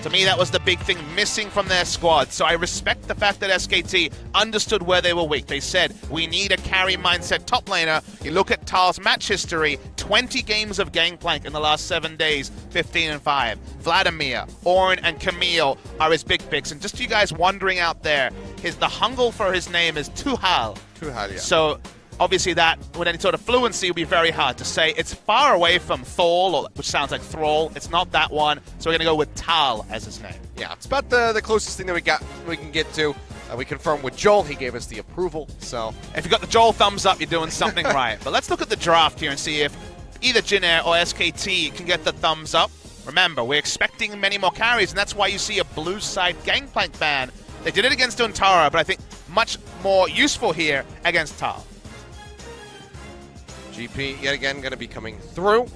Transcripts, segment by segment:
To me, that was the big thing missing from their squad. So I respect the fact that SKT understood where they were weak. They said, we need a carry mindset top laner. You look at Tal's match history, 20 games of Gangplank in the last 7 days, 15-5. Vladimir, Ornn, and Camille are his big picks. And just you guys wondering out there, the Hangul for his name is Tuhal. Tuhal, yeah. So obviously that, with any sort of fluency, would be very hard to say. It's far away from Thal, which sounds like Thrall. It's not that one, so we're going to go with Tal as his name. Yeah, it's about the closest thing that we can get to. We confirmed with Joel. He gave us the approval, so... If you got the Joel thumbs up, you're doing something right. But let's look at the draft here and see if either Jin Air or SKT can get the thumbs up. Remember, we're expecting many more carries, and that's why you see a blue side Gangplank ban. They did it against Untara, but I think much more useful here against Tal. GP, yet again, going to be coming through.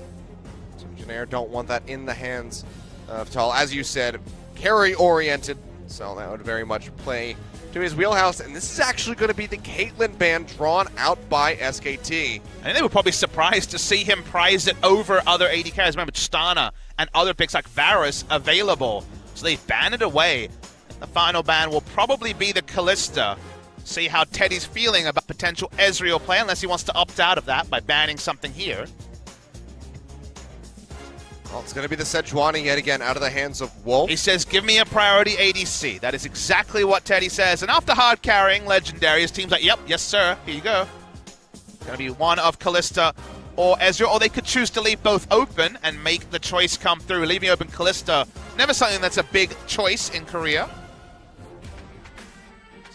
So Jin Air don't want that in the hands of Tal. As you said, carry-oriented, so that would very much play to his wheelhouse. And this is actually going to be the Caitlyn ban drawn out by SKT. I think they were probably surprised to see him prize it over other AD carries. Remember, Tristana and other picks like Varus available. So they ban it away. The final ban will probably be the Kalista. See how Teddy's feeling about potential Ezreal play, unless he wants to opt out of that by banning something here. Well, it's going to be the Sejuani yet again out of the hands of Wolf. He says, give me a priority ADC. That is exactly what Teddy says. And after hard carrying Legendary, his team's like, yep, yes sir, here you go. Going to be one of Kalista or Ezreal, or they could choose to leave both open and make the choice come through. Leaving open Kalista, never something that's a big choice in Korea.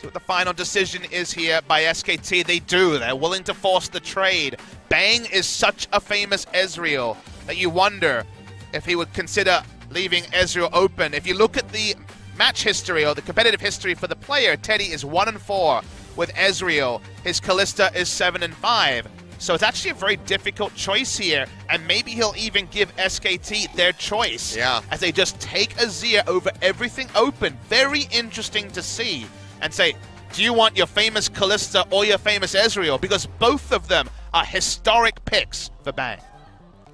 What the final decision is here by SKT. They do. They're willing to force the trade. Bang is such a famous Ezreal that you wonder if he would consider leaving Ezreal open. If you look at the match history or the competitive history for the player, Teddy is 1-4 with Ezreal. His Kalista is 7-5. So it's actually a very difficult choice here, and maybe he'll even give SKT their choice. Yeah. As they just take Azir over everything open. Very interesting to see. And say, do you want your famous Kalista or your famous Ezreal? Because both of them are historic picks for Bang.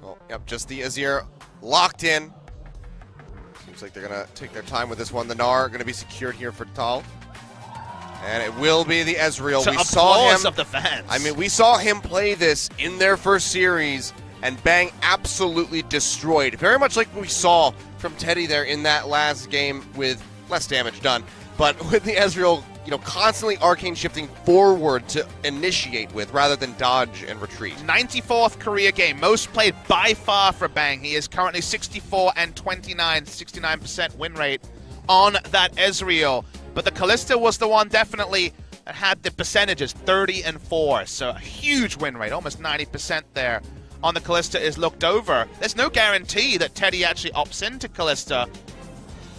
Well, yep, just the Azir locked in. Seems like they're going to take their time with this one. The Gnar going to be secured here for Tal. And it will be the Ezreal. So we saw him of the fans. I mean, we saw him play this in their first series, and Bang absolutely destroyed. Very much like we saw from Teddy there in that last game with less damage done. But with the Ezreal, constantly arcane shifting forward to initiate with rather than dodge and retreat. 94th career game, most played by far for Bang. He is currently 64 and 29, 69% win rate on that Ezreal. But the Kalista was the one definitely that had the percentages, 30 and 4. So a huge win rate, almost 90% there on the Kalista is looked over. There's no guarantee that Teddy actually opts into Kalista.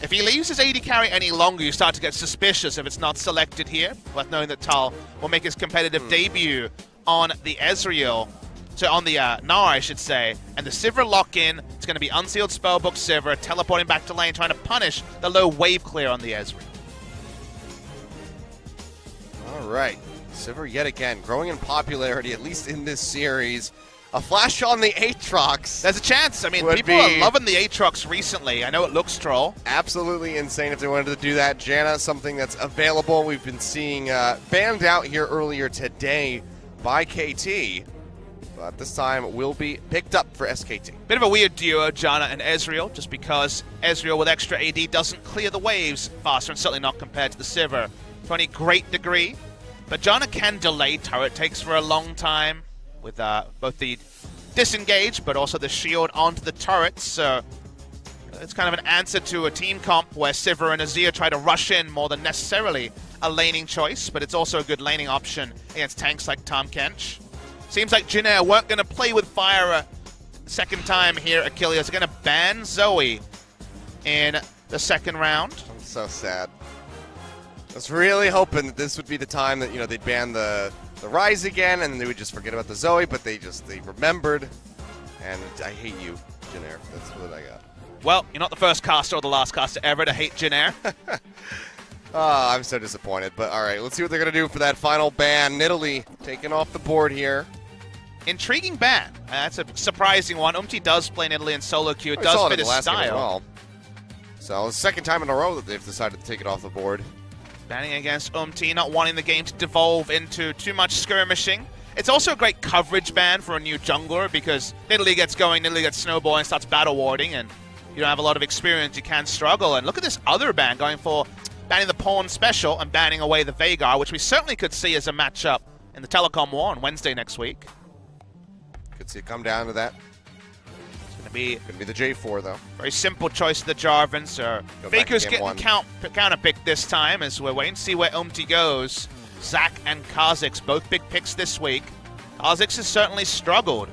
If he leaves his AD carry any longer, you start to get suspicious if it's not selected here. Worth knowing that Tal will make his competitive debut on the Ezreal. So on the Gnar, I should say. And the Sivir lock-in, it's going to be Unsealed Spellbook Sivir, teleporting back to lane, trying to punish the low wave clear on the Ezreal. All right. Sivir yet again, growing in popularity, at least in this series. A flash on the Aatrox. There's a chance. I mean, people are loving the Aatrox recently. I know it looks troll. Absolutely insane if they wanted to do that. Janna, something that's available. We've been seeing banned out here earlier today by KT. But this time will be picked up for SKT. Bit of a weird duo, Janna and Ezreal, just because Ezreal with extra AD doesn't clear the waves faster, and certainly not compared to the Sivir to any great degree. But Janna can delay turret takes for a long time, with both the disengage, but also the shield onto the turrets. So it's kind of an answer to a team comp where Sivir and Azir try to rush in more than necessarily a laning choice, but it's also a good laning option against tanks like Tahm Kench. Seems like Jin Air weren't going to play with fire a second time here. Achilles are going to ban Zoe in the second round. I'm so sad. I was really hoping that this would be the time that, they'd ban the Rise again, and they would just forget about the Zoe, but they remembered, and I hate you, Jin Air. That's what I got. Well, you're not the first caster or the last caster ever to hate Jin Air. Oh, I'm so disappointed, but all right, let's see what they're going to do for that final ban. Nidalee taken off the board here. Intriguing ban. That's a surprising one. Umti does play Nidalee in solo queue. It does fit his style. Well. So it's the second time in a row that they've decided to take it off the board. Banning against not wanting the game to devolve into too much skirmishing. It's also a great coverage ban for a new jungler because Nidalee gets going, Nidalee gets snowballing, starts battle warding, and you don't have a lot of experience, you can struggle. And look at this other ban going for banning the pawn special and banning away the Veigar, which we certainly could see as a matchup in the telecom war on Wednesday next week. Could see it come down to that. Could be the J4 though. Very simple choice of the Jarvan, so Faker's getting counter-picked this time as we're waiting to see where Umti goes. Zach and Kha'Zix, both big picks this week. Kha'Zix has certainly struggled.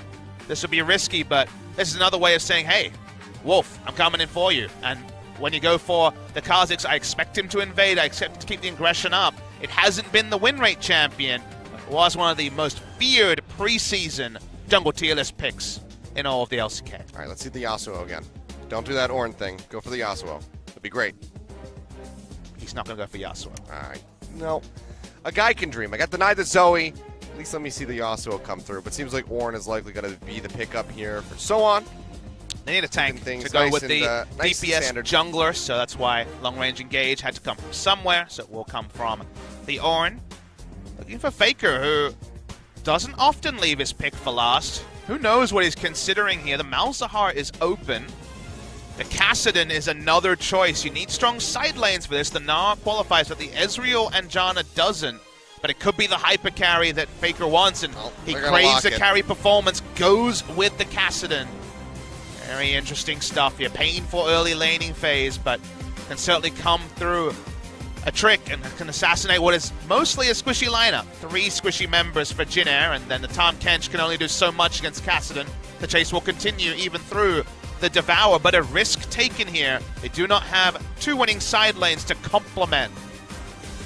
This would be risky, but this is another way of saying, hey, Wolf, I'm coming in for you. And when you go for the Kha'Zix, I expect him to invade, I expect to keep the aggression up. It hasn't been the win rate champion, but it was one of the most feared preseason jungle tier list picks in all of the LCK. All right, let's see the Yasuo again. Don't do that Ornn thing. Go for the Yasuo. It'd be great. He's not going to go for Yasuo. All right. No. A guy can dream. I got denied the Zoe. At least let me see the Yasuo come through. But seems like Ornn is likely going to be the pickup here for so on. They need a tank to go with the DPS jungler, so that's why long-range engage had to come from somewhere, so it will come from the Ornn. Looking for Faker, who doesn't often leave his pick for last. Who knows what he's considering here? The Malzahar is open. The Kassadin is another choice. You need strong side lanes for this. The Gnar qualifies, but the Ezreal and Janna doesn't. But it could be the hyper carry that Faker wants, and he craves a carry performance, goes with the Kassadin. Very interesting stuff here. Painful early laning phase, but can certainly come through a trick and can assassinate what is mostly a squishy lineup. 3 squishy members for Jin Air, and then the Tahm Kench can only do so much against Kassadin. The chase will continue even through the Devour, but a risk taken here. They do not have 2 winning side lanes to complement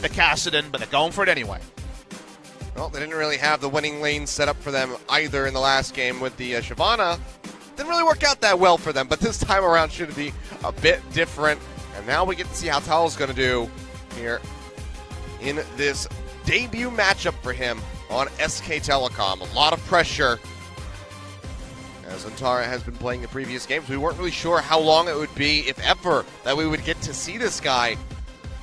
the Kassadin, but they're going for it anyway. Well, they didn't really have the winning lane set up for them either in the last game with the Shyvana. Didn't really work out that well for them, but this time around should be a bit different. And now we get to see how Tal's going to do here in this debut matchup for him on SK Telecom. A lot of pressure. As Antara has been playing the previous games, we weren't really sure how long it would be, if ever, that we would get to see this guy.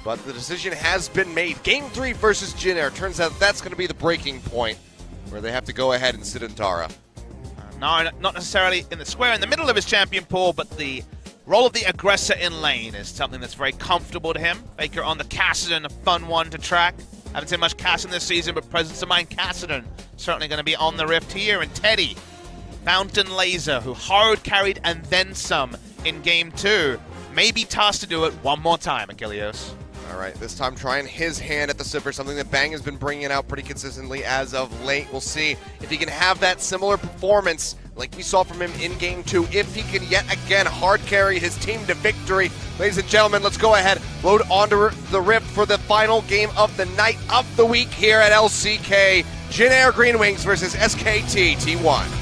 But the decision has been made. Game 3 versus Jin Air. Turns out that's going to be the breaking point where they have to go ahead and sit Antara. No, not necessarily in the square in the middle of his champion pool, but the role of the aggressor in lane is something that's very comfortable to him. Faker on the Kassadin, a fun one to track. Haven't seen much Kassadin this season, but presence of mind Kassadin certainly going to be on the rift here. And Teddy, Fountain Laser, who hard carried and then some in Game 2, may be tasked to do it one more time, Achilleos. All right, this time trying his hand at the Sipper, something that Bang has been bringing out pretty consistently as of late. We'll see if he can have that similar performance like we saw from him in Game 2, if he can yet again hard carry his team to victory. Ladies and gentlemen, let's go ahead, load onto the Rift for the final game of the night of the week here at LCK. Jin Air GreenWings versus SKT T1.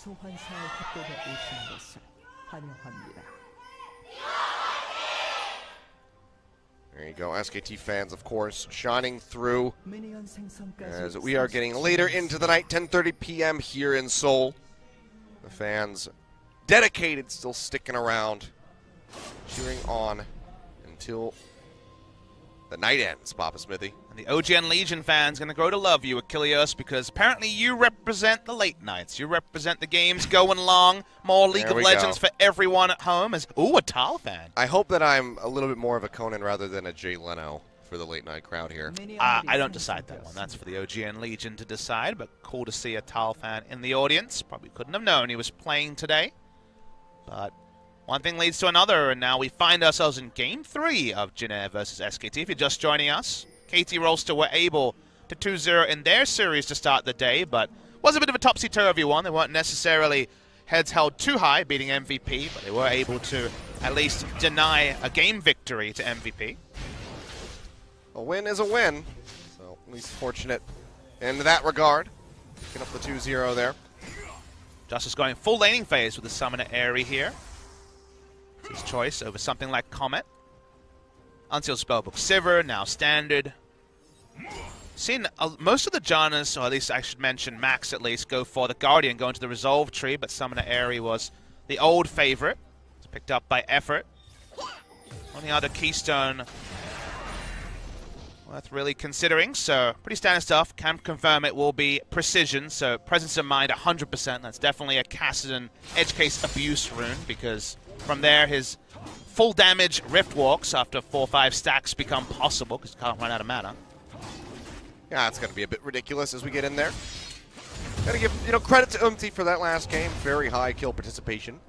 소환사의 협곡에 오신 것을 환영합니다. There you go, SKT fans, of course, shining through as we are getting later into the night, 10:30 p.m. here in Seoul. The fans dedicated, still sticking around, cheering on until the night ends, Papa Smithy. And the OGN Legion fans going to grow to love you, Achilleos, because apparently you represent the late nights. You represent the games going long, more League of Legends for everyone at home. Ooh, a Tal fan. I hope that I'm a little bit more of a Conan rather than a Jay Leno for the late night crowd here. I don't decide that one. That's for the OGN Legion to decide, but cool to see a Tal fan in the audience. Probably couldn't have known he was playing today. But one thing leads to another, and now we find ourselves in Game 3 of Jin Air versus SKT. If you're just joining us, KT Rolster were able to 2-0 in their series to start the day, but was a bit of a topsy-turvy one. They weren't necessarily heads held too high, beating MVP, but they were able to at least deny a game victory to MVP. A win is a win, so at least fortunate in that regard. Picking up the 2-0 there. Justice going full laning phase with the Summoner Aerie here. It's his choice over something like Comet. Unsealed Spellbook Sivir, now standard. Seen most of the Jannas, or at least I should mention Max at least, go for the Guardian, go into the Resolve tree, but Summoner Aerie was the old favorite. It's picked up by Effort. Only other Keystone worth really considering, so pretty standard stuff. Can confirm it will be Precision, so Presence of Mind 100%. That's definitely a Kassadin Edge Case Abuse rune, because from there his full damage Rift Walks after 4 or 5 stacks become possible, because you can't run out of mana. Yeah, it's going to be a bit ridiculous as we get in there. Gotta give, credit to Umti for that last game. Very high kill participation.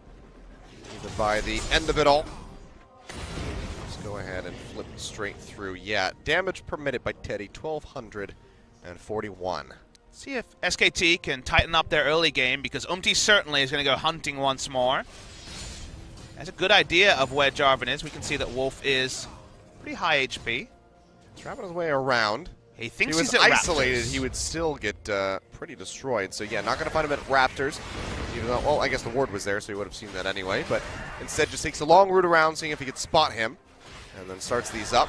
Even by the end of it all. Let's go ahead and flip straight through. Yeah, damage per minute by Teddy, 1,241. See if SKT can tighten up their early game, because Umti certainly is going to go hunting once more. Has a good idea of where Jarvan is. We can see that Wolf is pretty high HP. He's wrapping his way around. He thinks he's at isolated, Raptors. He would still get pretty destroyed. So yeah, not going to find him at Raptors. Even though, well, I guess the ward was there, so he would have seen that anyway. But instead just takes a long route around, seeing if he could spot him. And then starts these up.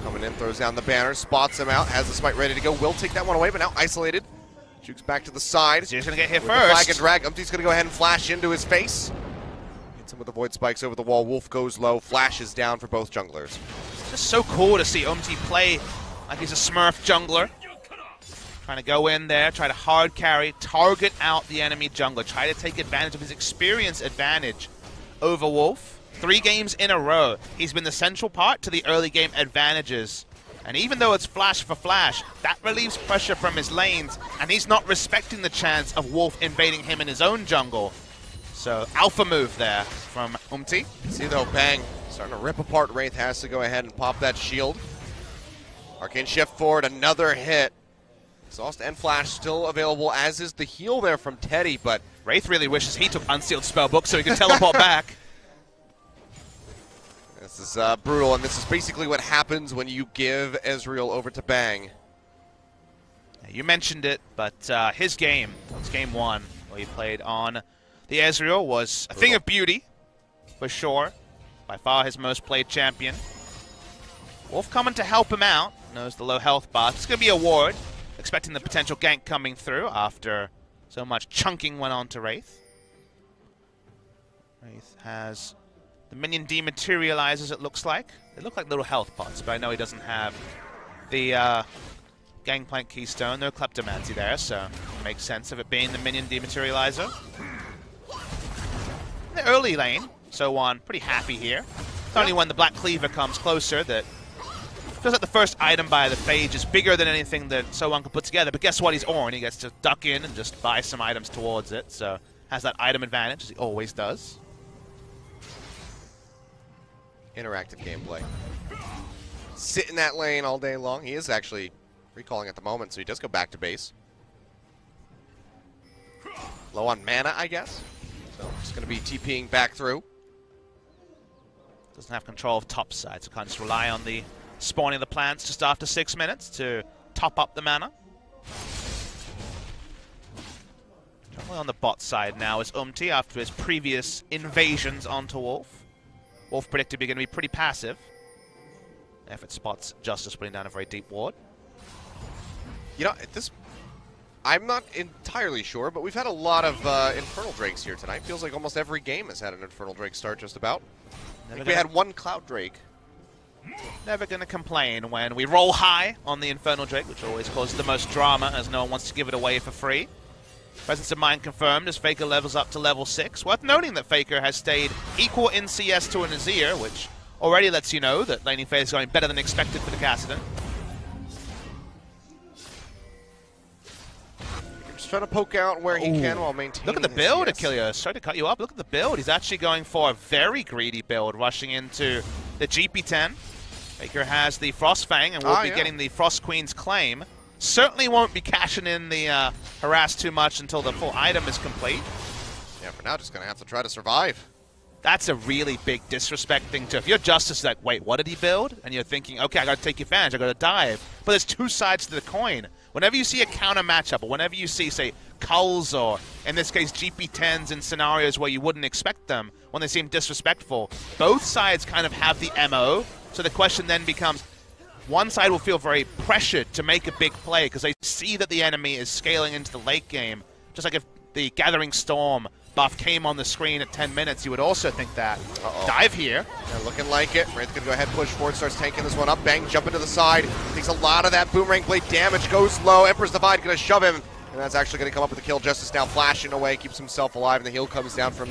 Coming in, throws down the banner, spots him out, has the smite ready to go. Will take that one away, but now isolated. Jukes back to the side. So he's going to get hit with first. The flag and drag. Umti's going to go ahead and flash into his face. Hits him with the void spikes over the wall. Wolf goes low, flashes down for both junglers. Just so cool to see Umti play like he's a Smurf jungler. Trying to go in there, try to hard carry, target out the enemy jungler, try to take advantage of his experience advantage over Wolf. 3 games in a row, he's been the central part to the early game advantages. And even though it's flash for flash, that relieves pressure from his lanes, and he's not respecting the chance of Wolf invading him in his own jungle. So, alpha move there from Umti. See though, Bang starting to rip apart Wraith, has to go ahead and pop that shield. Arcane shift forward, another hit. Exhaust and Flash still available, as is the heal there from Teddy, but Wraith really wishes he took Unsealed Spellbook so he could teleport back. This is brutal, and this is basically what happens when you give Ezreal over to Bang. You mentioned it, but his game, it's game 1, where he played on the Ezreal, was a thing of beauty, for sure. By far his most played champion. Wolf coming to help him out. Knows the low health bar. It's going to be a ward. Expecting the potential gank coming through after so much chunking went on to Wraith. Wraith has the minion dematerializes, it looks like. They look like little health pots, but I know he doesn't have the Gangplank Keystone. No Kleptomancy there, so it makes sense of it being the minion dematerializer. In the early lane, So1 pretty happy here. It's only when the Black Cleaver comes closer that feels like the first item by the Phage is bigger than anything that So1 can put together. But guess what? He's Ornn. He gets to duck in and just buy some items towards it. So has that item advantage, as he always does. Interactive gameplay. Sit in that lane all day long. He is actually recalling at the moment, so he does go back to base. Low on mana, I guess. So just going to be TPing back through. Doesn't have control of top side, so can't just rely on the spawning of the plants just after 6 minutes to top up the mana. Generally on the bot side now is Umti after his previous invasions onto Wolf. Wolf predictably going to be pretty passive. Effort spots Justice putting down a very deep ward. You know, I'm not entirely sure, but we've had a lot of Infernal Drakes here tonight. Feels like almost every game has had an Infernal Drake start just about. I think we had one Cloud Drake. Never going to complain when we roll high on the Infernal Drake, which always causes the most drama as no one wants to give it away for free. Presence of Mind confirmed as Faker levels up to level 6. Worth noting that Faker has stayed equal in CS to an Azir, which already lets you know that laning phase is going better than expected for the Kassadin. Just trying to poke out where he can while maintaining. Look at the build, Achilles. Sorry to cut you up. Look at the build. He's actually going for a very greedy build, rushing into the GP10. Faker has the Frost Fang and will be getting the Frost Queen's claim. Certainly won't be cashing in the harass too much until the full item is complete. Yeah, for now, just going to have to try to survive. That's a really big disrespect thing too. If you're Justice, like, wait, what did he build? And you're thinking, okay, I got to take advantage, I got to dive. But there's two sides to the coin. Whenever you see a counter matchup, or whenever you see, say, culls or, in this case, GP10s in scenarios where you wouldn't expect them when they seem disrespectful. Both sides kind of have the MO, so the question then becomes, one side will feel very pressured to make a big play because they see that the enemy is scaling into the late game. Just like if the Gathering Storm buff came on the screen at 10 minutes, you would also think that. Dive here. Yeah, looking like it. Wraith gonna go ahead, push forward, starts tanking this one up. Bang, jumping to the side. Takes a lot of that Boomerang Blade damage, goes low. Emperor's Divide gonna shove him, and that's actually gonna come up with the kill. Justice now flashing away, keeps himself alive, and the heal comes down from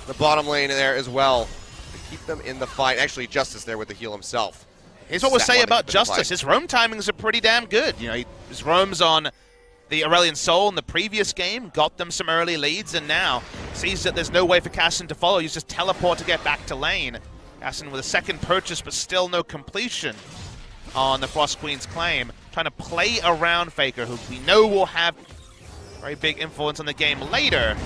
the bottom lane there as well to keep them in the fight. Actually, Justice there with the heal himself. Here's what we'll say about Justice. His roam timings are pretty damn good. You know, his roams on the Aurelion Soul in the previous game got them some early leads, and now sees that there's no way for Cassin to follow. He's just teleport to get back to lane. Cassin with a second purchase, but still no completion on the Frost Queen's claim. Trying to play around Faker, who we know will have very big influence on the game later.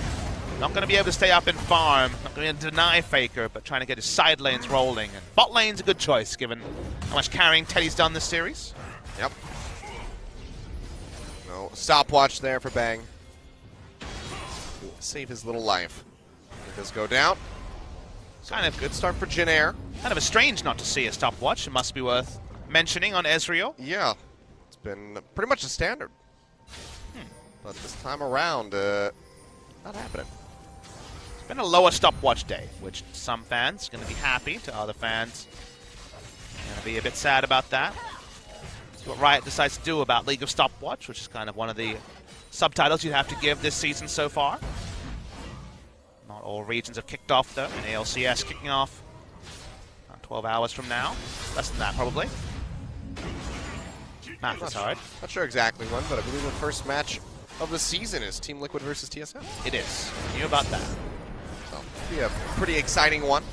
Not going to be able to stay up and farm. Not going to deny Faker, but trying to get his side lanes rolling. And bot lane's a good choice, given how much carrying Teddy's done this series. Yep. No stopwatch there for Bang. Save his little life. It does go down. Kind of good start for Jin Air. Kind of a strange not to see a stopwatch. It must be worth mentioning on Ezreal. Yeah. It's been pretty much a standard. But this time around, not happening. It's been a lower stopwatch day, which some fans are going to be happy, to other fans going to be a bit sad about that. That's what Riot decides to do about League of Stopwatch, which is kind of one of the subtitles you'd have to give this season so far. Not all regions have kicked off, though, and ALCS kicking off about 12 hours from now. Less than that, probably. Math is hard. Not sure exactly when, but I believe the first match of the season is Team Liquid versus TSM. It is. Knew about that. So, it'll be a pretty exciting one.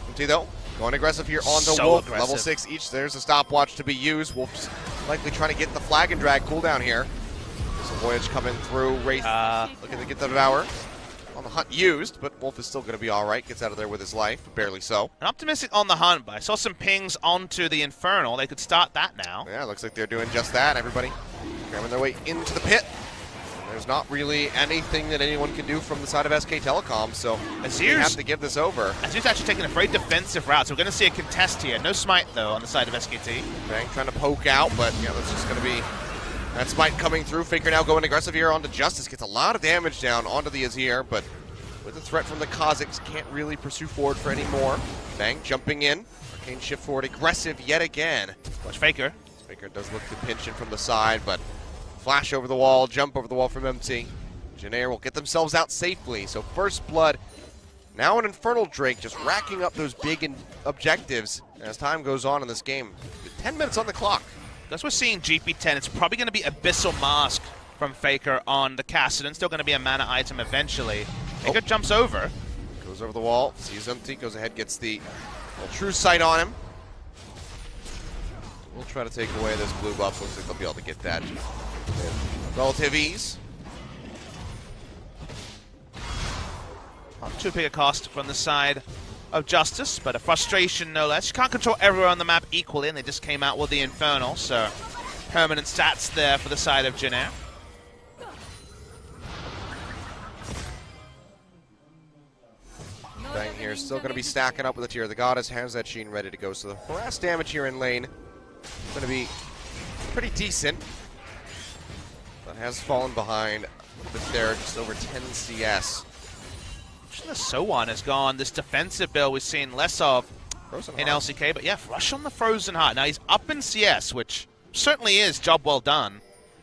MT, though, going aggressive here on the So Wolf. aggressive. Level 6 each. There's a stopwatch to be used. Wolf's likely trying to get the flag and drag cooldown here. There's a Voyage coming through. Wraith looking to get the Devour on the hunt used, but Wolf is still going to be all right. Gets out of there with his life, barely so. I'm optimistic on the hunt, but I saw some pings onto the Infernal. They could start that now. Yeah, looks like they're doing just that. Everybody cramming their way into the pit. There's not really anything that anyone can do from the side of SK Telecom, so we have to give this over. Azir's actually taking a very defensive route, so we're going to see a contest here. No smite, though, on the side of SKT. Bang trying to poke out, but yeah, that's just going to be that smite coming through. Faker now going aggressive here onto Justice. Gets a lot of damage down onto the Azir, but with the threat from the Kazakhs, can't really pursue forward for any more. Bang jumping in. Arcane shift forward, aggressive yet again. Watch Faker. Faker does look to pinch in from the side, but flash over the wall, jump over the wall from MT. Jin Air will get themselves out safely. So first blood, now an Infernal Drake just racking up those big objectives as time goes on in this game. 10 minutes on the clock. As we're seeing GP10, it's probably going to be Abyssal Mask from Faker on the Kassadin. Still going to be a mana item eventually. Faker jumps over. Goes over the wall, sees MT, goes ahead, gets the true sight on him. We'll try to take away this blue buff. Looks like they'll be able to get that with relative ease. Not too big a cost from the side of Justice, but a frustration no less. You can't control everywhere on the map equally, and they just came out with the Infernal, so permanent stats there for the side of Jin Air. Bang here, still going to be stacking up with the Tear of the Goddess, has that Sheen ready to go. So the harass damage here in lane is going to be pretty decent, but has fallen behind a little bit there, just over 10 CS. The Sowan has gone this defensive build we've seen less of in LCK, but yeah, Rush on the Frozen Heart. Now he's up in CS, which certainly is job well done.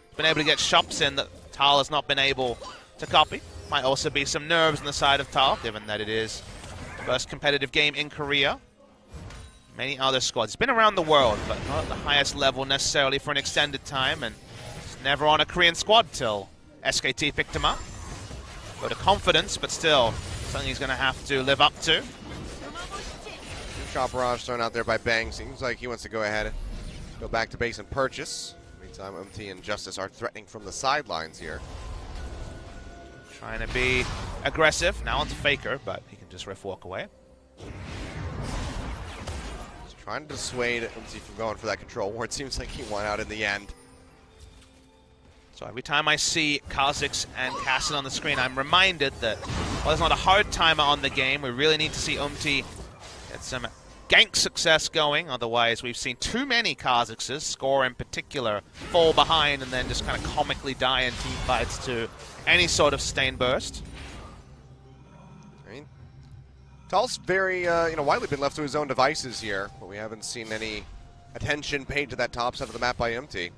He's been able to get shops in that Tal has not been able to copy. Might also be some nerves on the side of Tal, given that it is the first competitive game in Korea. Many other squads. He's been around the world, but not at the highest level necessarily for an extended time, and he's never on a Korean squad till SKT picked him up. Got a confidence, but still something he's going to have to live up to. Shot barrage thrown out there by Bang. Seems like he wants to go ahead and go back to base and purchase. Meantime, MT and Justice are threatening from the sidelines here. Trying to be aggressive. Now onto Faker, but he can just riff walk away. He's trying to dissuade MT from going for that control ward. It seems like he won out in the end. So every time I see Kha'Zix and Castle on the screen, I'm reminded that while there's not a hard timer on the game, we really need to see Umti get some gank success going. Otherwise, we've seen too many Kha'Zixes, Score in particular, fall behind and then just kind of comically die in team fights to any sort of stain burst. I mean, Tal's very, widely been left to his own devices here, but we haven't seen any attention paid to that top side of the map by Umti.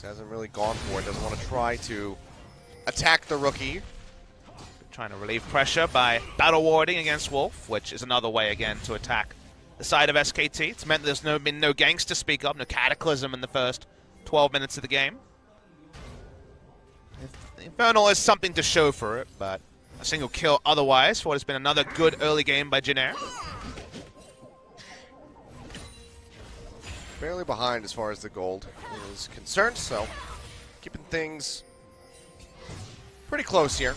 He hasn't really gone for it, doesn't want to try to attack the rookie. Trying to relieve pressure by battle warding against Wolf, which is another way, again, to attack the side of SKT. It's meant there's been no ganks to speak of, no Cataclysm in the first 12 minutes of the game. Infernal is something to show for it, but a single kill otherwise for what has been another good early game by Jin Air. Barely behind as far as the gold is concerned, so keeping things pretty close here.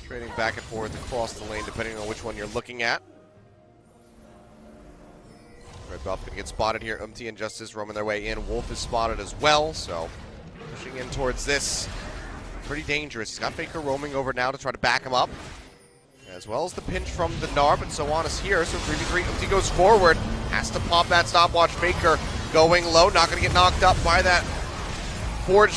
Trading back and forth across the lane depending on which one you're looking at. Red buff gonna get spotted here. Umti and Justice roaming their way in. Wolf is spotted as well, so pushing in towards this. Pretty dangerous. He's got Faker roaming over now to try to back him up. As well as the pinch from the Narb, and so on is here. So 3v3, Umti goes forward. Has to pop that stopwatch. Faker going low. Not going to get knocked up by that Forge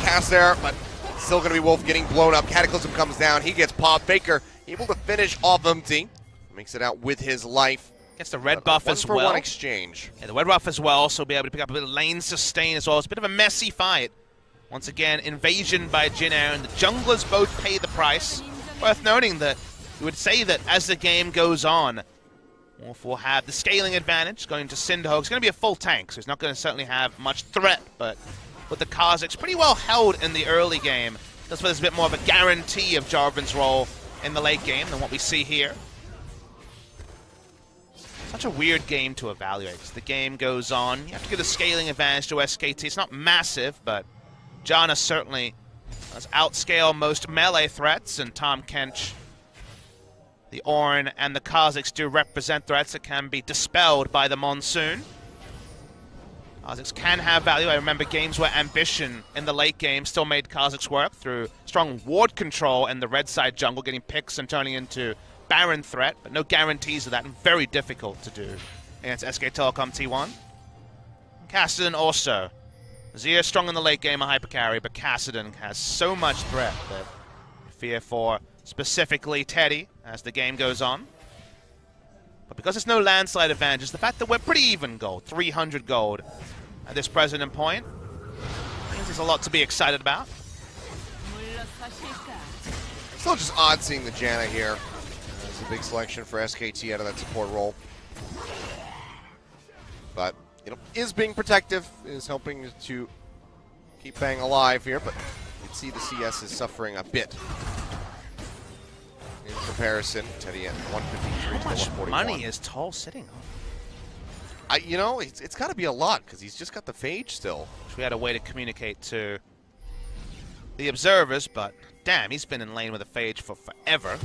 cast there, but still going to be Wolf getting blown up. Cataclysm comes down. He gets popped. Faker able to finish off Umti. Makes it out with his life. Gets the red buff as well. 1-for-1 exchange. Yeah, the red buff as well, so be able to pick up a bit of lane sustain as well. It's a bit of a messy fight. Once again, invasion by Jin Air, and the junglers both pay the price. Worth noting that we would say that as the game goes on, Wolf will have the scaling advantage going to Sindho. It's going to be a full tank, so he's not going to certainly have much threat, but with the Kha'Zix pretty well held in the early game, that's where there's a bit more of a guarantee of Jarvan's role in the late game than what we see here. Such a weird game to evaluate. As the game goes on, you have to give the scaling advantage to SKT. It's not massive, but Janna certainly does outscale most melee threats, and Tahm Kench, the Ornn, and the Kha'Zix do represent threats that can be dispelled by the Monsoon. Kha'Zix can have value. I remember games where Ambition in the late game still made Kha'Zix work through strong ward control in the red side jungle, getting picks and turning into Baron threat, but no guarantees of that, and very difficult to do against SK Telecom T1. Kassadin also. Zia strong in the late game, a hyper carry, but Kassadin has so much threat that I fear for specifically Teddy as the game goes on. But because there's no landslide advantage, it's the fact that we're pretty even gold, 300 gold at this present point, means there's a lot to be excited about. Still just odd seeing the Janna here. It's a big selection for SKT out of that support role. But, is being protective, is helping to keep Bang alive here, but you can see the CS is suffering a bit. In comparison, Teddy at 153 to 141. Money is Tall sitting on? It's got to be a lot because he's just got the Phage still. Which we had a way to communicate to the observers, but damn, he's been in lane with a Phage for forever.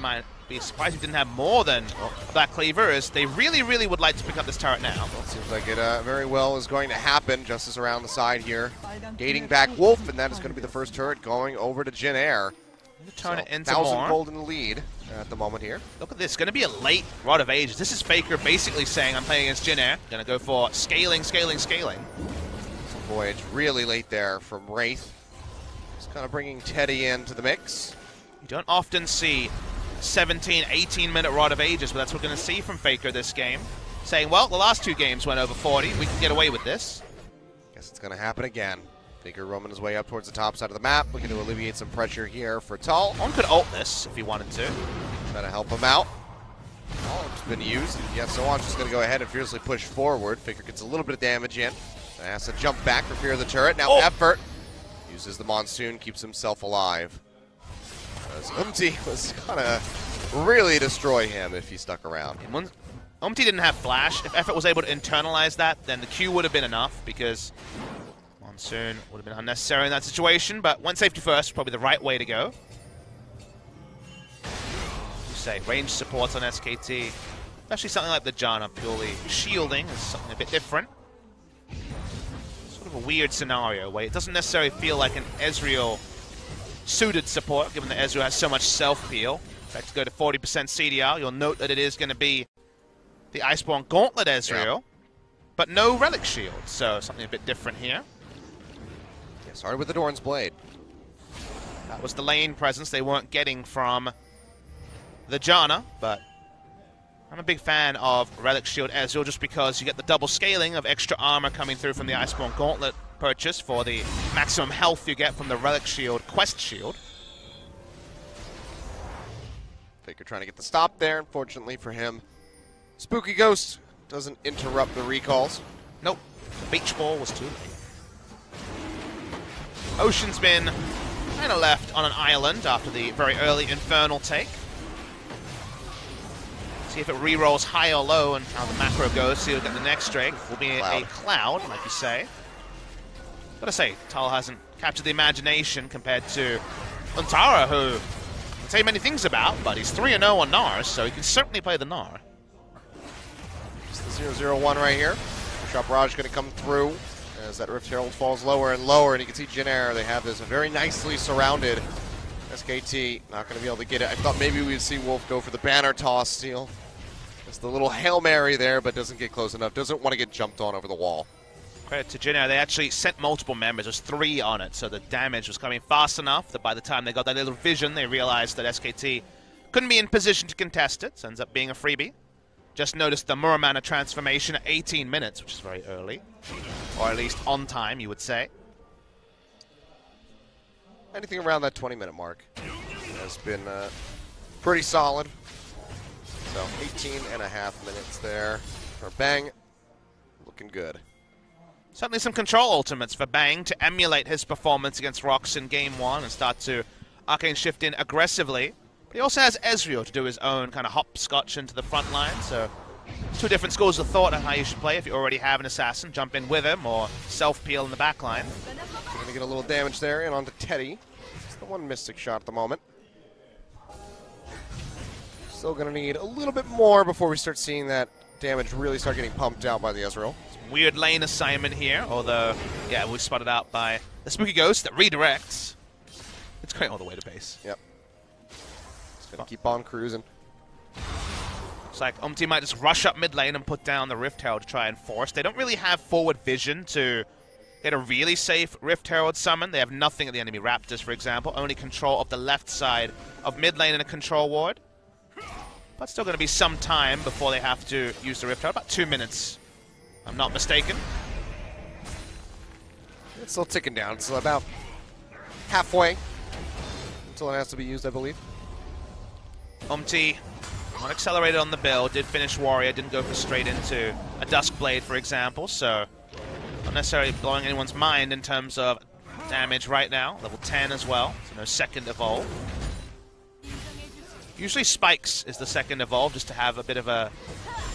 Might be surprised if he didn't have more than Black Cleaver, as they really, really would like to pick up this turret now. Well, it seems like it very well is going to happen. Justice around the side here, gating back Wolf, and that is going to be the first turret going over to Jin Air. Turn it into 1,000 more. gold in the lead at the moment here. Look at this, going to be a late Rod of Ages. This is Faker basically saying, I'm playing against Jin Air. Going to go for scaling, scaling, scaling. Some voyage really late there from Wraith. Just kind of bringing Teddy into the mix. You don't often see 17, 18-minute Rod of Ages, but that's what we're going to see from Faker this game. Saying, well, the last two games went over 40. We can get away with this. Guess it's going to happen again. Faker roaming his way up towards the top side of the map, looking to alleviate some pressure here for Tal. One could ult this if he wanted to. Trying to help him out. It's been used, and yet so on. Just going to go ahead and fiercely push forward. Faker gets a little bit of damage in. Has to jump back for fear of the turret. Now Effort uses the Monsoon, keeps himself alive. As Umti was gonna really destroy him if he stuck around. Umti didn't have flash. If Effort was able to internalize that, then the Q would have been enough, because Monsoon would have been unnecessary in that situation, but went safety first, probably the right way to go. You say, range supports on SKT, especially something like the Janna, purely shielding, is something a bit different. sort of a weird scenario where it doesn't necessarily feel like an Ezreal suited support, given that Ezreal has so much self-peel. In fact, to go to 40% CDR, you'll note that it is going to be the Iceborne Gauntlet Ezreal, but no Relic Shield, so something a bit different here. Yeah, started with the Doran's Blade. That was the lane presence they weren't getting from the Janna, but I'm a big fan of Relic Shield Ezreal just because you get the double scaling of extra armor coming through from the Iceborne Gauntlet purchase for the maximum health you get from the Relic Shield Quest Shield. Faker trying to get the stop there, unfortunately for him. Spooky Ghost doesn't interrupt the recalls. Nope, the beach ball was too late. Ocean's been kind of left on an island after the very early Infernal take. See if it re-rolls high or low and how the macro goes. See what the next Drake will be a cloud, like you say. But I say, Tal hasn't captured the imagination compared to Untara, who I can say many things about, but he's 3-0 on Gnar, so he can certainly play the Gnar. Just the 0-0-1 right here. Shot Barrage going to come through as that Rift Herald falls lower and lower, and you can see Jin Air. They have this very nicely surrounded. SKT not going to be able to get it. I thought maybe we'd see Wolf go for the banner toss steal. Just the little Hail Mary there, but doesn't get close enough. Doesn't want to get jumped on over the wall. Credit to Jin Air, they actually sent multiple members. There's 3 on it, so the damage was coming fast enough that by the time they got that little vision, they realized that SKT couldn't be in position to contest it. So ends up being a freebie. Just noticed the Muramana transformation at 18 minutes, which is very early. Or at least on time, you would say. Anything around that 20-minute mark has been pretty solid. So 18.5 minutes there for Bang. Looking good. Certainly some control ultimates for Bang to emulate his performance against Rox in Game 1 and start to Arcane shift in aggressively. But he also has Ezreal to do his own kind of hopscotch into the front line, so 2 different schools of thought on how you should play. If you already have an assassin, jump in with him, or self-peel in the back line. Going to get a little damage there, and onto Teddy. It's the one Mystic shot at the moment. Still going to need a little bit more before we start seeing that damage really start getting pumped out by the Ezreal. Weird lane assignment here, although, yeah, we're spotted out by the Spooky Ghost that redirects. It's going all the way to base. Yep. Just going to keep on cruising. Looks like Umti might just rush up mid lane and put down the Rift Herald to try and force. They don't really have forward vision to get a really safe Rift Herald summon. They have nothing at the enemy Raptors, for example. Only control of the left side of mid lane in a control ward. But still going to be some time before they have to use the Rift Herald. About 2 minutes, if I'm not mistaken. It's still ticking down. It's about halfway until it has to be used, I believe. Umti, not accelerated on the build, did finish Warrior, didn't go for straight into a Duskblade, for example, so not necessarily blowing anyone's mind in terms of damage right now. Level 10 as well, so no second evolve. Usually Spikes is the second evolve, just to have a bit of a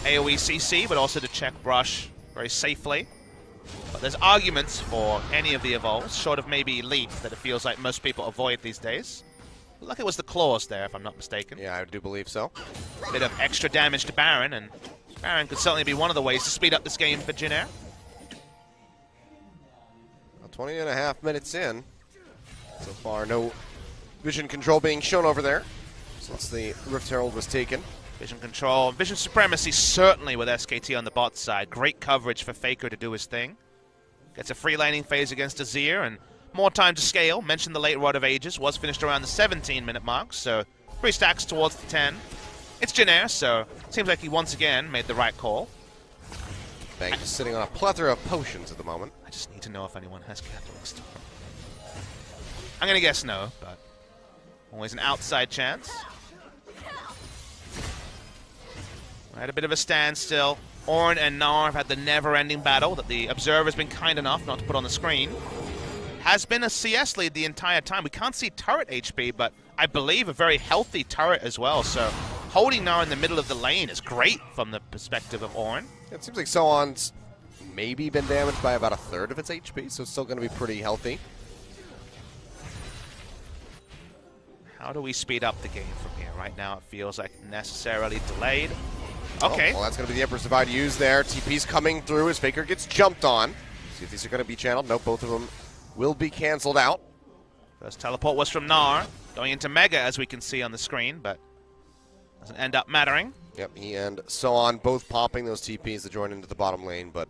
AoE CC, but also to check Brush very safely. But there's arguments for any of the evolves, short of maybe Leap, that it feels like most people avoid these days. Like it was the Claws there, if I'm not mistaken. Yeah, I do believe so. Bit of extra damage to Baron, and Baron could certainly be one of the ways to speed up this game for Jin Air. 20.5 minutes in. So far, no vision control being shown over there since the Rift Herald was taken. Vision control, vision supremacy certainly with SKT on the bot side. Great coverage for Faker to do his thing. Gets a free laning phase against Azir and more time to scale. Mentioned the late Rod of Ages was finished around the 17-minute mark, so 3 stacks towards the 10. It's Jin Air, so seems like he once again made the right call. Bang just sitting on a plethora of potions at the moment. I just need to know if anyone has Catalyst. I'm going to guess no, but always an outside chance. We're at a bit of a standstill. Ornn and Gnar have had the never-ending battle that the Observer's been kind enough not to put on the screen. Has been a CS lead the entire time. We can't see turret HP, but I believe a very healthy turret as well, so holding Gnar in the middle of the lane is great from the perspective of Ornn. It seems like Soon's maybe been damaged by about 1/3 of its HP, so it's still going to be pretty healthy. How do we speed up the game from here? Right now it feels like necessarily delayed. Okay. Oh, well, that's going to be the Emperor's Divide used there. TP's coming through as Faker gets jumped on. See if these are going to be channeled. Nope, both of them will be canceled out. First teleport was from Gnar, going into Mega, as we can see on the screen, but doesn't end up mattering. Yep, he and So On both popping those TPs to join into the bottom lane, but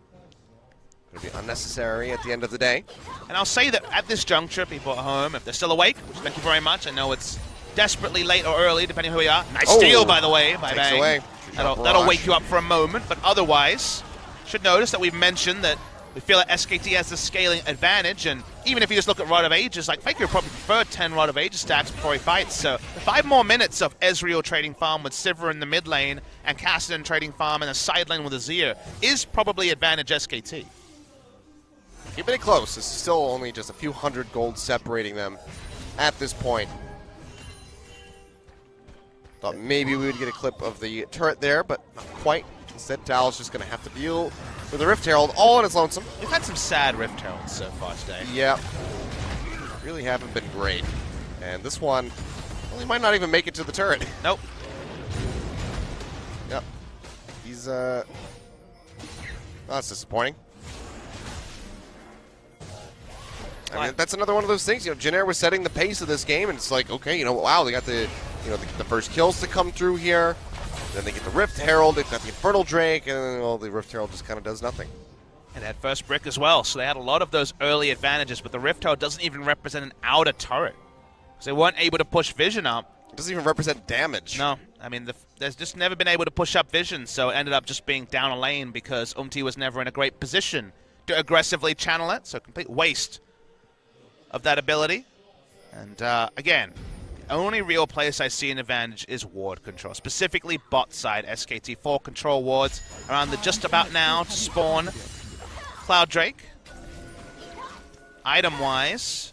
going to be unnecessary at the end of the day. And I'll say that at this juncture, people at home, if they're still awake, which thank you very much, I know it's desperately late or early, depending on who you are. Nice steal, by the way, by Bang. Away. That'll wake you up for a moment, but otherwise, should notice that we've mentioned that we feel that SKT has the scaling advantage, and even if you just look at Rod of Ages, like Faker probably preferred 10 Rod of Ages stacks before he fights, so 5 more minutes of Ezreal trading farm with Sivir in the mid lane and Kassadin trading farm in the side lane with Azir is probably advantage SKT. Keeping it close. It's still only just a few hundred gold separating them at this point. Thought maybe we would get a clip of the turret there, but not quite. Instead, Dal's just going to have to deal with the Rift Herald all on its lonesome. We've had some sad Rift Heralds so far today. Yeah. Really haven't been great. And this one, well, he might not even make it to the turret. Nope. Yep. He's, that's disappointing. I mean, that's another one of those things. You know, Jin Air was setting the pace of this game, and it's like, okay, you know, wow, they got the first kills to come through here. Then they get the Rift Herald, they've got the Infernal Drake, and then, well, the Rift Herald just kind of does nothing. And they had first brick as well, so they had a lot of those early advantages, but the Rift Herald doesn't even represent an outer turret. So they weren't able to push Vision up. It doesn't even represent damage. No, I mean, there's just never been able to push up Vision, so it ended up just being down a lane because Umti was never in a great position to aggressively channel it, so complete waste of that ability. And again, the only real place I see an advantage is ward control, specifically bot side. SKT 4 control wards around the just about now to spawn Cloud Drake. Item-wise,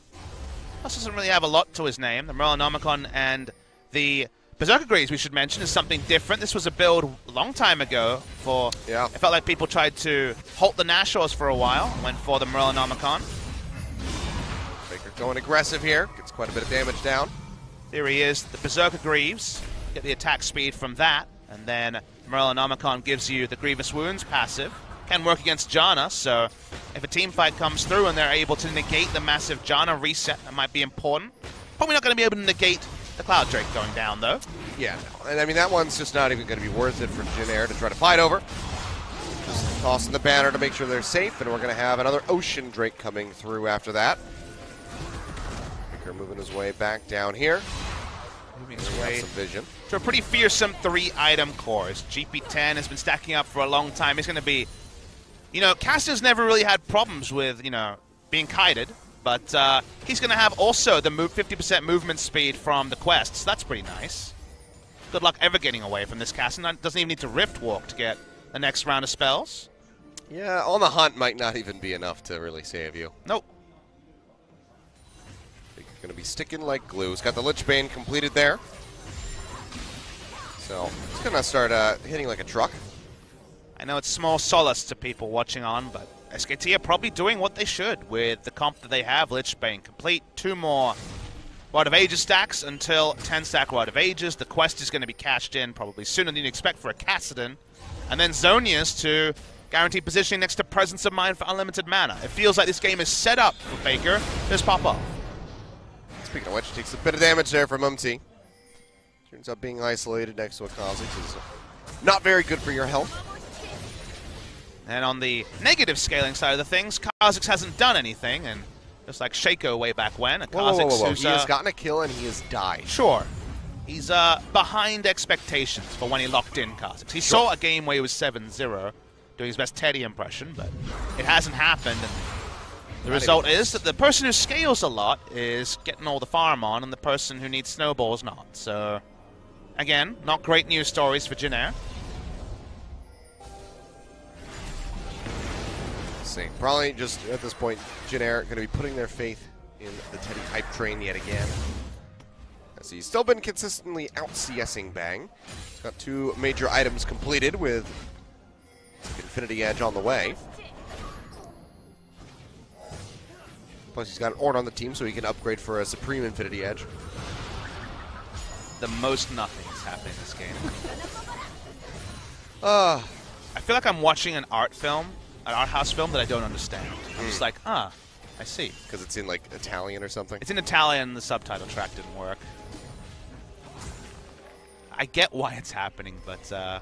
Plus doesn't really have a lot to his name. The Morellonomicon and the Berserker Greaves, we should mention, is something different. This was a build a long time ago for... Yeah. It felt like people tried to halt the Nashors for a while, went for the Morellonomicon. Baker going aggressive here, gets quite a bit of damage down. There he is, the Berserker Greaves. Get the attack speed from that, and then Morellonomicon gives you the Grievous Wounds passive. Can work against Janna, so if a team fight comes through and they're able to negate the massive Janna reset, that might be important. Probably not going to be able to negate the Cloud Drake going down, though. Yeah, no. And I mean, that one's just not even going to be worth it for Jin Air to try to fight over. Just tossing the banner to make sure they're safe, and we're going to have another Ocean Drake coming through after that. Baker moving his way back down here. Moving his way some vision. to a pretty fearsome 3-item core. His GP10 has been stacking up for a long time. He's going to be... You know, Caster's never really had problems with, you know, being kited, but he's going to have also the 50% movement speed from the quests. That's pretty nice. Good luck ever getting away from this Caster. Doesn't even need to Rift Walk to get the next round of spells. Yeah, on the hunt might not even be enough to really save you. Nope. He's going to be sticking like glue. He's got the Lich Bane completed there. So he's going to start hitting like a truck. I know it's small solace to people watching on, but SKT are probably doing what they should with the comp that they have. Lich Bane complete, 2 more Rod of Ages stacks until 10-stack Rod of Ages. The quest is going to be cashed in probably sooner than you'd expect for a Kassadin. And then Zhonya's to guarantee positioning next to Presence of Mind for unlimited mana. It feels like this game is set up for Faker. Just pop off. Speaking of which, takes a bit of damage there from Umti. Turns out being isolated next to a Kha'Zix is not very good for your health. And on the negative scaling side of the things, Kha'Zix hasn't done anything, and just like Shaco way back when, a Kha'Zix he has gotten a kill and he has died. Sure. He's behind expectations for when he locked in Kha'Zix. He saw a game where he was 7-0, doing his best Teddy impression, but it hasn't happened. And the result is that the person who scales a lot is getting all the farm on, and the person who needs snowballs not. So, again, not great news stories for Jin Air. Probably just at this point, Jin Air going to be putting their faith in the Teddy hype train yet again. As he's still been consistently out-CSing Bang. He's got 2 major items completed with Infinity Edge on the way. Plus he's got an Ornn on the team so he can upgrade for a Supreme Infinity Edge. The most nothing is happening in this game. I I feel like I'm watching an art film an art house film that I don't understand. I'm just like, I see. Because it's in, like, Italian or something? It's in Italian, the subtitle track didn't work. I get why it's happening, but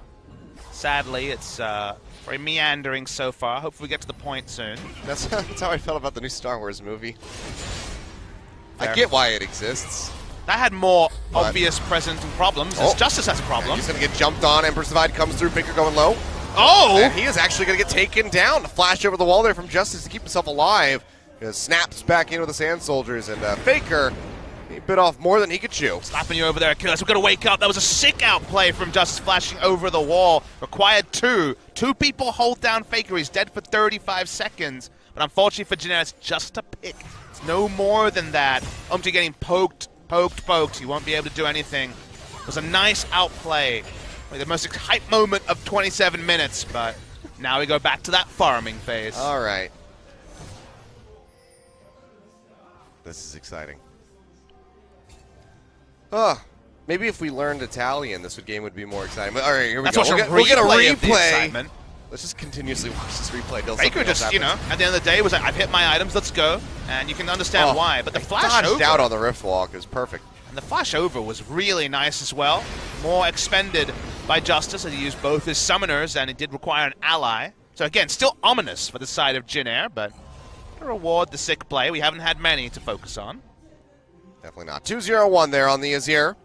sadly, it's very meandering so far. Hopefully we get to the point soon. That's how I felt about the new Star Wars movie. Fair. I get why it exists. That had more obvious present problems. Justice has a problem. He's going to get jumped on. Emperor's Divide comes through. Faker going low. Oh! And he is actually going to get taken down. A flash over the wall there from Justice to keep himself alive. Snaps back in with the Sand Soldiers. And Faker, he bit off more than he could chew. Slapping you over there, Achilles. We're going to wake up. That was a sick outplay from Justice flashing over the wall. Required 2. 2 people hold down Faker. He's dead for 35 seconds. But unfortunately for Jin Air, it's just a pick. It's no more than that. Umti getting poked. He won't be able to do anything. It was a nice outplay. Like the most hype moment of 27 minutes, but now we go back to that farming phase. All right. This is exciting. Maybe if we learned Italian, this game would be more exciting. But, all right, here we go. We'll get a replay. Let's just continuously watch this replay. Faker just, you know, at the end of the day was like, I've hit my items, let's go. And you can understand why. But the flash over out on the Rift Walk is perfect. And the flash over was really nice as well. More expended by Justice as he used both his summoners, and it did require an ally. So again, still ominous for the side of Jin Air, but to reward the sick play. We haven't had many to focus on. Definitely not. 2-0-1 there on the Azir.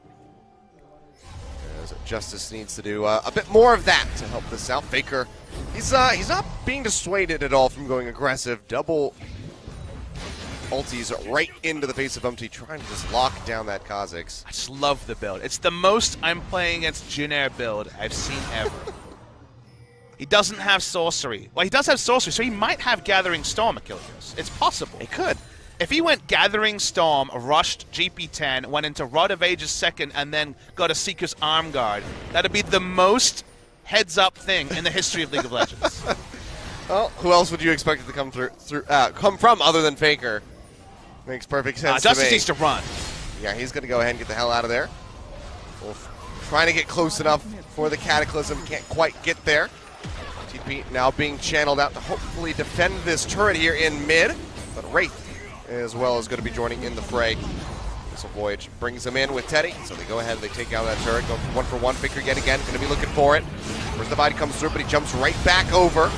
As Justice needs to do a bit more of that to help this out. Faker, he's not being dissuaded at all from going aggressive. Double ultis right into the face of Umti, trying to just lock down that Kha'Zix. I just love the build. It's the most I'm playing against Jin Air build I've seen ever. He doesn't have sorcery. Well, he does have sorcery, so he might have Gathering Storm, Achilles. It's possible. He could. If he went Gathering Storm, rushed GP10, went into Rod of Ages second, and then got a Seeker's Arm Guard, that'd be the most heads-up thing in the history of League of Legends. Well, who else would you expect it to come from other than Faker? Makes perfect sense to me. Justice needs to run. Yeah, he's going to go ahead and get the hell out of there. Wolf trying to get close enough for the Cataclysm. Can't quite get there. TP now being channeled out to hopefully defend this turret here in mid. But Wraith as well is going to be joining in the fray. Missile Voyage brings them in with Teddy. So they go ahead and they take out that turret. Go 1-for-1. Faker yet again. Going to be looking for it. First Divide comes through, but he jumps right back over.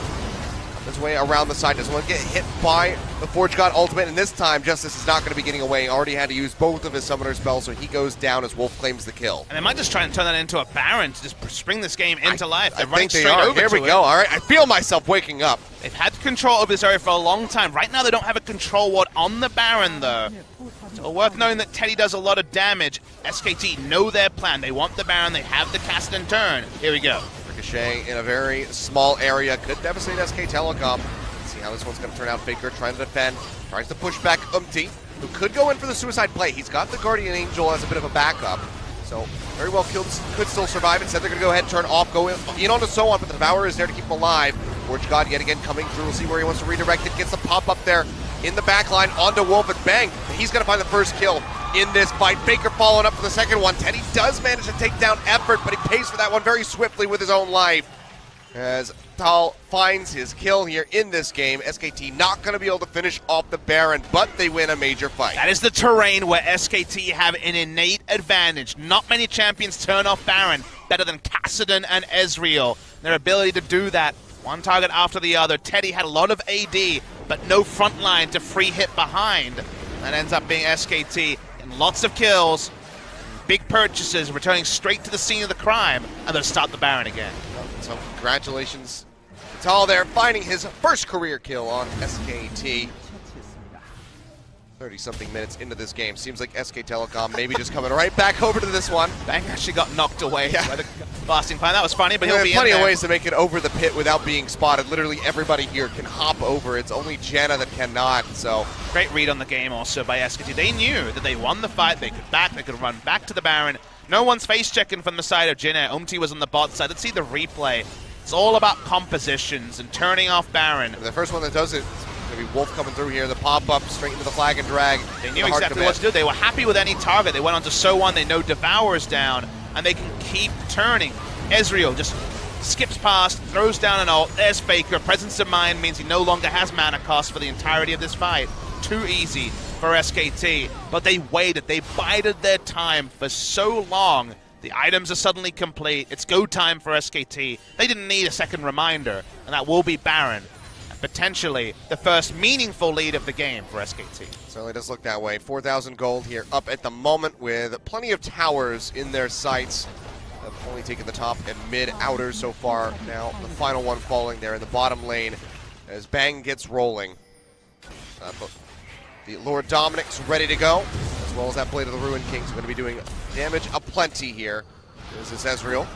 His way around the side, doesn't want to get hit by the Forge God ultimate, and this time Justice is not going to be getting away. He already had to use both of his summoner spells, so he goes down as Wolf claims the kill. And they might just try and turn that into a Baron to just spring this game into life. They're I running think they straight are. over Here we to go. it. All right, I feel myself waking up. They've had control over this area for a long time. Right now they don't have a control ward on the Baron, though. So worth knowing that Teddy does a lot of damage. SKT know their plan. They want the Baron. They have the cast and turn. Here we go. Ricochet in a very small area. Could devastate SK Telecom. See how this one's going to turn out. Faker trying to defend. Tries to push back Umti, who could go in for the suicide play. He's got the Guardian Angel as a bit of a backup. So very well killed, could still survive. Instead they're going to go ahead and turn off, go in onto So On, but the Devourer is there to keep him alive. Forge God yet again coming through. We'll see where he wants to redirect it. Gets the pop up there in the back line onto Wolf, and bang! He's going to find the first kill in this fight. Faker following up for the second one. Teddy does manage to take down Effort, but he pays for that one very swiftly with his own life. As Tal finds his kill here in this game. SKT not going to be able to finish off the Baron, but they win a major fight. That is the terrain where SKT have an innate advantage. Not many champions turn off Baron better than Kassadin and Ezreal. Their ability to do that, one target after the other. Teddy had a lot of AD, but no front line to free hit behind. That ends up being SKT in lots of kills, big purchases, returning straight to the scene of the crime, and they'll start the Baron again. So congratulations to Tal there, finding his first career kill on SKT. 30-something minutes into this game. Seems like SK Telecom maybe just coming right back over to this one. Bang actually got knocked away by the blasting plan. That was funny, but he'll be in plenty there. of ways to make it over the pit without being spotted. Literally everybody here can hop over. It's only Janna that cannot, so. Great read on the game also by SKT. They knew that they won the fight. They could run back to the Baron. No one's face-checking from the side of Jin Air. Umti was on the bot side. Let's see the replay. It's all about compositions and turning off Baron. And the first one that does it, maybe Wolf coming through here, the pop-up straight into the flag and drag. They knew exactly what to do. They were happy with any target. They went on to So On. They know Devour's down, and they can keep turning. Ezreal just skips past, throws down an ult. There's Faker. Presence of mind means he no longer has mana cost for the entirety of this fight. Too easy for SKT, but they waited. They bided their time for so long. The items are suddenly complete. It's go time for SKT. They didn't need a second reminder, and that will be Baron. And potentially the first meaningful lead of the game for SKT. Certainly does look that way. 4,000 gold here up at the moment with plenty of towers in their sights. Have only taken the top and mid outer so far. Now the final one falling there in the bottom lane as Bang gets rolling. The Lord Dominic's ready to go, as well as that Blade of the Ruin King's going to be doing damage aplenty here. There's this Ezreal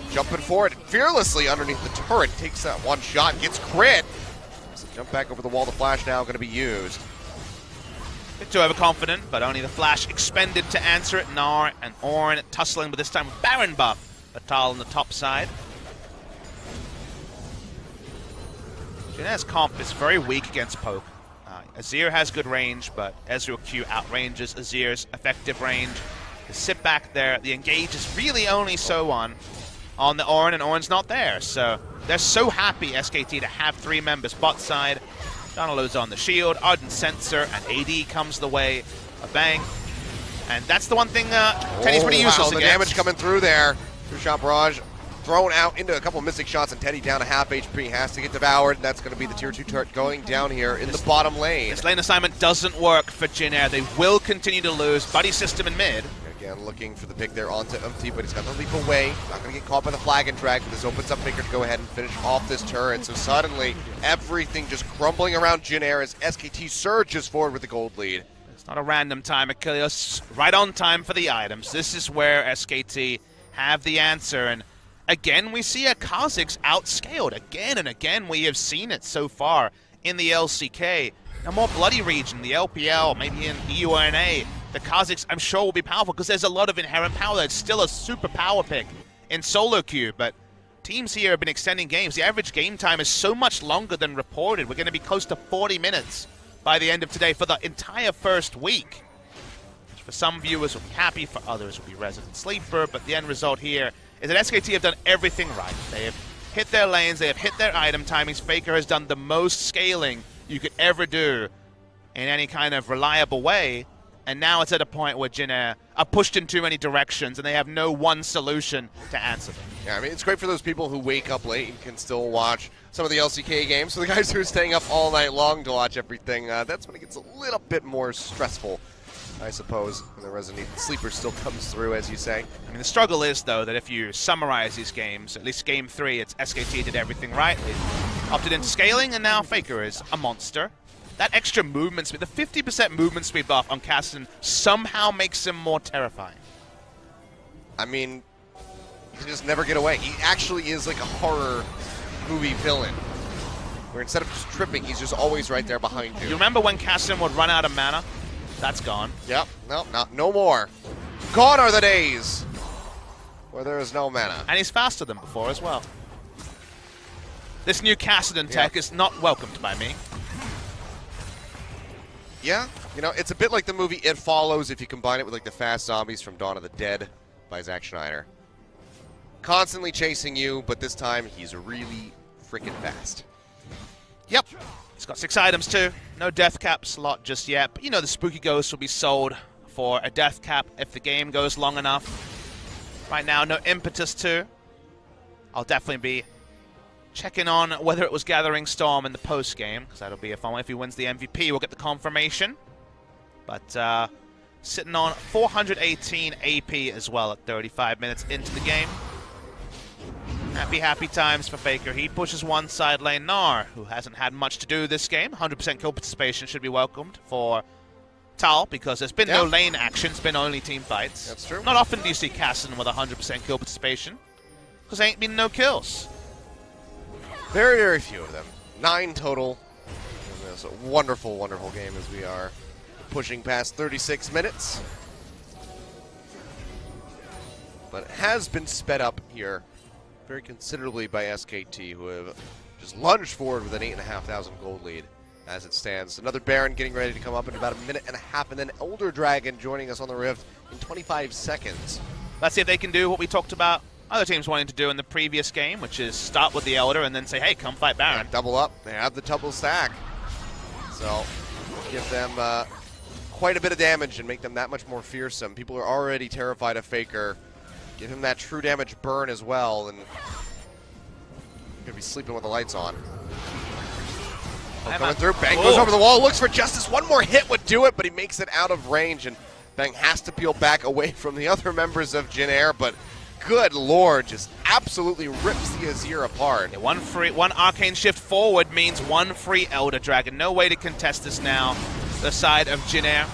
jumping forward fearlessly underneath the turret. Takes that one shot, gets crit. So jump back over the wall. The flash now going to be used. Bit too overconfident, but only the flash expended to answer it. Gnar and Ornn tussling, but this time with Baron buff. Vital on the top side. Jin Air's comp is very weak against poke. Azir has good range, but Ezreal Q outranges Azir's effective range. The sit back there, the engage is really only so on the Ornn, and Ornn's not there. So they're so happy, SKT, to have 3 members bot side. Donalud's on the shield, Ardent Sensor, and AD comes the way of Bang. And that's the one thing Teddy's pretty useless the against. damage coming through there. Two-shot barrage thrown out into a couple of missing shots, and Teddy down to half HP, has to get devoured, and that's going to be the tier 2 turret going down here in the bottom lane. This lane assignment doesn't work for Jin Air. They will continue to lose. Buddy system in mid. Again, looking for the pick there onto Umti, but he's got the leap away. Not going to get caught by the flag and drag, but this opens up Faker to go ahead and finish off this turret. So suddenly, everything just crumbling around Jin Air as SKT surges forward with the gold lead. It's not a random time, Achilles. Right on time for the items. This is where SKT have the answer, and again, we see a Kha'Zix outscaled. Again and again, we have seen it so far in the LCK. A more bloody region, the LPL, maybe in EUNA, the Kha'Zix, I'm sure, will be powerful because there's a lot of inherent power. It's still a super power pick in solo queue, but teams here have been extending games. The average game time is so much longer than reported. We're going to be close to 40 minutes by the end of today for the entire first week. Which for some viewers will be happy, for others will be resident sleeper, but the end result here is that SKT have done everything right. They have hit their lanes, they have hit their item timings. Faker has done the most scaling you could ever do in any kind of reliable way, and now it's at a point where Jin Air are pushed in too many directions and they have no one solution to answer them. Yeah, I mean, it's great for those people who wake up late and can still watch some of the LCK games. For the guys who are staying up all night long to watch everything, that's when it gets a little bit more stressful, I suppose, when the resident sleeper still comes through, as you say. I mean, the struggle is, though, that if you summarize these games, at least Game 3, it's SKT did everything right. They opted into scaling, and now Faker is a monster. That extra movement speed, the 50% movement speed buff on Kassadin somehow makes him more terrifying. I mean, you can just never get away. He actually is like a horror movie villain, where instead of just tripping, he's just always right there behind you. You remember when Kassadin would run out of mana? That's gone. Yep, no more. Gone are the days where there is no mana. And he's faster than before as well. This new Kassadin tech is not welcomed by me. Yeah, you know, it's a bit like the movie It Follows if you combine it with like the fast zombies from Dawn of the Dead by Zack Snyder. Constantly chasing you, but this time he's really freaking fast. Yep. He's got 6 items too. No death cap slot just yet, but you know the spooky ghost will be sold for a death cap if the game goes long enough. Right now, no impetus too. I'll definitely be checking on whether it was Gathering Storm in the post-game, because that'll be a fun one. If he wins the MVP, we'll get the confirmation. But sitting on 418 AP as well at 35 minutes into the game. Happy times for Faker. He pushes one side lane. Gnar, who hasn't had much to do this game. 100% kill participation should be welcomed for Tal, because there's been no lane action. It's been only team fights. That's true. Not often do you see Kassadin with 100% kill participation, because there ain't been no kills. Very, very few of them. 9 total. And it's a wonderful, wonderful game as we are pushing past 36 minutes. But it has been sped up here very considerably by SKT, who have just lunged forward with an 8,500 gold lead as it stands. Another Baron getting ready to come up in about a minute and a half, and then Elder Dragon joining us on the Rift in 25 seconds. Let's see if they can do what we talked about other teams wanting to do in the previous game, which is start with the Elder and then say, hey, come fight Baron. Yeah, double up. They have the double stack. So give them quite a bit of damage and make them that much more fearsome. People are already terrified of Faker. Give him that true damage burn as well, and you're gonna be sleeping with the lights on. Coming through, Bang goes over the wall, looks for Justice. One more hit would do it, but he makes it out of range, and Bang has to peel back away from the other members of Jin Air, but good lord, just absolutely rips the Azir apart. Yeah, one Arcane Shift forward means one free Elder Dragon. No way to contest this now, the side of Jin Air.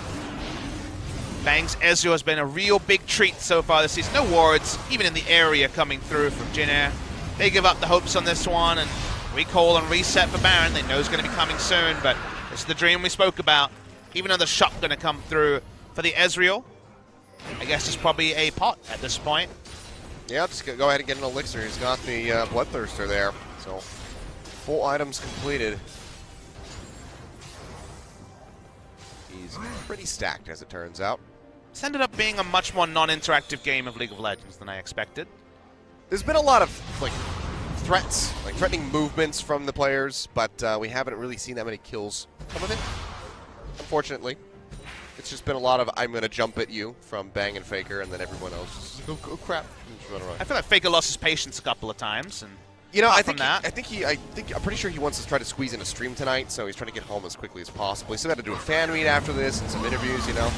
Bang's Ezreal has been a real big treat so far this season. No wards, even in the area coming through from Jin Air. They give up the hopes on this one and recall and reset for Baron. They know it's going to be coming soon, but this is the dream we spoke about. Even though the shot going to come through for the Ezreal, I guess it's probably a pot at this point. Yeah, just go ahead and get an elixir. He's got the Bloodthirster there, so full items completed. He's pretty stacked, as it turns out. This ended up being a much more non-interactive game of League of Legends than I expected. There's been a lot of threats, threatening movements from the players, but we haven't really seen that many kills come with it, unfortunately. It's just been a lot of I'm going to jump at you from Bang and Faker, and then everyone else just oh crap. I feel like Faker lost his patience a couple of times, and you know, I'm pretty sure he wants to try to squeeze in a stream tonight, so he's trying to get home as quickly as possible. He's still got to do a fan meet after this and some interviews, you know.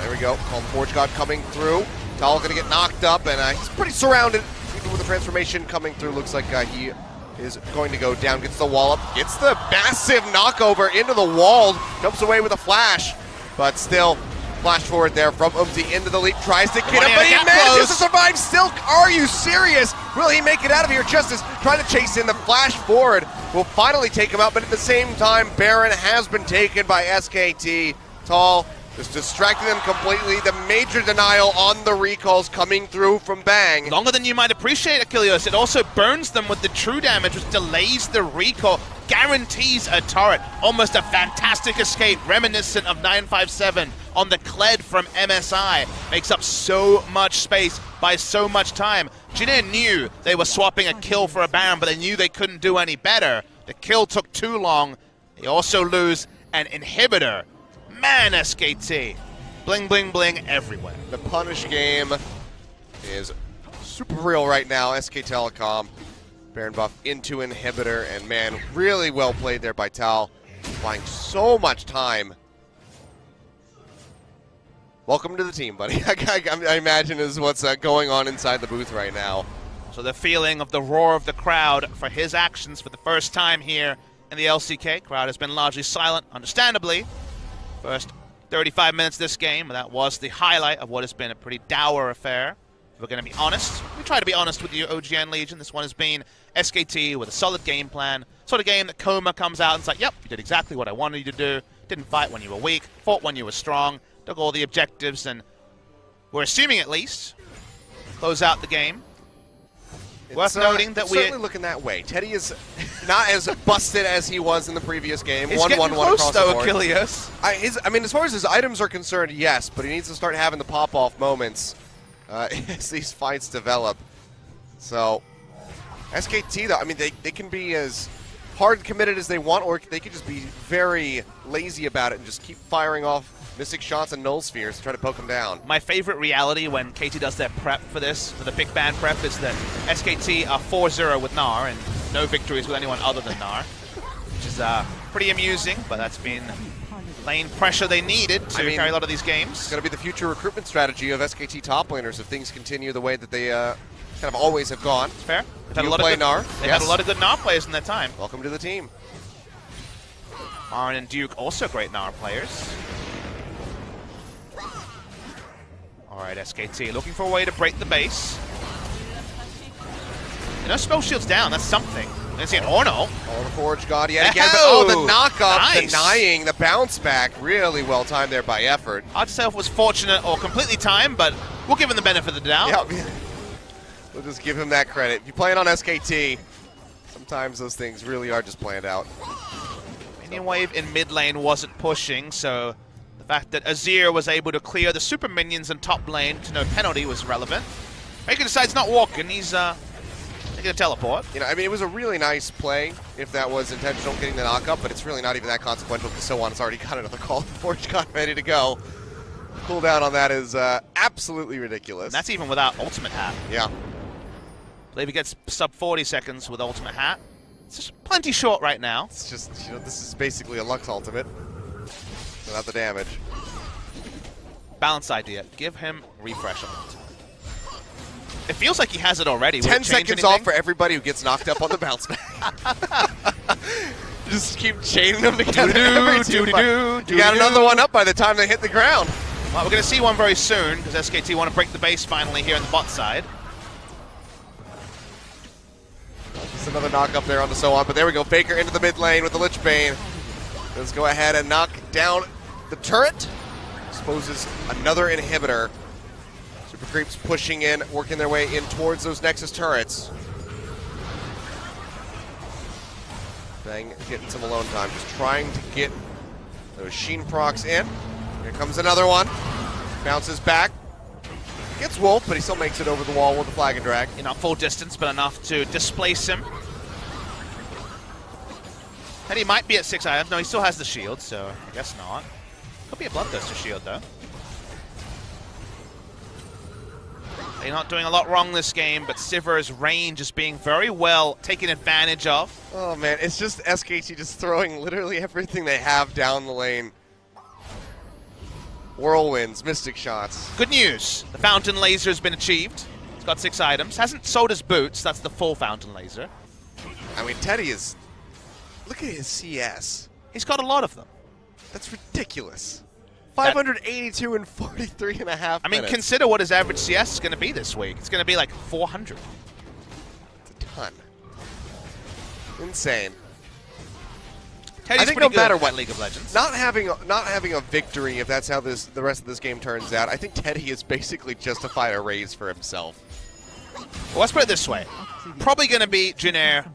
Here we go. Calm Forge God coming through. Tal going to get knocked up, and he's pretty surrounded. Even with the transformation coming through, looks like he is going to go down. Gets the wall up, gets the massive knockover into the wall, jumps away with a flash, but still. Flash forward there from Umzi into the leap, tries to get him, but he manages to survive still. Are you serious? Will he make it out of here? Justice trying to chase in the flash forward. Will finally take him out, but at the same time, Baron has been taken by SKT. Tal just distracting them completely. The major denial on the recalls coming through from Bang. Longer than you might appreciate, Achilles. It also burns them with the true damage, which delays the recall. Guarantees a turret. Almost a fantastic escape, reminiscent of 957 on the Kled from MSI. Makes up so much space by so much time. Jin Air knew they were swapping a kill for a Baron, but they knew they couldn't do any better. The kill took too long. They also lose an inhibitor. Man, SKT. Bling, bling, bling everywhere. The punish game is super real right now. SK Telecom. Baron buff into inhibitor, and man, really well played there by Tal. Buying so much time. Welcome to the team, buddy. I imagine is what's going on inside the booth right now. So the feeling of the roar of the crowd for his actions for the first time here in the LCK. Crowd has been largely silent, understandably. First 35 minutes of this game, that was the highlight of what has been a pretty dour affair. If we're going to be honest, we try to be honest with you, OGN Legion. This one has been SKT with a solid game plan. Sort of game that Koma comes out and it's like, yep, you did exactly what I wanted you to do. Didn't fight when you were weak, fought when you were strong, took all the objectives, and we're assuming at least close out the game. Worth noting that we're certainly looking that way. Teddy is not as busted as he was in the previous game. He's getting close, though, Achilles. I mean, as far as his items are concerned, yes, but he needs to start having the pop-off moments as these fights develop. So, SKT, though, I mean, they can be as hard committed as they want, or they could just be very lazy about it and just keep firing off Mystic Shots and Null Spheres to try to poke him down. My favorite reality when KT does their prep for this, for the big band prep, is that SKT are 4-0 with Gnar and no victories with anyone other than Gnar, which is pretty amusing, but that's been lane pressure they needed to carry a lot of these games. It's going to be the future recruitment strategy of SKT top laners if things continue the way that they kind of always have gone. It's fair. They've had a lot of good Gnar. They've had a lot of good Gnar players in their time. Welcome to the team. Marin and Duke, also great Gnar players. Alright, SKT looking for a way to break the base. No spell shields down, that's something. Let's see an Orno. Oh, the Forge God yet again, but the knock-up, denying the bounce back. Really well timed there by Effort. Hard to say if it was fortunate or completely timed, but we'll give him the benefit of the doubt. Yeah, we'll just give him that credit. If you play it on SKT, sometimes those things really are just planned out. Minion wave in mid lane wasn't pushing, so the fact that Azir was able to clear the super minions in top lane to no penalty was relevant. Faker decides not walking. He's taking a teleport. You know, I mean, it was a really nice play if that was intentional, getting the knockup, but it's really not even that consequential because Sowan's already got another call before he's got ready to go. Cooldown on that is absolutely ridiculous. And that's even without ultimate hat. Yeah. I believe he gets sub 40 seconds with ultimate hat. It's just plenty short right now. It's just, you know, this is basically a Lux ultimate without the damage. Balance idea. Give him refresh on it. It feels like he has it already. 10 seconds off for everybody who gets knocked up on the bounce back. Just keep chaining them together. You got another one up by the time they hit the ground. Well, we're going to see one very soon because SKT want to break the base finally here on the bot side. Just another knock up there on the Sowan, but there we go. Faker into the mid lane with the Lich Bane. Let's go ahead and knock down the turret. Exposes another inhibitor. Super Creeps pushing in, working their way in towards those Nexus turrets. Bang, getting some alone time. Just trying to get those Sheen procs in. Here comes another one. Bounces back. Gets Wolf, but he still makes it over the wall with the flag and drag. Not full distance, but enough to displace him. And he might be at 6 items. No, he still has the shield, so I guess not. Could be a Bloodthirster shield, though. They're not doing a lot wrong this game, but Sivir's range is being very well taken advantage of. Oh, man, it's just SKT just throwing literally everything they have down the lane. Whirlwinds, Mystic Shots. Good news. The Fountain Laser has been achieved. It's got 6 items. Hasn't sold his boots. That's the full Fountain Laser. I mean, Teddy is... Look at his CS. He's got a lot of them. That's ridiculous. 582 and 43 and a half I mean, minutes. consider what his average CS is going to be this week. It's going to be like 400. It's a ton. Insane. Teddy's I think pretty no matter good what, at League of Legends. not having a victory, if that's how the rest of this game turns out, I think Teddy has basically justified a raise for himself. Well, let's put it this way. Probably going to be Jin Air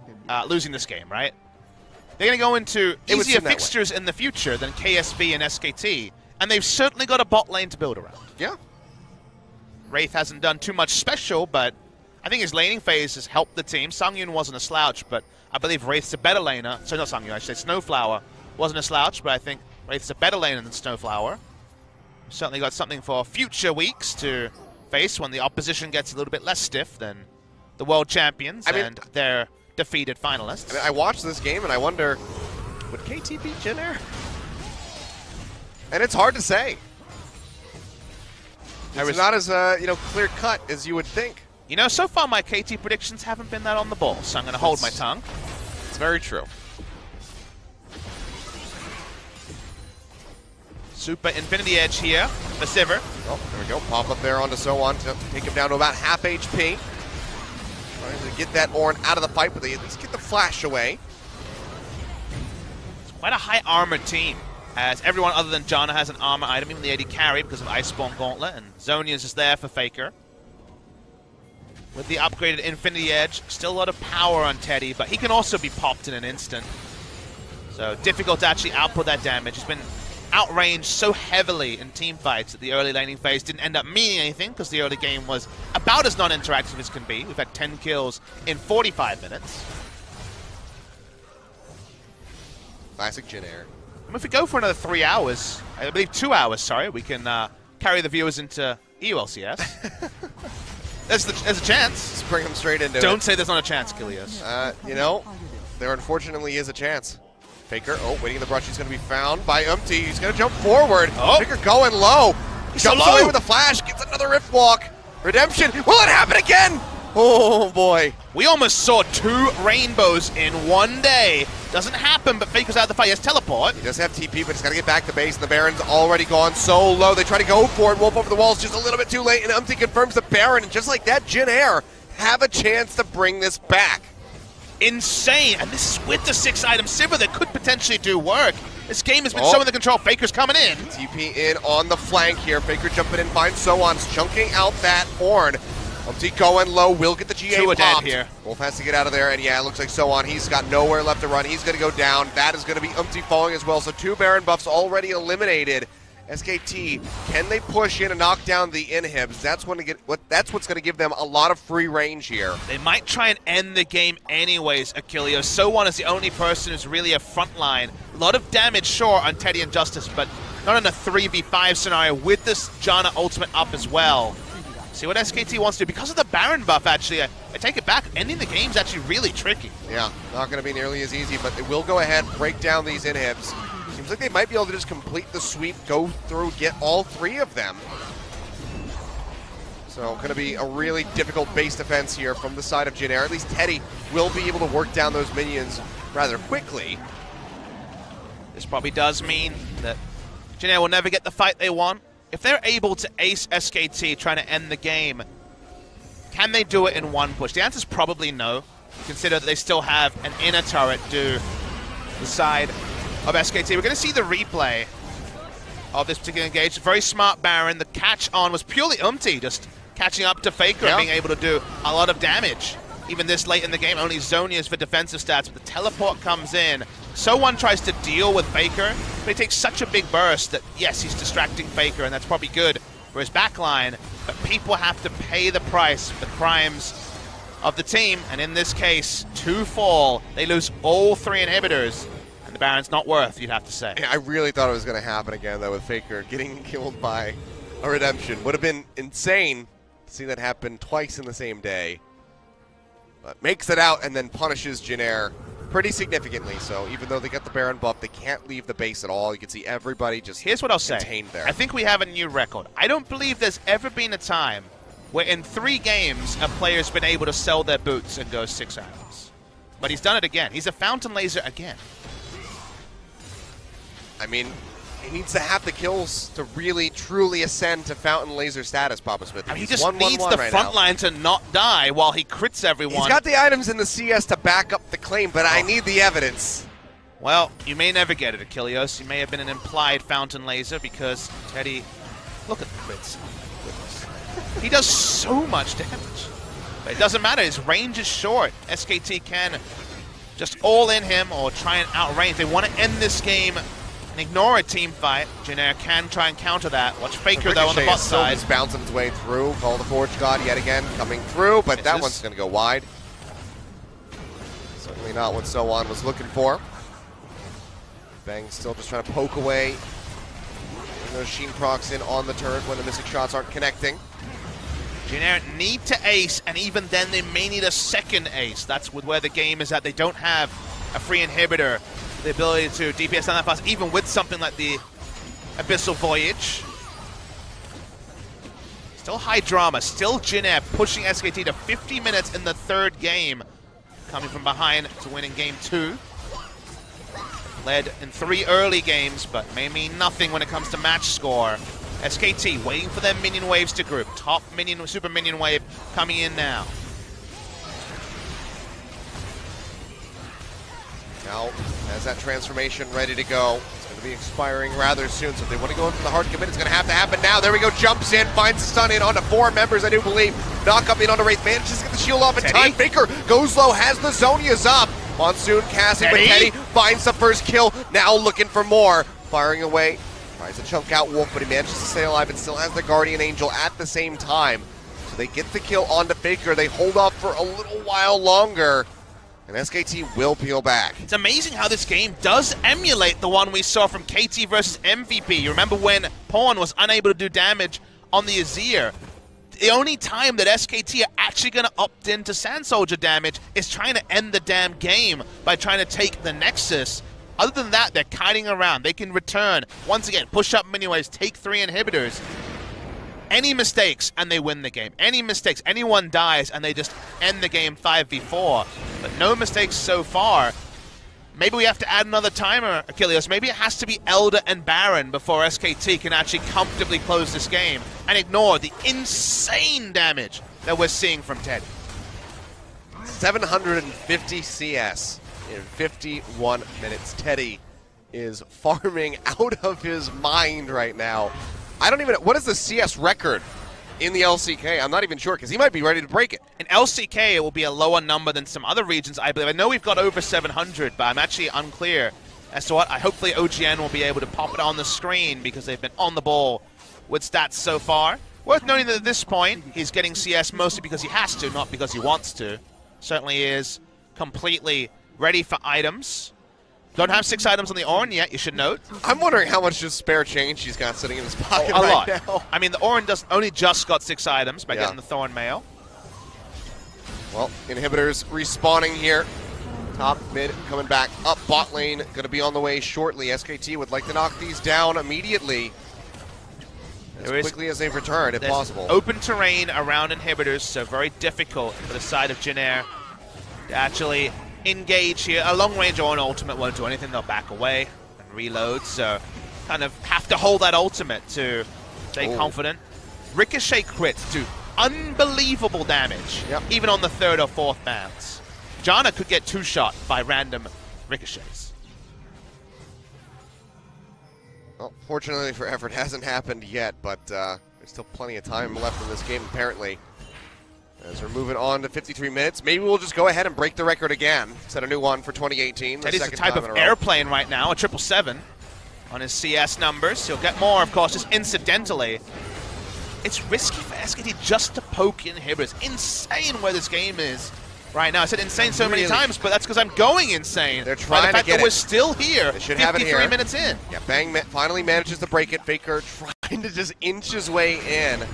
losing this game, right? They're going to go into easier fixtures in the future than KSB and SKT, and they've certainly got a bot lane to build around. Yeah. Wraith hasn't done too much special, but I think his laning phase has helped the team. Sungyun wasn't a slouch, but I believe Wraith's a better laner. So not Sungyun, I should say Snowflower wasn't a slouch, but I think Wraith's a better laner than Snowflower. Certainly got something for future weeks to face when the opposition gets a little bit less stiff than the world champions and their defeated finalists. I mean, I watched this game and I wonder, would KT beat Jin Air? And it's hard to say. It's not as clear cut as you would think. You know, so far my KT predictions haven't been that on the ball, so I'm going to hold my tongue. It's very true. Super Infinity Edge here for Sivir. Oh, there we go. Pop up there onto Sowan to take him down to about half HP. Trying to get that Ornn out of the fight, but they at least get the flash away. It's quite a high armored team, as everyone other than Janna has an armor item, even the AD carry because of Iceborne Gauntlet, and Zhonya's is there for Faker. With the upgraded Infinity Edge, still a lot of power on Teddy, but he can also be popped in an instant. So difficult to actually output that damage. He's been outranged so heavily in team fights that the early laning phase didn't end up meaning anything because the early game was about as non-interactive as can be. We've had 10 kills in 45 minutes. Classic Jin Air. And if we go for another 3 hours, I believe 2 hours, sorry, we can carry the viewers into EULCS. There's a chance. Just bring him straight into it. Don't say there's not a chance, Kilios. There unfortunately is a chance. Faker, waiting in the brush. He's going to be found by Umti. He's going to jump forward. Oh. Faker going low. He's Jumps so low. away with a flash. Gets another Rift Walk. Redemption. Will it happen again? Oh, boy. We almost saw 2 rainbows in one day. Doesn't happen, but Faker's out of the fight. He has teleport. He does have TP, but he's got to get back to base. And the Baron's already gone so low. They try to go for it. Wolf over the walls just a little bit too late. And Umti confirms the Baron. And just like that, Jin Air have a chance to bring this back. Insane. And this is with the 6 item Sivir that could potentially do work. This game has been so under control. Faker's coming in. TP in on the flank here. Faker jumping in, finds Sowan's chunking out that Ornn. Umti going low, will get the GA popped. Dead here. Wolf has to get out of there, and yeah, it looks like Sowan. He's got nowhere left to run. He's going to go down. That is going to be Umti falling as well. So 2 Baron buffs already eliminated. SKT, can they push in and knock down the inhibs? That's what's going to give them a lot of free range here. They might try and end the game anyways, Achilles. So1 is the only person who's really a frontline. A lot of damage, sure, on Teddy and Justice, but not in a 3v5 scenario with this Janna ultimate up as well. See what SKT wants to do. Because of the Baron buff, actually, I take it back. Ending the game's actually really tricky. Yeah, not going to be nearly as easy, but they will go ahead, break down these inhibs. Seems like they might be able to just complete the sweep, go through, get all three of them. So going to be a really difficult base defense here from the side of Jin Air. At least Teddy will be able to work down those minions rather quickly. This probably does mean that Jin Air will never get the fight they want. If they're able to ace SKT trying to end the game, can they do it in one push? The answer is probably no. Consider that they still have an inner turret to the side of SKT. We're going to see the replay of this particular engage. Very smart Baron. The catch on was purely just catching up to Faker and being able to do a lot of damage. Even this late in the game, only Zhonya's for defensive stats, but the teleport comes in. So1 tries to deal with Faker, but he takes such a big burst that, yes, he's distracting Faker, and that's probably good for his backline, but people have to pay the price for the crimes of the team, and in this case, 2 fall. They lose all 3 inhibitors, and the Baron's not worth, you'd have to say. Yeah, I really thought it was going to happen again, though, with Faker getting killed by a redemption. Would have been insane to see that happen twice in the same day. But makes it out and then punishes Jin Air pretty significantly. So even though they got the Baron buff, they can't leave the base at all. You can see everybody just Here's what I'll say. contained there. I think we have a new record. I don't believe there's ever been a time where in 3 games a player's been able to sell their boots and go 6 hours. But he's done it again. He's a Fountain Laser again. I mean, he needs to have the kills to really, truly ascend to Fountain Laser status, Papa Smith. I mean, he He's just needs the front line to not die while he crits everyone. He's got the items in the CS to back up the claim, but I need the evidence. Well, you may never get it, Achilles. You may have been an implied Fountain Laser because Teddy... Look at the crits. He does so much damage. But it doesn't matter. His range is short. SKT can just all in him or try and outrange. They want to end this game and ignore a team fight. Jin Air can try and counter that. Watch Faker, though, on the bot side. He's bouncing his way through. Call the Forge God yet again coming through, but that one's going to go wide. Certainly not what So1 was looking for. Bang still just trying to poke away. Those Sheen procs in on the turret when the missing shots aren't connecting. Jin Air need to ace, and even then they may need a second ace. That's where the game is at. They don't have a free inhibitor, the ability to DPS down that fast, even with something like the Abyssal Voyage. Still high drama, still Jin Air pushing SKT to 50 minutes in the 3rd game, coming from behind to win in game 2. Led in 3 early games, but may mean nothing when it comes to match score. SKT waiting for their minion waves to group. Top minion, super minion wave coming in now. Now, as that transformation ready to go, it's going to be expiring rather soon, so if they want to go in for the hard commit, it's going to have to happen now. There we go, jumps in, finds the stun in onto 4 members, I do believe. Knock up in onto Wraith, manages to get the shield off in time. Faker goes low, has the Zhonya's up. Monsoon casting, but Teddy finds the first kill, now looking for more. Firing away, tries to chunk out Wolf, but he manages to stay alive and still has the Guardian Angel at the same time. So they get the kill onto Faker, they hold off for a little while longer, and SKT will peel back. It's amazing how this game does emulate the one we saw from KT versus MVP. You remember when Pawn was unable to do damage on the Azir? The only time that SKT are actually going to opt into Sand Soldier damage is trying to end the damn game by trying to take the Nexus. Other than that, they're kiting around. They can return. Once again, push up miniwaves, take 3 inhibitors. Any mistakes, and they win the game. Any mistakes, anyone dies, and they just end the game 5v4. But no mistakes so far. Maybe we have to add another timer, Achilles. Maybe it has to be Elder and Baron before SKT can actually comfortably close this game and ignore the insane damage that we're seeing from Teddy. 750 CS in 51 minutes. Teddy is farming out of his mind right now. I don't even know. What is the CS record in the LCK? I'm not even sure, because he might be ready to break it. In LCK, it will be a lower number than some other regions, I believe. I know we've got over 700, but I'm actually unclear As to what, hopefully OGN will be able to pop it on the screen because they've been on the ball with stats so far. Worth noting that at this point, he's getting CS mostly because he has to, not because he wants to. Certainly is completely ready for items. Don't have 6 items on the Orin yet, you should note. I'm wondering how much just spare change he's got sitting in his pocket a right lot. now. I mean, the Orin only just got 6 items by getting the Thorn Mail. Well, inhibitors respawning here. Top, mid, coming back up. Bot lane going to be on the way shortly. SKT would like to knock these down immediately. As quickly as they've returned, if possible. Open terrain around inhibitors, so very difficult for the side of Jin Air to actually engage here. A long-range Orin ultimate won't do anything. They'll back away and reload, so kind of have to hold that ultimate to stay confident. Ricochet crits do unbelievable damage, even on the 3rd or 4th bans. Janna could get 2-shot by random ricochets. Well, fortunately for Effort, hasn't happened yet, but there's still plenty of time left in this game, apparently. As we're moving on to 53 minutes, maybe we'll just go ahead and break the record again. Set a new one for 2018. Teddy's the type of airplane right now, a 777 on his CS numbers. He'll get more, of course, just incidentally. It's risky for SKT just to poke inhibitors. Insane where this game is right now. I said insane so many times, but that's because I'm going insane. They're trying to get it. We're still here, they should have it here. 53 minutes in. Yeah, Bang finally manages to break it. Faker trying to just inch his way in.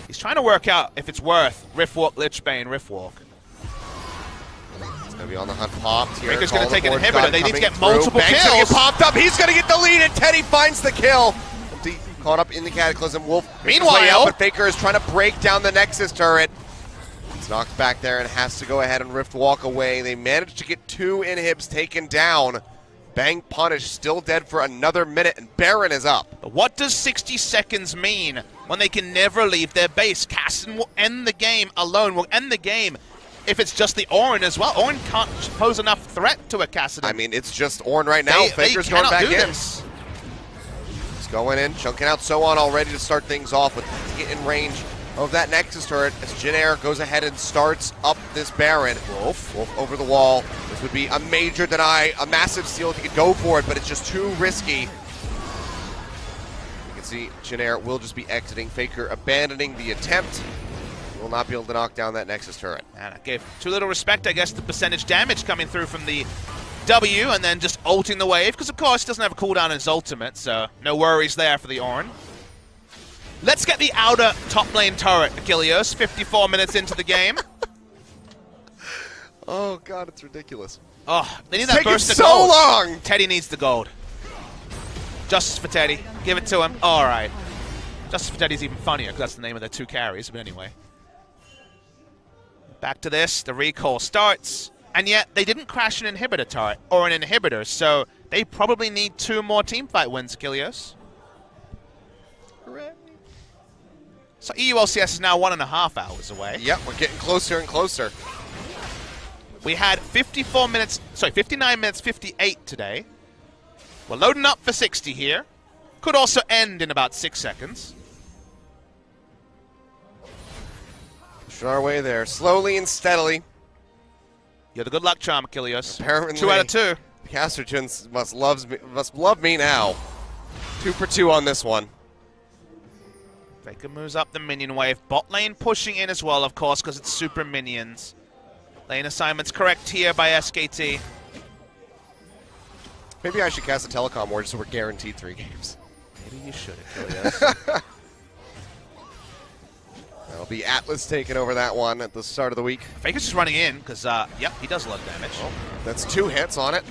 He's trying to work out if it's worth Rift Walk, Lich Bane, Rift Walk. He's going to be on the hunt, popped here. Faker's going to take an inhibitor. They need to get multiple Bang's kills. Get popped up. He's going to get the lead, and Teddy finds the kill. Caught up in the Cataclysm. Wolf meanwhile, but Faker is trying to break down the Nexus turret. He's knocked back there and has to go ahead and Rift Walk away. They managed to get 2 inhibs taken down. Bang punished, still dead for another minute, and Baron is up. But what does 60 seconds mean when they can never leave their base? Caston will end the game alone, will end the game if it's just the Orin as well. Orin can't pose enough threat to a Caston. I mean, it's just Orin right now. Faker's going back in. This. He's going in, chunking out So On already to start things off, with to get in range of that Nexus turret as Jin Air goes ahead and starts up this Baron. Wolf over the wall. This would be a major deny, a massive steal if he could go for it, but it's just too risky. You can see Jin Air will just be exiting. Faker abandoning the attempt. Will not be able to knock down that Nexus turret. And I gave too little respect, I guess, to the percentage damage coming through from the W and then just ulting the wave, because of course he doesn't have a cooldown on his ultimate, so no worries there for the Orin. Let's get the outer top lane turret, Achilles, 54 minutes into the game. Oh god, it's ridiculous. Oh, they need that burst of so gold. long! Teddy needs the gold. Justice for Teddy. Give it to him. All right. Justice for Teddy's even funnier, because that's the name of their 2 carries, but anyway. Back to this, the recall starts, and yet they didn't crash an inhibitor turret, or an inhibitor, so they probably need 2 more teamfight wins, Achilles. Correct. So EU LCS is now 1.5 hours away. Yep, we're getting closer and closer. We had 59 minutes 58 today. We're loading up for 60 here. Could also end in about 6 seconds. Pushing our way there, slowly and steadily. You're the good luck charm, Achilles. Apparently, 2 out of 2. Casterton must love me now. 2 for 2 on this one. Faker moves up the minion wave. Bot lane pushing in as well, of course, because it's super minions. Lane assignment's correct here by SKT. Maybe I should cast a telecom war just so we're guaranteed 3 games. Maybe you should, Achilles. That'll be Atlas taking over that one at the start of the week. Faker's just running in, because, yep, he does a lot of damage. Oh, that's 2 hits on it.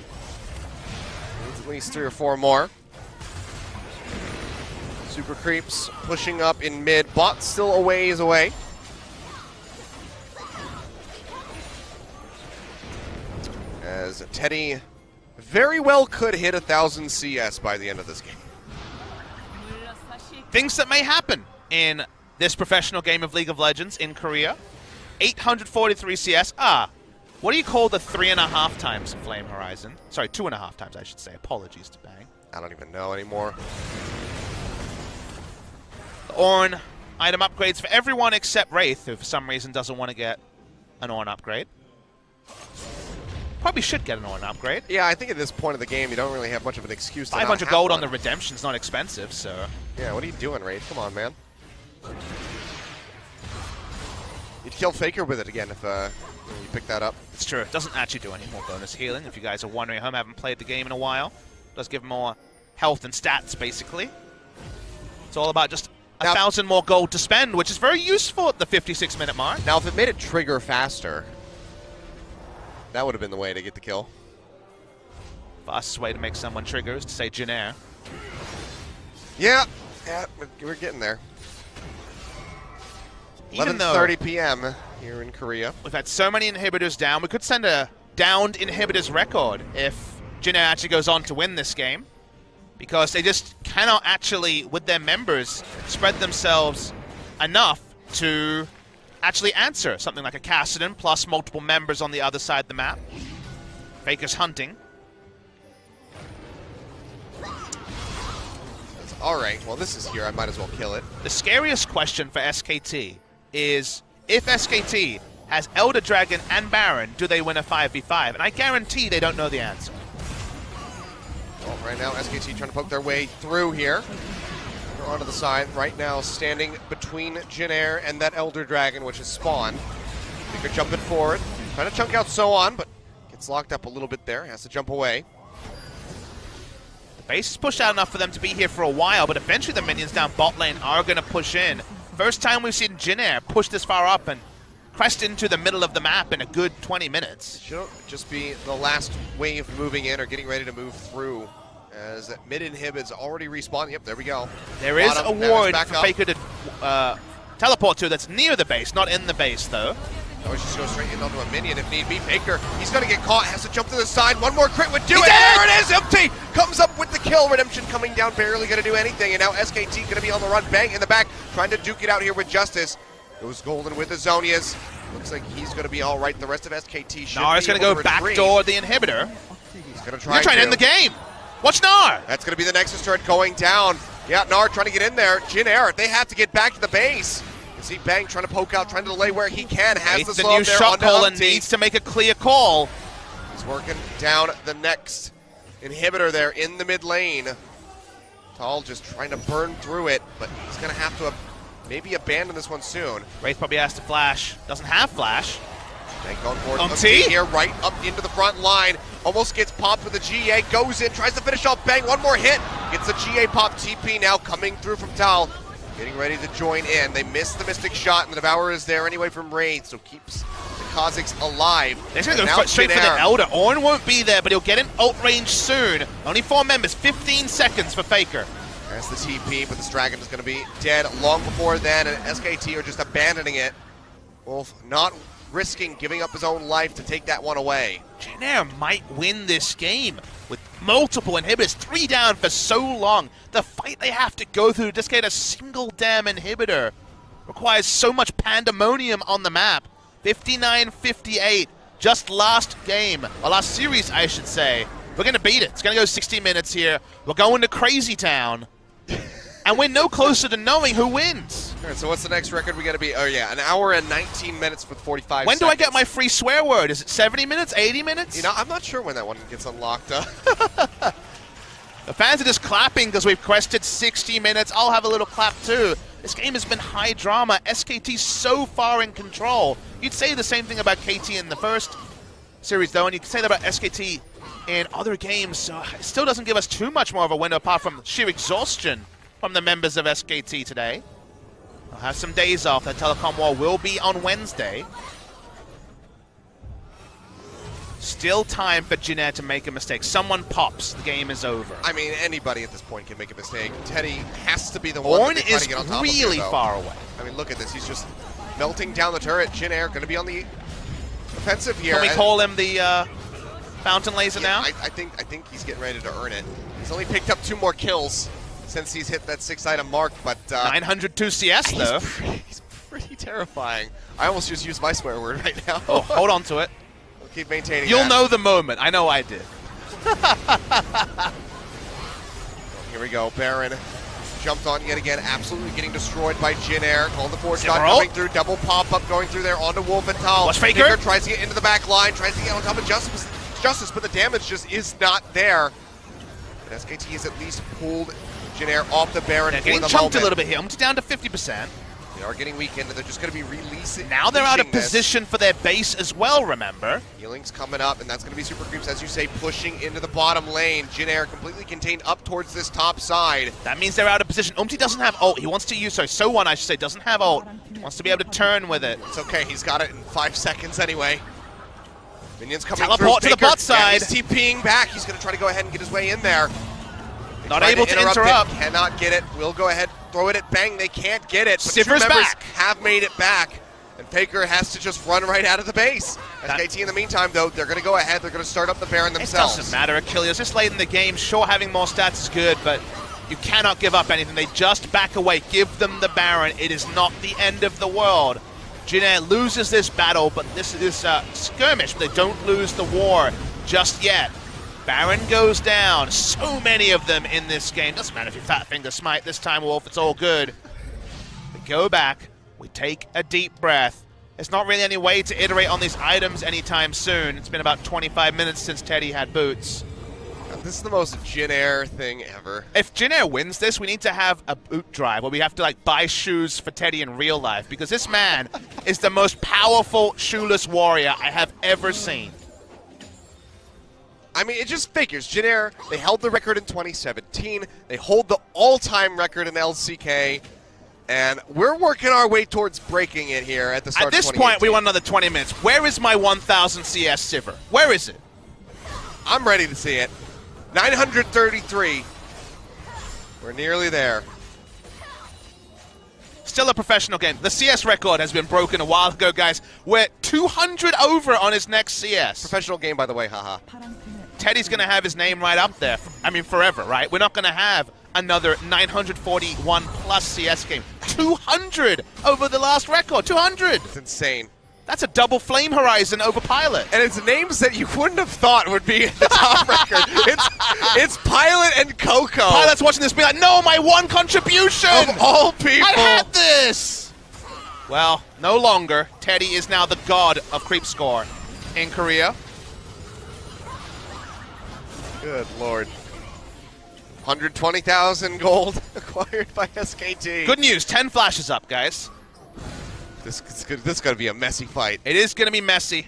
Needs at least 3 or 4 more. Super creeps pushing up in mid. Bot still a ways away. As Teddy very well could hit 1,000 CS by the end of this game. Things that may happen in this professional game of League of Legends in Korea. 843 CS. What do you call the 3.5 times in Flame Horizon? Sorry, 2.5 times, I should say. Apologies to Bang. I don't even know anymore. The Orin item upgrades for everyone except Wraith, who for some reason doesn't want to get an Orin upgrade. Probably should get an Ornn upgrade. Yeah, I think at this point of the game, you don't really have much of an excuse to 500 not gold have on the one. redemption's not expensive, so... Yeah, what are you doing, Wraith? Come on, man. You'd kill Faker with it again if you pick that up. It's true. It doesn't actually do any more bonus healing. If you guys are wondering at home, haven't played the game in a while. It does give more health and stats, basically. It's all about just 1,000 more gold to spend, which is very useful at the 56-minute mark. Now, if it made it trigger faster, that would have been the way to get the kill. Fastest way to make someone trigger is to say Jin Air. Yeah, we're getting there. 11:30 p.m. here in Korea. We've had so many inhibitors down. We could send a downed inhibitors record if Jin Air actually goes on to win this game, because they just cannot actually, with their members, spread themselves enough to actually answer something like a Kassadin plus multiple members on the other side of the map. Faker's hunting. All right, well, this is here. I might as well kill it. The scariest question for SKT is, if SKT has Elder Dragon and Baron, do they win a 5v5? And I guarantee they don't know the answer. Well, right now, SKT trying to poke their way through here. They're onto the side. Right now, standing between Jin Air and that Elder Dragon, which is spawned. Faker jumping forward. Trying to chunk out So-On, but gets locked up a little bit there. Has to jump away. The base is pushed out enough for them to be here for a while, but eventually the minions down bot lane are going to push in. First time we've seen Jin Air push this far up and crest into the middle of the map in a good 20 minutes. Should just be the last wave moving in or getting ready to move through, as that mid inhib is already respawning. Yep, there we go. There is a ward for up. Faker to teleport to that's near the base, not in the base though. Oh, he's just go straight in onto a minion if need be. Faker, he's going to get caught, has to jump to the side. One more crit would do it. There it is, empty! Comes up with the kill. Redemption coming down, barely going to do anything. And now SKT going to be on the run. Bang in the back, trying to duke it out here with Justice. Goes Golden with the Zonias. Looks like he's going to be all right. The rest of SKT should Nar's going to go backdoor the inhibitor. He's going to try to end the game. Watch Nar. That's going to be the Nexus turret going down. Yeah, Nar trying to get in there. Jin Air, they have to get back to the base. You see Bang trying to poke out, trying to delay where he can. Has the slow new there shot onto caller Humpty. needs to make a clear call. He's working down the next inhibitor there in the mid lane. Tal just trying to burn through it, but he's going to have to maybe abandon this one soon. Wraith probably has to flash. Doesn't have flash. Bang going forward. Humpty here, right up into the front line. Almost gets popped with the GA. Goes in, tries to finish off Bang. One more hit. Gets the GA pop. TP now coming through from Tal. Getting ready to join in. They missed the Mystic shot, and the Devourer is there anyway from Wraith, so keeps the Kazakhs alive. They're going to go straight for the Elder. Ornn won't be there, but he'll get in ult range soon. Only 4 members, 15 seconds for Faker. There's the TP, but this Dragon is going to be dead long before then, and SKT are just abandoning it. Wolf not risking giving up his own life to take that one away. Jin Air might win this game with multiple inhibitors, 3 down for so long. The fight they have to go through to just get a single damn inhibitor requires so much pandemonium on the map. 59-58, just last game, or last series I should say. We're going to beat it. It's going to go 60 minutes here. We're going to Crazy Town. And we're no closer to knowing who wins. All right, so what's the next record we got to be? Oh yeah, 1 hour and 19 minutes with 45 seconds. When do I get my free swear word? Is it 70 minutes, 80 minutes? You know, I'm not sure when that one gets unlocked. The fans are just clapping because we've quested 60 minutes. I'll have a little clap too. This game has been high drama. SKT so far in control. You'd say the same thing about KT in the first series though, and you can say that about SKT in other games. So it still doesn't give us too much more of a window apart from sheer exhaustion from the members of SKT today. I'll have some days off. That telecom war will be on Wednesday. Still time for Jin Air to make a mistake. Someone pops, the game is over. I mean, anybody at this point can make a mistake. Teddy has to be the one Ornn that they're trying is to get on top really of here, far away. I mean, look at this. He's just melting down the turret. Jin Air going to be on the offensive here. Can we call him the fountain laser now? I think he's getting ready to earn it. He's only picked up 2 more kills since he's hit that 6-item mark, but 902 CS though. He's pretty terrifying. I almost just used my swear word right now. Oh, hold on to it. We'll keep maintaining You'll that. know the moment. I know I did. Here we go. Baron jumped on yet again, absolutely getting destroyed by Jin Air. Called the forward shot coming through, double pop-up going through there onto Wolf and Tal. Watch Faker. Tries to get into the back line, tries to get on top of Justice. justice, but the damage just is not there. And SKT has at least pulled Jin Air off the Baron They're for getting the chunked moment. a little bit here. Umti down to 50%. They are getting weakened, and they're just going to be releasing. Now they're out of this. position for their base as well, remember? Healing's coming up, and that's going to be Super Creeps, as you say, pushing into the bottom lane. Jin Air completely contained up towards this top side. That means they're out of position. Umti doesn't have ult. He wants to use, So1, I should say, doesn't have ult. Wants to be able to turn with it. It's okay, he's got it in 5 seconds anyway. Minions coming Teleport through. to the bot side. Yeah, he's TPing back. He's going to try to go ahead and get his way in there. Not able to interrupt. It. Cannot get it. Will go ahead, throw it at Bang. They can't get it. But Sivers two members back. have made it back. And Faker has to just run right out of the base. SKT in the meantime, though, they're going to go ahead. They're going to start up the Baron themselves. It doesn't matter, Achilles. This late in the game, sure, having more stats is good, but you cannot give up anything. They just back away. Give them the Baron. It is not the end of the world. Jin Air loses this battle, but this is a skirmish. They don't lose the war just yet. Baron goes down. So many of them in this game. Doesn't matter if you Fat Finger Smite this time, Wolf. It's all good. We go back. We take a deep breath. There's not really any way to iterate on these items anytime soon. It's been about 25 minutes since Teddy had boots. This is the most Jin Air thing ever. If Jin Air wins this, we need to have a boot drive where we have to like buy shoes for Teddy in real life, because this man is the most powerful shoeless warrior I have ever seen. I mean, it just figures. Jin Air, they held the record in 2017. They hold the all-time record in LCK. And we're working our way towards breaking it here at the start of 2018. At this point, we want another 20 minutes. Where is my 1000 CS Sivir? Where is it? I'm ready to see it. 933. We're nearly there. Still a professional game. The CS record has been broken a while ago, guys. We're 200 over on his next CS. Professional game, by the way, haha. Teddy's going to have his name right up there. I mean, forever, right? We're not going to have another 941 plus CS game. 200 over the last record. 200. It's insane. That's a double Flame Horizon over Pilot. And it's names that you wouldn't have thought would be at the top record. It's Pilot and Coco. Pilot's watching this being like, no, my one contribution! Of all people. I had this! Well, no longer. Teddy is now the god of creep score in Korea. Good lord. 120,000 gold acquired by SKT. Good news, 10 flashes up, guys. This is going to be a messy fight. It is going to be messy.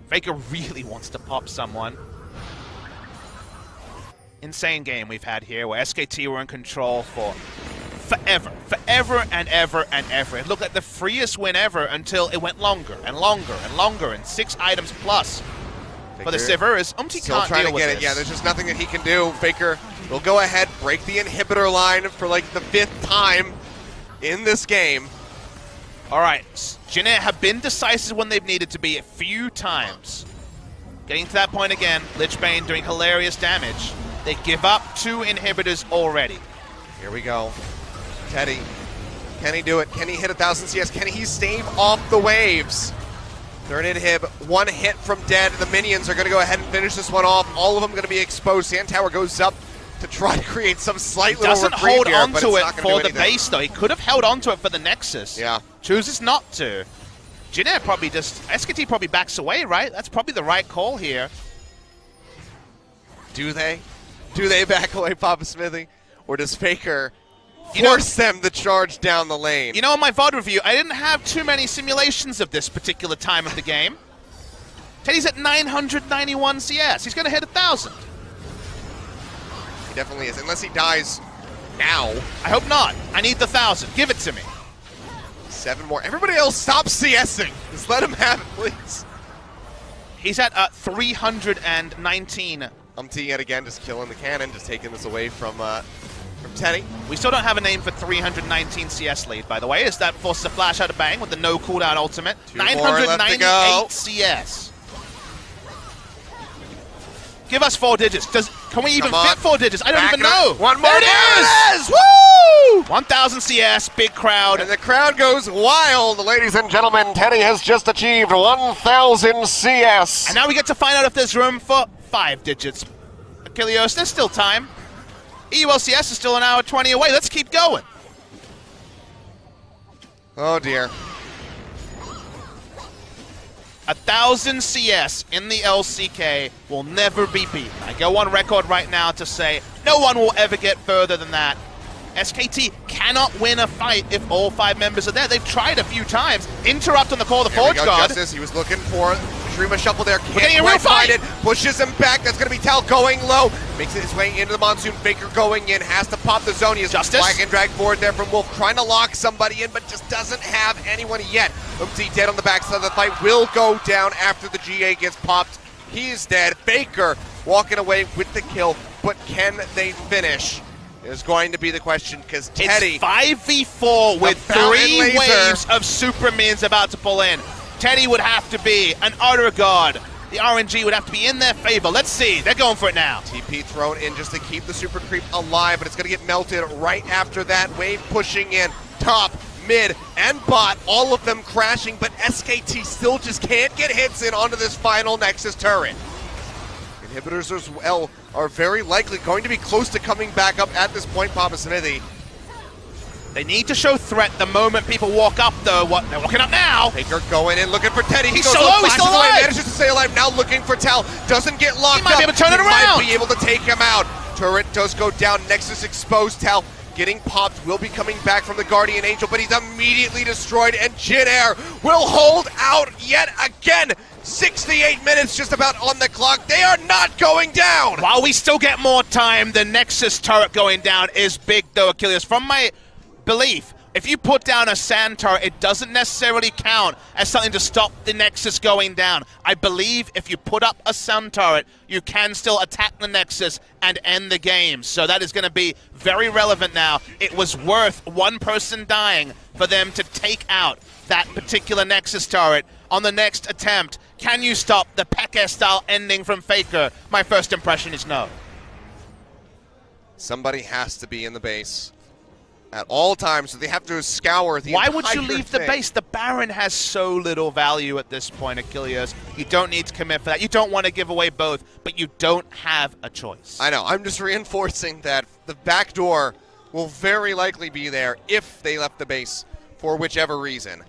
Faker really wants to pop someone. Insane game we've had here where SKT were in control for forever and ever and ever. It looked like the freest win ever until it went longer and longer and longer, and 6 items plus for the Sivir as Umti Still can't trying deal to with get this. it. Yeah, there's just nothing that he can do. Faker will go ahead, break the inhibitor line for like the 5th time in this game. All right, Jin Air have been decisive when they've needed to be a few times. Getting to that point again, Lichbane doing hilarious damage. They give up 2 inhibitors already. Here we go. Teddy, can he do it? Can he hit 1,000 CS? Can he stave off the waves? Third inhib, 1 hit from dead. The minions are going to go ahead and finish this one off. All of them going to be exposed. Sand Tower goes up to try to create some slight little Doesn't reprieve hold here, but onto it's it not gonna for do the anything. base, though. He could have held onto it for the Nexus. Yeah. Chooses not to. Jin Air probably just... SKT probably backs away, right? That's probably the right call here. Do they? Do they back away, Papa Smithy? Or does Faker force them to charge down the lane? You know, in my VOD review, I didn't have too many simulations of this particular time of the game. Teddy's at 991 CS. He's going to hit 1,000. He definitely is, unless he dies now. I hope not. I need the 1,000. Give it to me. 7 more. Everybody else stop CSing. Just let him have it, please. He's at 319. Umti yet again just killing the cannon, just taking this away from Teddy. We still don't have a name for 319 CS lead, by the way. Is that forces a flash out of Bang with the no cooldown ultimate? 2 more left to go. 998 CS. Give us 4 digits. Can we even fit 4 digits? I don't even know. One more. There it is! Woo! 1,000 CS, big crowd. And the crowd goes wild. Ladies and gentlemen, Teddy has just achieved 1,000 CS. And now we get to find out if there's room for 5 digits. Achilles, there's still time. EULCS is still an hour 20 away. Let's keep going. Oh, dear. 1,000 CS in the LCK will never be beaten. I go on record right now to say no one will ever get further than that. SKT cannot win a fight if all 5 members are there. They've tried a few times. Interrupt on the call of the Forge Guard. Justice, he was looking for Shrima shuffle there. We're getting a real fight. It, pushes him back. That's going to be Tal going low. Makes it his way into the Monsoon. Faker going in. Has to pop the zone. He has Justice. flag and drag forward there from Wolf. Trying to lock somebody in, but just doesn't have anyone yet. Umti dead on the backside of the fight. Will go down after the GA gets popped. He's dead. Faker walking away with the kill, but can they finish? Is going to be the question, because Teddy... It's 5v4 with 3 waves of super minions about to pull in. Teddy would have to be an utter god. The RNG would have to be in their favor. Let's see. They're going for it now. TP thrown in just to keep the super creep alive, but it's going to get melted right after that. Wave pushing in. Top, mid, and bot. All of them crashing, but SKT still just can't get hits in onto this final Nexus turret. Inhibitors as well are very likely going to be close to coming back up at this point, Papa Smithy. They need to show threat the moment people walk up, though. What? They're walking up now. Faker going in, looking for Teddy. He's so low, he's still alive. Manages to stay alive, now looking for Tal. Doesn't get locked up. He might be able to turn it around. Might be able to take him out. Turret does go down. Nexus exposed. Tal getting popped. Will be coming back from the Guardian Angel, but he's immediately destroyed. And Jin Air will hold out yet again. 68 minutes just about on the clock. They are not going down. While we still get more time, the Nexus turret going down is big, though, Achilles. From my belief, if you put down a sand turret, it doesn't necessarily count as something to stop the Nexus going down. I believe if you put up a sand turret, you can still attack the Nexus and end the game. So that is going to be very relevant now. It was worth one person dying for them to take out that particular Nexus turret on the next attempt. Can you stop the Peke-style ending from Faker? My first impression is no. Somebody has to be in the base at all times, so they have to scour the entire Why would you leave the base? The Baron has so little value at this point, Achilles. You don't need to commit for that. You don't want to give away both, but you don't have a choice. I know. I'm just reinforcing that the back door will very likely be there if they left the base for whichever reason.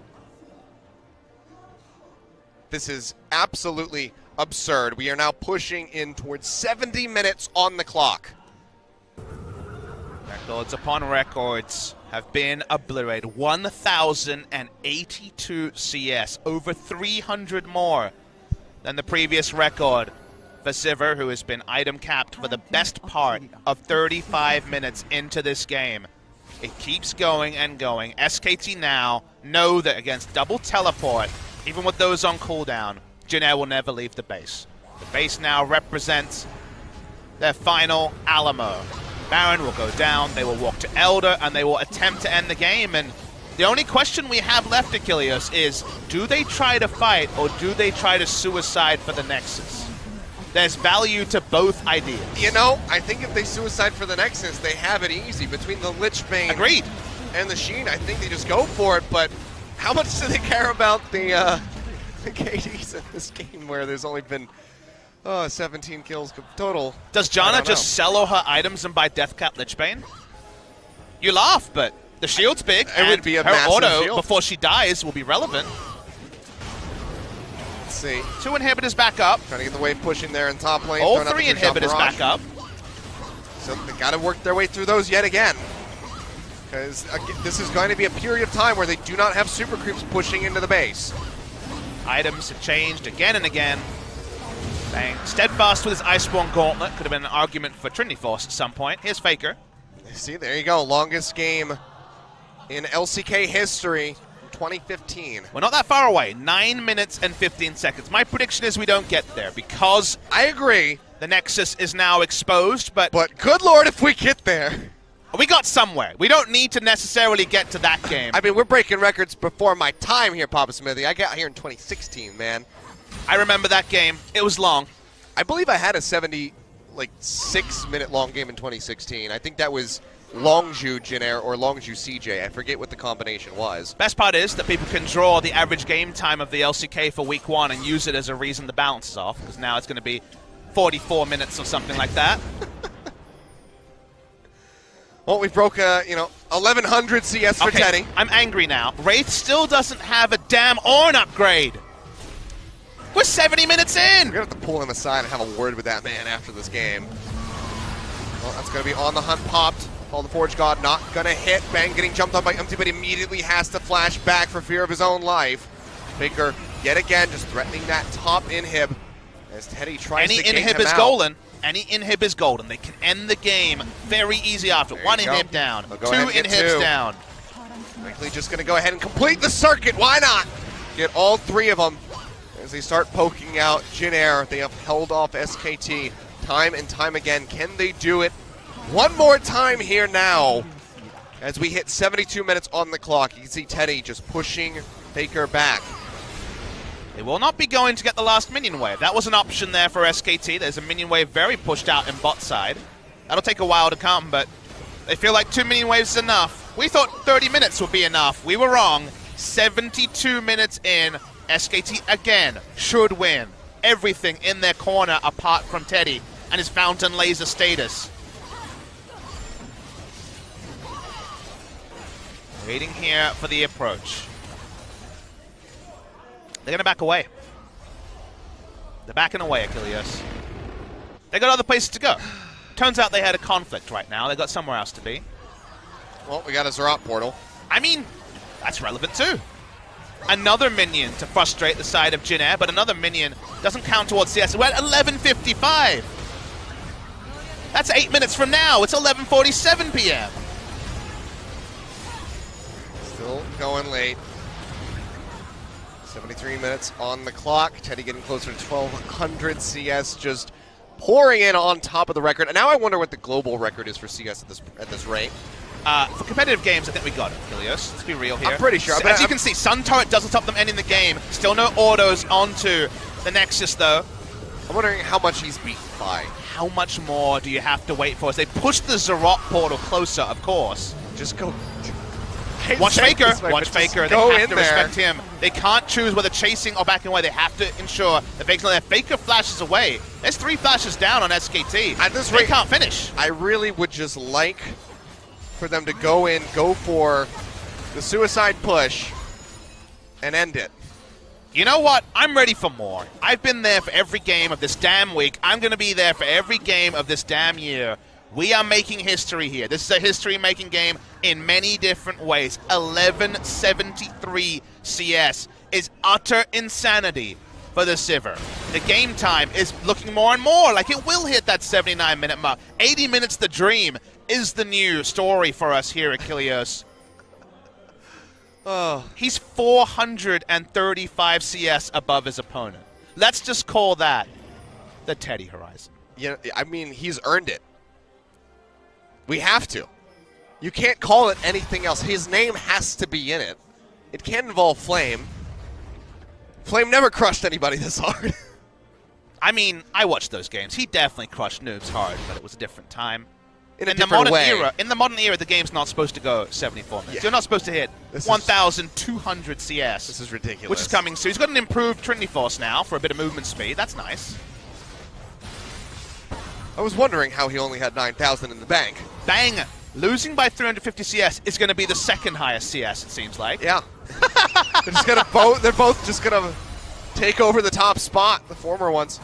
This is absolutely absurd. We are now pushing in towards 70 minutes on the clock. Records upon records have been obliterated. 1,082 CS, over 300 more than the previous record for Sivir, who has been item capped for the best part of 35 minutes into this game. It keeps going and going. SKT now know that against double teleport, even with those on cooldown, Jin Air will never leave the base. The base now represents their final Alamo. Baron will go down, they will walk to Elder, and they will attempt to end the game. And the only question we have left, Achilles, is do they try to fight or do they try to suicide for the Nexus? There's value to both ideas. You know, I think if they suicide for the Nexus, they have it easy. Between the Lich Bane Agreed. and the Sheen, I think they just go for it, but how much do they care about the KDs in this game where there's only been 17 kills total? Does Janna just sell all her items and buy Deathcap Lichbane? You laugh, but the shield's big, It and would be a her massive auto shield. before she dies will be relevant. Let's see. 2 inhibitors back up. Trying to get the wave push in there in top lane. All throwing out 3 the two-shot inhibitors barrage. back up. So they got to work their way through those yet again. Because this is going to be a period of time where they do not have super creeps pushing into the base. Items have changed again and again. Bang. Steadfast with his Iceborne Gauntlet. Could have been an argument for Trinity Force at some point. Here's Faker. See, there you go. Longest game in LCK history, 2015. We're not that far away. 9 minutes and 15 seconds. My prediction is we don't get there because I agree. the Nexus is now exposed, but Good Lord if we get there. we got somewhere. We don't need to necessarily get to that game. I mean, we're breaking records before my time here, Papa Smithy. I got here in 2016, man. I remember that game. It was long. I believe I had a 76-minute long game in 2016. I think that was Longzhu Jin Air or Longzhu CJ. I forget what the combination was. Best part is that people can draw the average game time of the LCK for week 1 and use it as a reason the balance is off, because now it's going to be 44 minutes or something like that. Well, we broke, 1,100 CS for Teddy. I'm angry now. Wraith still doesn't have a damn Ornn upgrade. We're 70 minutes in! We're going to have to pull him aside and have a word with that man after this game. Well, that's going to be on the hunt popped. Call the Forge God not going to hit. Bang getting jumped on by Empty, but immediately has to flash back for fear of his own life. Faker, yet again, just threatening that top inhib as Teddy tries to Any gain inhib him is out. golden. Any inhib is golden. They can end the game very easy after. There One you go. inhib down, They'll two go ahead and get inhibs two. down. Quickly just going to go ahead and complete the circuit. Why not? Get all three of them as they start poking out Jin Air. They have held off SKT time and time again. Can they do it one more time here now? As we hit 72 minutes on the clock, you can see Teddy just pushing Faker back. They will not be going to get the last minion wave. That was an option there for SKT. There's a minion wave very pushed out in bot side. That'll take a while to come, but they feel like 2 minion waves is enough. We thought 30 minutes would be enough. We were wrong. 72 minutes in, SKT again should win. Everything in their corner apart from Teddy and his fountain laser status. Waiting here for the approach. They're going to back away. They're backing away, Achilles. They got other places to go. Turns out they had a conflict right now. They got somewhere else to be. Well, we got a Zerat portal. I mean, that's relevant too. Another minion to frustrate the side of Jin Air, but another minion doesn't count towards CS. We're at 11:55. That's 8 minutes from now. It's 11:47 p.m. Still going late. 73 minutes on the clock. Teddy getting closer to 1200 CS, just pouring in on top of the record. And now I wonder what the global record is for CS at this rate. For competitive games, I think we got it, Kilios. Let's be real here. I'm pretty sure. As you can see, Sun Turret doesn't stop them ending the game. Still no autos onto the Nexus, though. I'm wondering how much he's beaten by. How much more do you have to wait for as they push the Zerat portal closer, of course. Just go. Watch Faker. Way, Watch Faker. They go have in to there. respect him. They can't choose whether chasing or backing away. They have to ensure that Faker's not there. Faker flashes away. There's 3 flashes down on SKT. At this They rate, can't finish. I really would just like for them to go in, go for the suicide push, and end it. You know what? I'm ready for more. I've been there for every game of this damn week. I'm going to be there for every game of this damn year. We are making history here. This is a history-making game in many different ways. 1173 CS is utter insanity for the Sivir. The game time is looking more and more like it will hit that 79-minute mark. 80 minutes the dream is the new story for us here at Kilios. Oh, He's 435 CS above his opponent. Let's just call that the Teddy Horizon. yeah. I mean, he's earned it. We have to. You can't call it anything else. His name has to be in it. It can't involve Flame. Flame never crushed anybody this hard. I mean, I watched those games. He definitely crushed noobs hard, but it was a different time. In a the different modern way. era, in the modern era, the game's not supposed to go 74 minutes. Yeah. You're not supposed to hit This is- 1,200 CS. This is ridiculous. Which is coming soon. He's got an improved Trinity Force now for a bit of movement speed. That's nice. I was wondering how he only had 9,000 in the bank. Bang! Losing by 350 CS is going to be the second highest CS, it seems like. Yeah. They're both just gonna take over the top spot, the former ones.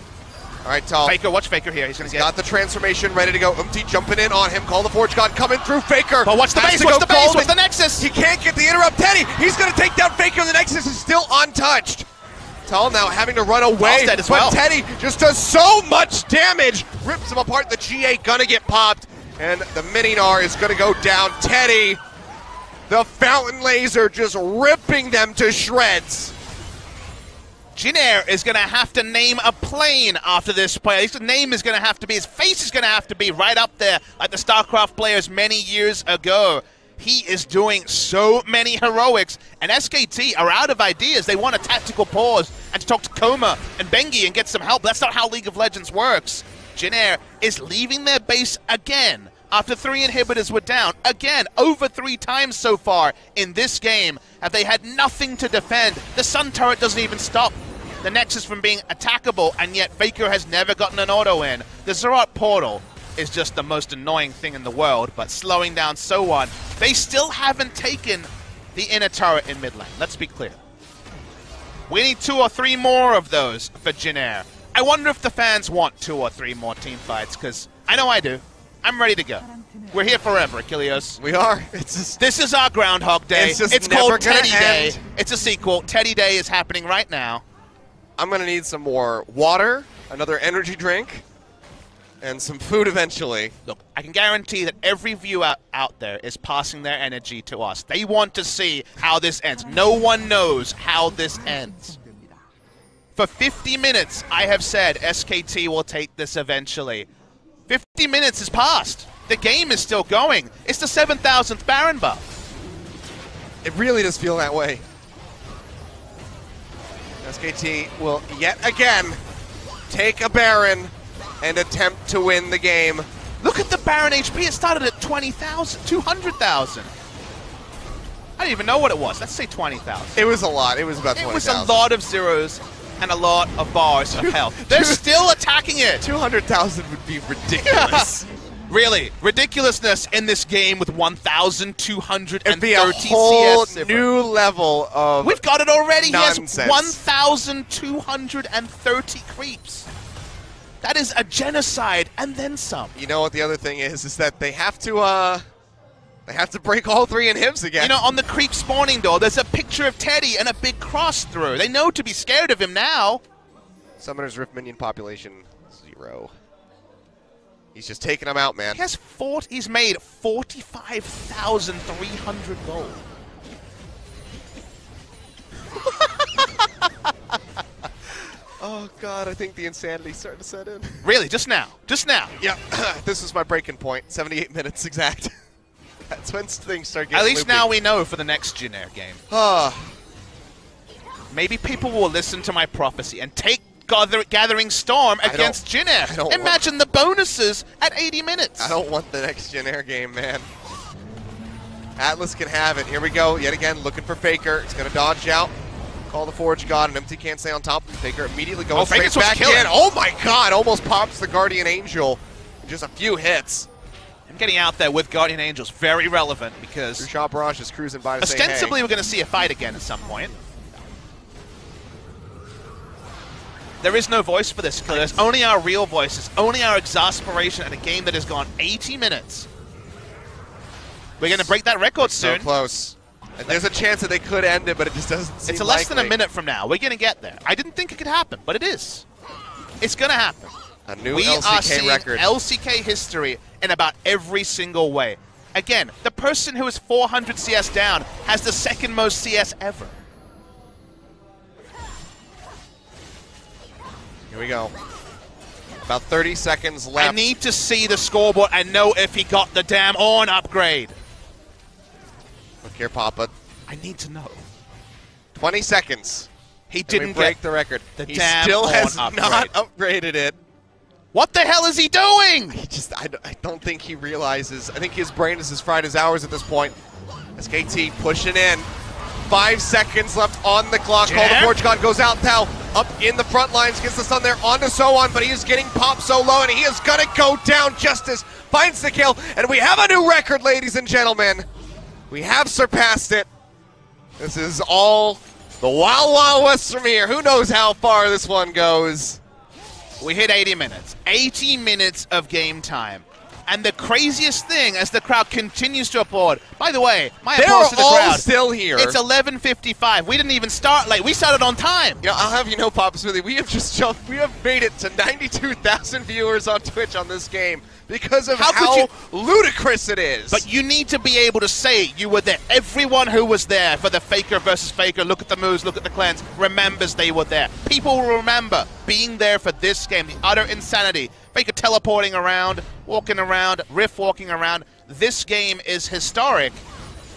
All right, Tal. Faker, watch Faker here. He's going to get... Got the transformation ready to go. Jumping in on him. Call the Forge God coming through. Faker. But watch the has base, to watch go the base, golden. watch the Nexus! He can't get the interrupt. Teddy, he's going to take down Faker. The Nexus is still untouched. Tal now having to run away. Dead as but well. Teddy just does so much damage. Rips him apart. The GA going to get popped. And the Mininar is going to go down. Teddy, the fountain laser just ripping them to shreds. Jin Air is going to have to name a plane after this play. His name is going to have to be, his face is going to have to be right up there like the StarCraft players many years ago. He is doing so many heroics, and SKT are out of ideas. They want a tactical pause and to talk to Koma and Bengi and get some help. That's not how League of Legends works. Jin Air is leaving their base again after 3 inhibitors were down. Again, over 3 times so far in this game have they had nothing to defend. The Sun Turret doesn't even stop the Nexus from being attackable, and yet Faker has never gotten an auto in. The Zerat portal is just the most annoying thing in the world, but slowing down so on. They still haven't taken the inner turret in mid lane. Let's be clear. We need 2 or 3 more of those for Jin Air. I wonder if the fans want 2 or 3 more team fights, because I know I do. I'm ready to go. We're here forever, Achilleos. We are. It's just, this is our Groundhog Day. It's called Teddy Day. It's a sequel. Teddy Day is happening right now. I'm going to need some more water, another energy drink, and some food eventually. Look, I can guarantee that every viewer out there is passing their energy to us. They want to see how this ends. No one knows how this ends. For 50 minutes, I have said SKT will take this eventually. 50 minutes has passed. The game is still going. It's the 7,000th Baron buff. It really does feel that way. SKT will yet again take a Baron and attempt to win the game. Look at the Baron HP. It started at 20,000, 200,000. I don't even know what it was. Let's say 20,000. It was a lot. It was about 20,000. It was a lot of zeros and a lot of bars of health. They're still attacking it. 200,000 would be ridiculous. Really, ridiculousness in this game with 1,230 It'd be a whole CS. new level of We've got it already. nonsense. He has 1,230 creeps. That is a genocide and then some. You know what the other thing is that they have to break all 3 inhibs again. You know, on the creep spawning door, there's a picture of Teddy and a big cross through. They know to be scared of him now. Summoner's Rift minion population 0. He's just taking them out, man. He's made 45,300 gold. Oh God, I think the insanity's starting to set in. Really, just now? Just now? Yeah, this is my breaking point. 78 minutes exact. That's when things start getting At least loopy. now we know for the next Jin Air game. Maybe people will listen to my prophecy and take Gathering Storm against Jin Air. Imagine the bonuses at 80 minutes. I don't want the next Jin Air game, man. Atlas can have it. Here we go. Yet again, looking for Faker. It's going to dodge out. Call the Forge God, and Empty can't stay on top. Faker immediately goes straight back in. Oh my God! Almost pops the Guardian Angel in just a few hits. I'm getting out there with Guardian Angels very relevant because Rushab Barrage is cruising by to ostensibly say, hey. We're going to see a fight again at some point. There is no voice for this, Achilles. Only our real voices, only our exasperation at a game that has gone 80 minutes. We're going to break that record soon. So close. And there's a chance that they could end it, but it just doesn't seem It's less than a likely. minute from now. We're going to get there. I didn't think it could happen, but it is. It's going to happen. A new We LCK are seeing record. LCK history in about every single way. Again, the person who is 400 CS down has the second most CS ever. Here we go. About 30 seconds left. I need to see the scoreboard and know if he got the damn Ornn upgrade. Look here, Papa. I need to know. 20 seconds. He didn't break get the record. the He damn still has Ornn not upgrade. upgraded it. What the hell is he doing? I don't think he realizes. I think his brain is as fried as ours at this point. SKT pushing in. 5 seconds left on the clock. Call the Forge God goes out now. Up in the front lines, gets the stun there onto Soan, but he is getting popped so low, and he is going to go down. Justice finds the kill, and we have a new record, ladies and gentlemen. We have surpassed it. This is all the Wild Wild West from here. Who knows how far this one goes? We hit 80 minutes. 80 minutes of game time. And the craziest thing, as the crowd continues to applaud, by the way, my applause to the crowd. They're all still here. It's 11:55. We didn't even start late. We started on time. You know, I'll have you know, Papa Smoothie, we have made it to 92,000 viewers on Twitch on this game because of how ludicrous it is. But you need to be able to say you were there. Everyone who was there for the Faker versus Faker, look at the moves, look at the clans, remembers they were there. People will remember being there for this game, the utter insanity. Faker teleporting around, walking around, Riff walking around. This game is historic,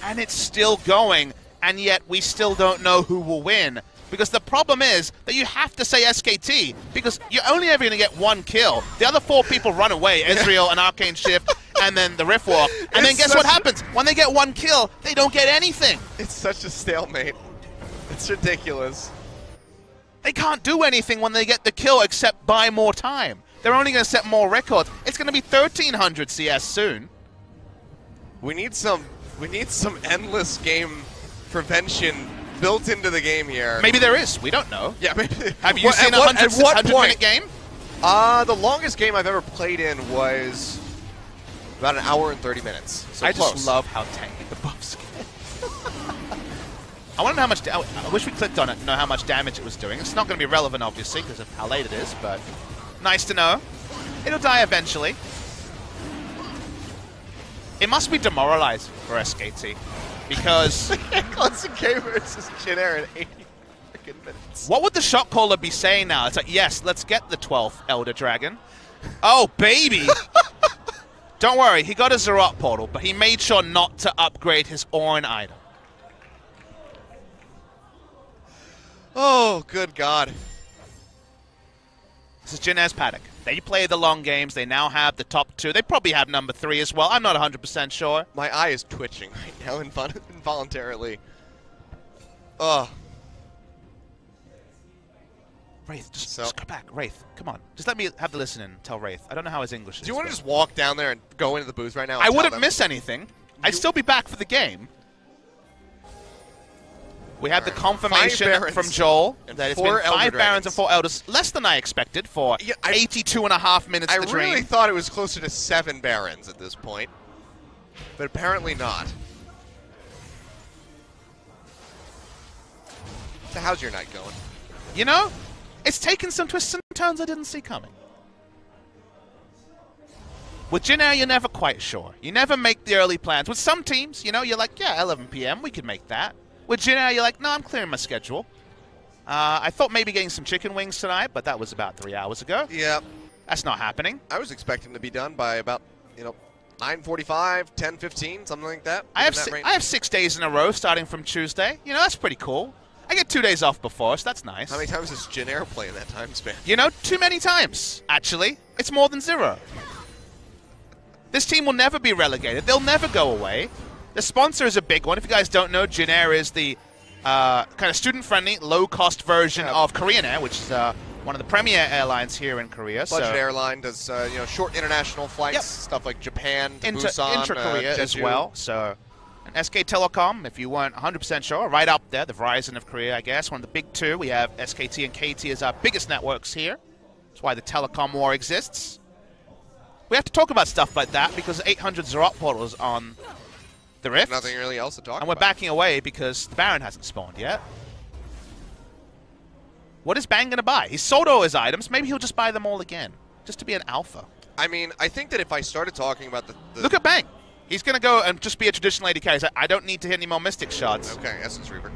and it's still going, and yet we still don't know who will win. Because the problem is that you have to say SKT, because you're only ever going to get one kill. The other 4 people run away, Ezreal and Arcane Shift, and then the Riff walk. And then guess what happens? When they get one kill, they don't get anything. It's such a stalemate. It's ridiculous. They can't do anything when they get the kill except buy more time. They're only going to set more records. It's going to be 1,300 CS soon. We need some endless game prevention built into the game here. Maybe there is. We don't know. Yeah, maybe. Have you seen a 100-minute game? The longest game I've ever played in was about an hour and 30 minutes. So I close. just love how tanky the buffs get. I want to know how much. I wish we clicked on it to know how much damage it was doing. It's not going to be relevant, obviously, because of how late it is, but nice to know. It'll die eventually. It must be demoralizing for SKT because LCK versus Jin Air in 80 freaking minutes. What would the shot caller be saying now? It's like, yes, let's get the 12th Elder Dragon. Oh, baby. Don't worry, he got a Zerot portal, but he made sure not to upgrade his Orin item. Oh, good God. This is Jin Air's paddock. They play the long games. They now have the top 2. They probably have number 3 as well. I'm not 100% sure. My eye is twitching right now involuntarily. Ugh. Wraith, just go back. Wraith, come on. Just let me have the listen and tell Wraith. I don't know how his English is. Do you want to just walk down there and go into the booth right now? I wouldn't miss anything. I'd still be back for the game. We have the confirmation from Joel that it's been 5 Barons and 4 Elders, less than I expected for 82.5 minutes of the dream. I really thought it was closer to 7 Barons at this point, but apparently not. So how's your night going? You know, it's taken some twists and turns I didn't see coming. With Jin Air, you're never quite sure. You never make the early plans. With some teams, you know, you're like, yeah, 11 p.m., we could make that. With Jin Air, you're like, no, I'm clearing my schedule. I thought maybe getting some chicken wings tonight, but that was about 3 hours ago. Yeah. That's not happening. I was expecting to be done by about, 9:45, 10:15, something like that. I have 6 days in a row starting from Tuesday. You know, that's pretty cool. I get 2 days off before, so that's nice. How many times does Jin Air play in that time span? You know, too many times, actually. It's more than 0. This team will never be relegated. They'll never go away. The sponsor is a big one. If you guys don't know, Jin Air is the kind of student-friendly, low-cost version of Korean Air, which is one of the premier airlines here in Korea. Budget airline does short international flights, stuff like Japan to Busan, intra-Korea as well. So, and SK Telecom, if you weren't 100% sure, right up there, the Verizon of Korea, I guess, one of the big 2. We have SKT and KT as our biggest networks here. That's why the telecom war exists. We have to talk about stuff like that because 800 Zerot portals on the Rift. Nothing really else to talk about. And we're backing away because the Baron hasn't spawned yet. What is Bang going to buy? He's sold all his items. Maybe he'll just buy them all again, just to be an alpha. I mean, I think that if I started talking about the Look at Bang. He's going to go and just be a traditional AD carry. He's like, I don't need to hit any more Mystic Shards. Okay, Essence Reaver.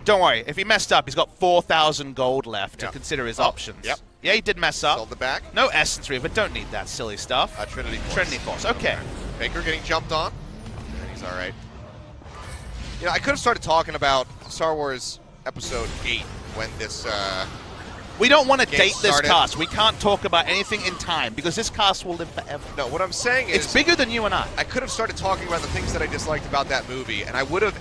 Don't worry. If he messed up, he's got 4,000 gold left to consider his options. Yep. Yeah, he did mess up. Sold the back. No Essence Reaver. Don't need that silly stuff. Trinity Force. Trinity Force. Okay. Baker getting jumped on. And he's all right. I could have started talking about Star Wars Episode 8 when this we don't want to date this started. cast. We can't talk about anything in time because this cast will live forever. No, what I'm saying is... It's bigger than you and I. I could have started talking about the things that I disliked about that movie, and I would have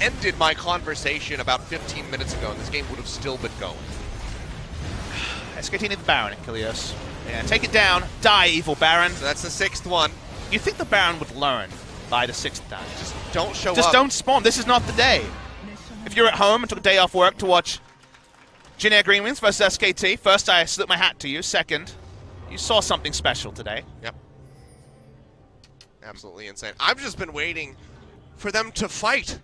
ended my conversation about 15 minutes ago, and this game would have still been going. SKT need the Baron, Achilles. Yeah, take it down. Die, evil Baron. So that's the 6th one. You think the Baron would learn by the 6th time? Just don't show up. Just don't spawn. This is not the day. If you're at home and took a day off work to watch Jin Air GreenWings versus SKT, first, I slip my hat to you. Second, you saw something special today. Yep. Absolutely insane. I've just been waiting for them to fight.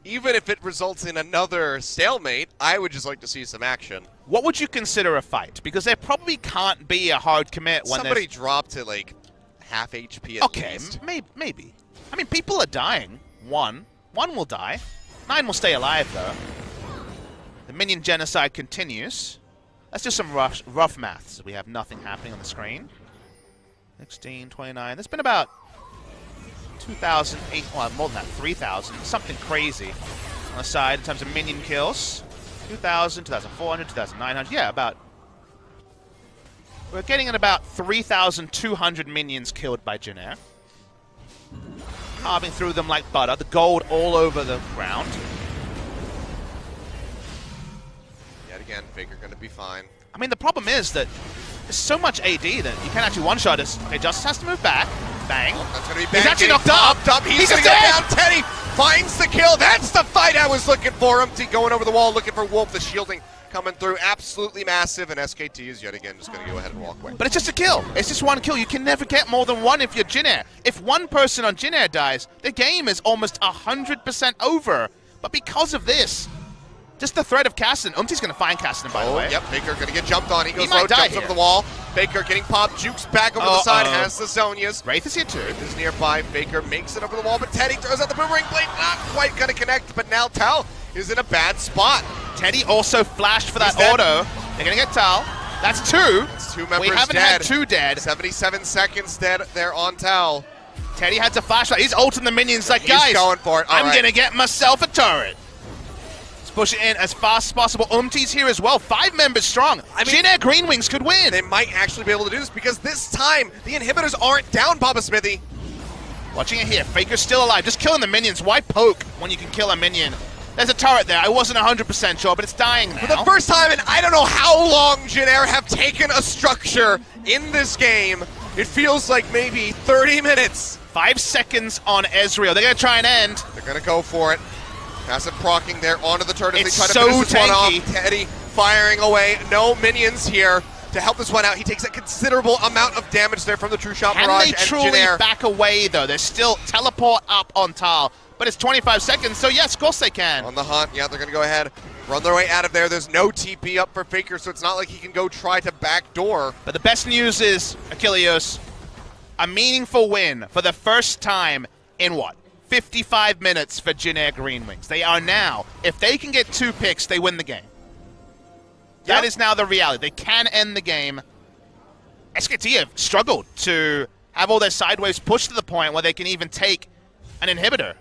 Even if it results in another stalemate, I would just like to see some action. What would you consider a fight? Because there probably can't be a hard commit when somebody dropped to like half HP at least. Okay, maybe. I mean, people are dying. One will die. 9 will stay alive, though. The minion genocide continues. Let's do some rough maths. We have nothing happening on the screen. 16, 29. There's been about 2,000, well, more than that, 3,000. Something crazy on the side in terms of minion kills. 2,000, 2,400, 2,900. Yeah, about... We're getting at about 3,200 minions killed by Jin Air. Carving through them like butter. The gold all over the ground. Yet again, Faker going to be fine. I mean, the problem is that there's so much AD that you can't actually one-shot this. Okay, Justice has to move back. Bang. Oh, that's going to be bang. He's actually knocked up. He's going to go down. Teddy finds the kill. That's the fight I was looking for. Umpty going over the wall, looking for Wolf. The shielding coming through, absolutely massive, and SKT is yet again just going to go ahead and walk away. But it's just a kill. It's just one kill. You can never get more than one if you're Jin Air. If one person on Jin Air dies, the game is almost 100% over. But because of this, just the threat of Caston. Umti's going to find Caston, by the way. Yep, Faker going to get jumped on. He goes might low, die jumps here. over the wall. Faker getting popped, jukes back over the side, has the Zonias. Wraith is here too. Wraith is nearby. Faker makes it over the wall, but Teddy throws out the boomerang blade. Not quite going to connect, but now Tal is in a bad spot. Teddy also flashed for that He's dead. auto. They're going to get Tal. That's two. It's two members We haven't dead. had two dead. 77 seconds dead there on Tal. Teddy had to flash. He's ulting the minions like, He's guys, going for it. All I'm right. going to get myself a turret. Let's push it in as fast as possible. Umti's here as well. 5 members strong. Jin Air GreenWings could win. They might actually be able to do this because this time the inhibitors aren't down, Papa Smithy. Watching it here. Faker's still alive. Just killing the minions. Why poke when you can kill a minion? There's a turret there. I wasn't 100% sure, but it's dying now. For the first time in I don't know how long Jin Air have taken a structure in this game. It feels like maybe 30 minutes. 5 seconds on Ezreal. They're going to try and end. They're going to go for it. Passive procking there onto the turret as It's they try to so finish this one tanky. off. Teddy firing away. No minions here to help this one out. He takes a considerable amount of damage there from the True Shot Can Mirage they and truly Jin Air. back away, though? They're still teleport up on Tal. But it's 25 seconds, so yes, of course they can. On the hunt, yeah, they're going to go ahead, run their way out of there. There's no TP up for Faker, so it's not like he can go try to backdoor. But the best news is, Achilleos, a meaningful win for the first time in what? 55 minutes for Jin Air GreenWings. They are now, if they can get 2 picks, they win the game. That is now the reality. They can end the game. SKT have struggled to have all their sideways pushed to the point where they can even take an inhibitor.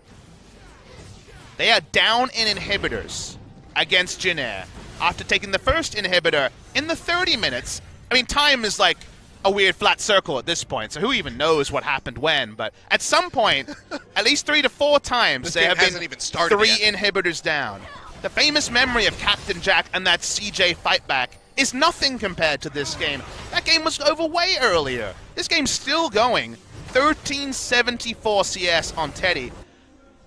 They are down in inhibitors against Jin Air after taking the first inhibitor in the 30 minutes. I mean, time is like a weird flat circle at this point, so who even knows what happened when? But at some point, at least 3 to 4 times, there have been even started 3 yet. inhibitors down. The famous memory of Captain Jack and that CJ fightback is nothing compared to this game. That game was over way earlier. This game's still going. 1374 CS on Teddy.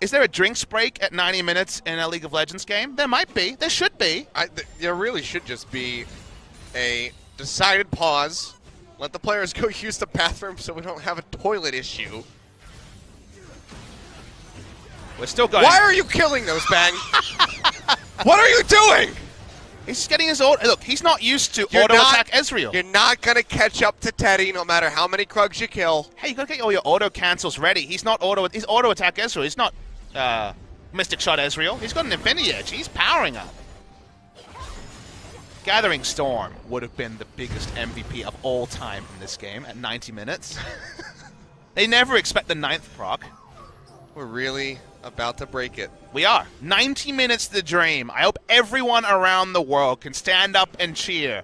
Is there a drinks break at 90 minutes in a League of Legends game? There might be. There should be. There really should just be a decided pause. Let the players go use the bathroom so we don't have a toilet issue. We're still going. Why are you killing those, Bang? What are you doing? He's just getting his auto. Look, he's not used to auto-attack Ezreal. You're not going to catch up to Teddy no matter how many Krugs you kill. Hey, you got to get all your auto-cancels ready. He's not he's auto-attack Ezreal. He's not Mystic Shot Ezreal. He's got an Infinity Edge. He's powering up. Gathering Storm would have been the biggest MVP of all time in this game at 90 minutes. They never expect the 9th proc. We're really about to break it. We are. 90 minutes to the dream. I hope everyone around the world can stand up and cheer.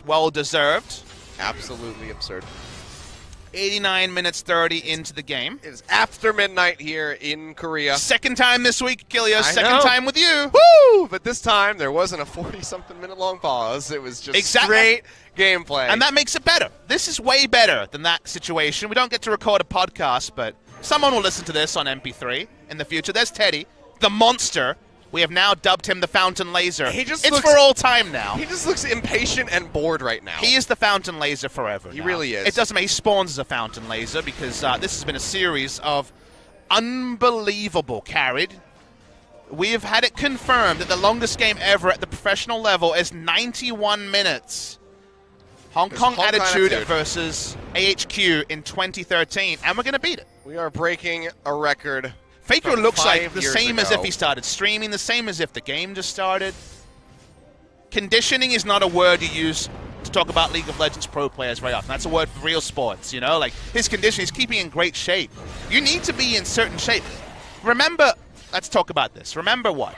Well deserved. Absolutely absurd. 89 minutes 30 into the game. It is after midnight here in Korea. Second time this week, Achilleos. I Second know. time with you. Woo! But this time there wasn't a 40-something minute long pause. It was just straight gameplay. And that makes it better. This is way better than that situation. We don't get to record a podcast, but someone will listen to this on MP3 in the future. There's Teddy, the monster. We have now dubbed him the Fountain Laser. It's for all time now. He just looks impatient and bored right now. He is the Fountain Laser forever. He now. really is. It doesn't matter. He spawns as a Fountain Laser because this has been a series of unbelievable carried. We have had it confirmed that the longest game ever at the professional level is 91 minutes. Hong Kong Attitude versus AHQ in 2013, and we're going to beat it. We are breaking a record. Faker looks like the years same as ago. if he started streaming, the same as if the game just started. Conditioning is not a word you use to talk about League of Legends pro players very often. That's a word for real sports, you know? Like, his conditioning, he's keeping in great shape. You need to be in certain shape. Remember, let's talk about this. Remember what?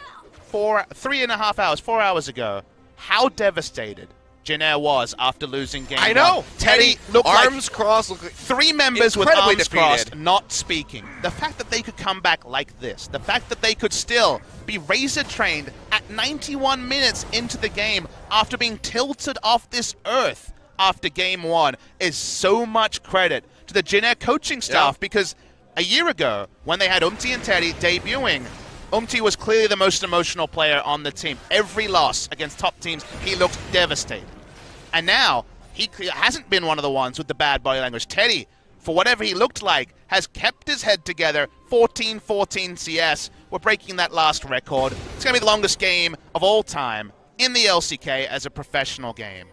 3.5 hours, 4 hours ago, how devastated Jin Air was after losing game I know. one. Teddy looked arms like crossed. Looked like 3 members with incredibly arms defeated. crossed, not speaking. The fact that they could come back like this, the fact that they could still be razor trained at 91 minutes into the game after being tilted off this earth after game 1 is so much credit to the Jin Air coaching staff because A year ago, when they had and Teddy debuting, was clearly the most emotional player on the team. Every loss against top teams, he looked devastated. And now, he hasn't been one of the ones with the bad body language. Teddy, for whatever he looked like, has kept his head together. 14-14 CS. We're breaking that last record. It's going to be the longest game of all time in the LCK as a professional game.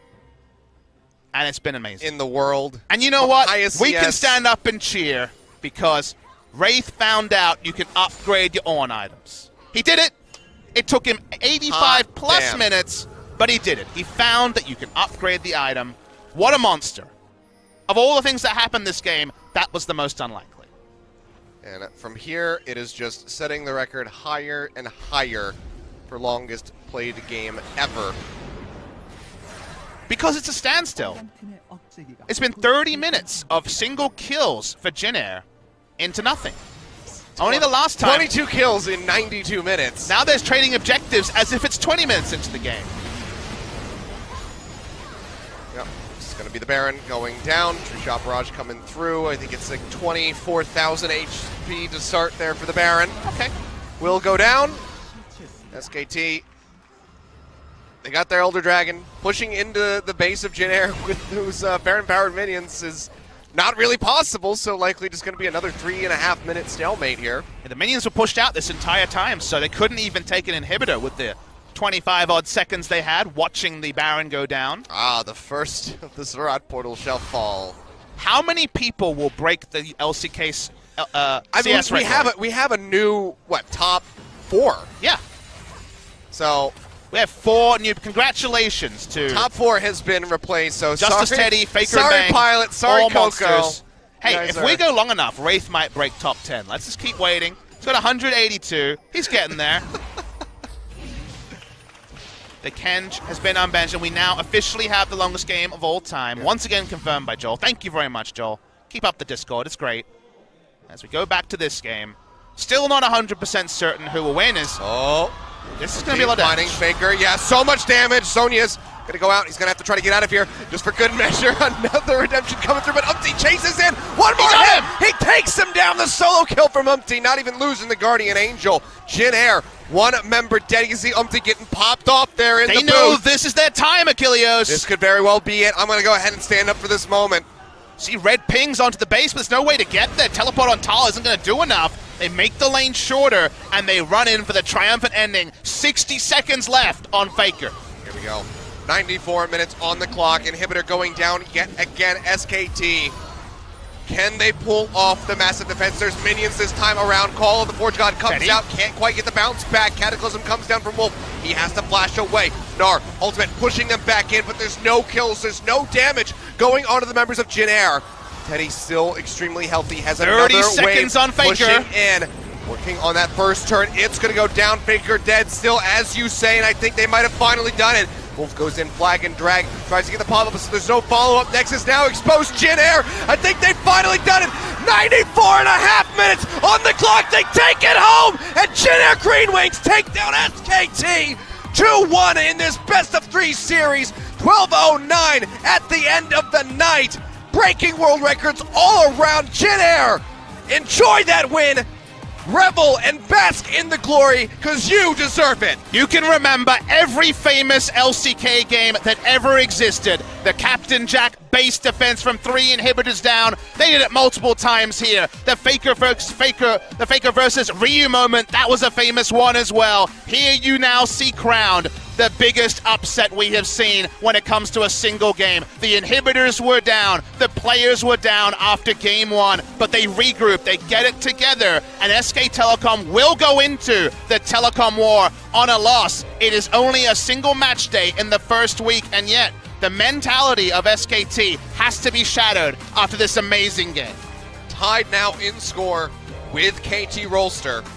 And it's been amazing. In the world. And you know what? Highest We CS. can stand up and cheer because Wraith found out you can upgrade your on items. He did it. It took him 85 plus minutes, but he did it. He found that you can upgrade the item. What a monster. Of all the things that happened this game, that was the most unlikely. And from here, it is just setting the record higher and higher for longest played game ever. Because it's a standstill. It's been 30 minutes of single kills for Jin Air into nothing. Only the last time. 22 kills in 92 minutes. Now there's trading objectives as if it's 20 minutes into the game. Yep. This is going to be the Baron going down. Tree Shot Barrage coming through. I think it's like 24,000 HP to start there for the Baron. Okay. Will go down. SKT. They got their Elder Dragon. Pushing into the base of Jin Air with those Baron-powered minions is not really possible, so likely just going to be another 3.5 minute stalemate here. Yeah, the minions were pushed out this entire time, so they couldn't even take an inhibitor with the 25-odd seconds they had watching the Baron go down. Ah, the first of the Zerat portal shall fall. How many people will break the LCK CS record? We have a new, top 4? Yeah. So we have 4 new. Congratulations to top 4 has been replaced. So Justice sorry, Teddy, Faker sorry Bang, Pilot, sorry all Coco. monsters. Hey, Guys if we go long enough, Wraith might break top 10. Let's just keep waiting. He's got 182. He's getting there. The Kenj has been unbenched, and we now officially have the longest game of all time. Once again confirmed by Joel. Thank you very much, Joel. Keep up the Discord. It's great. As we go back to this game, still not 100% certain who will win. This is going to be a lot of damage. Faker, yeah, so much damage. Sonya's going to go out. He's going to have to try to get out of here just for good measure. Another redemption coming through, but Umpty chases in. One more hit. He takes him down. The solo kill from Umpty, not even losing the Guardian Angel. Jin Air, one member dead. You can see Umpty getting popped off there in the booth. They know this is their time, Achilleos. This could very well be it. I'm going to go ahead and stand up for this moment. See red pings onto the base, but there's no way to get there. Teleport on Tal isn't going to do enough. They make the lane shorter, and they run in for the triumphant ending. 60 seconds left on Faker. Here we go. 94 minutes on the clock. Inhibitor going down yet again. SKT. Can they pull off the massive defense? There's minions this time around. Call of the Forge God comes out. Can't quite get the bounce back. Cataclysm comes down from Wolf. He has to flash away. Gnar, ultimate, pushing them back in, but there's no kills. There's no damage going onto the members of Jin Air. Teddy still extremely healthy. Has 30 another seconds wave on Faker. Pushing in. Working on that first turn. It's going to go down. Faker dead still, as you say, and I think they might have finally done it. Wolf goes in, flag and drag, tries to get the pop-up, so there's no follow-up. Nexus now exposed. Jin Air, I think they've finally done it. 94.5 minutes on the clock. They take it home, and Jin Air GreenWings take down SKT 2-1 in this best-of-3 series. 12:09 at the end of the night. Breaking world records all around. Jin Air, enjoy that win. Revel and bask in the glory, because you deserve it. You can remember every famous LCK game that ever existed. The Captain Jack base defense from 3 inhibitors down. They did it multiple times here. The Faker versus Ryu moment, that was a famous one as well. Here you now see crowned the biggest upset we have seen when it comes to a single game. The inhibitors were down, the players were down after game 1, but they regroup, they get it together, and SK Telecom will go into the Telecom War on a loss. It is only a single match day in the first week, and yet the mentality of SKT has to be shadowed after this amazing game. Tied now in score with KT Rolster,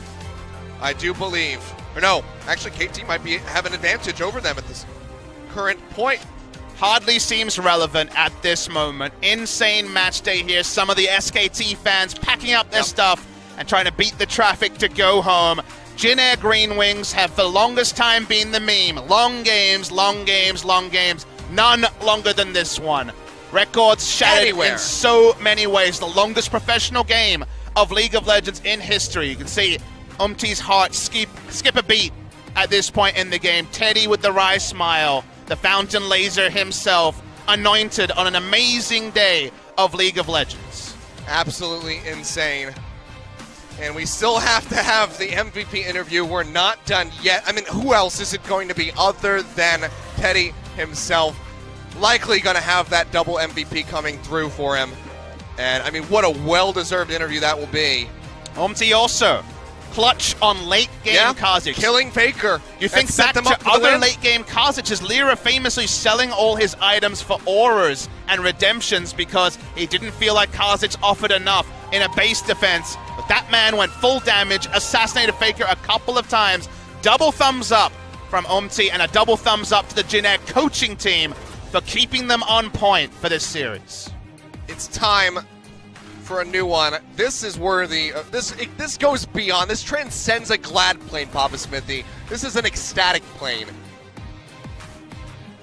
I do believe. Or no, actually KT might have an advantage over them at this current point. Hardly seems relevant at this moment. Insane match day here. Some of the SKT fans packing up their stuff and trying to beat the traffic to go home. Jin Air GreenWings have for the longest time been the meme. Long games, long games, long games. None longer than this one. Records shattered in so many ways. The longest professional game of League of Legends in history. You can see Umti's heart skip a beat at this point in the game. Teddy with the wry smile, the Fountain Laser himself, anointed on an amazing day of League of Legends. Absolutely insane. And we still have to have the MVP interview. We're not done yet. I mean, who else is it going to be other than Teddy himself? Likely going to have that double MVP coming through for him. And, I mean, what a well-deserved interview that will be. Umti also clutch on late-game Kha'Zix. Killing Faker. You think back to other late-game Kha'Zix's, Lyra famously selling all his items for auras and redemptions because he didn't feel like Kha'Zix offered enough in a base defense. But that man went full damage, assassinated Faker a couple of times. Double thumbs up from Umti and a double thumbs up to the Jin Air coaching team for keeping them on point for this series. It's time for a new one. This is worthy of this. This goes beyond. This transcends a glad plane, Papa Smithy. This is an ecstatic plane.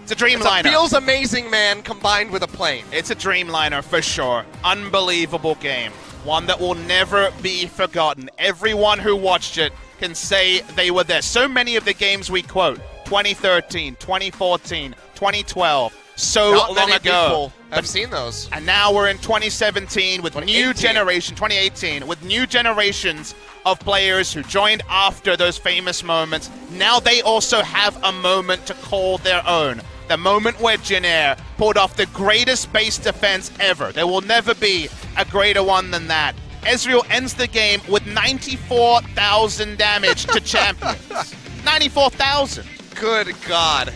It's a dreamliner. It feels amazing, man, combined with a plane. It's a dreamliner for sure. Unbelievable game. One that will never be forgotten. Everyone who watched it can say they were there. So many of the games we quote, 2013, 2014, 2012, so Not long many ago. I've seen those. And now we're in 2017 with new generation, 2018, with new generations of players who joined after those famous moments. Now they also have a moment to call their own. The moment where Jin Air pulled off the greatest base defense ever. There will never be a greater one than that. Ezreal ends the game with 94,000 damage to champions. 94,000. Good God.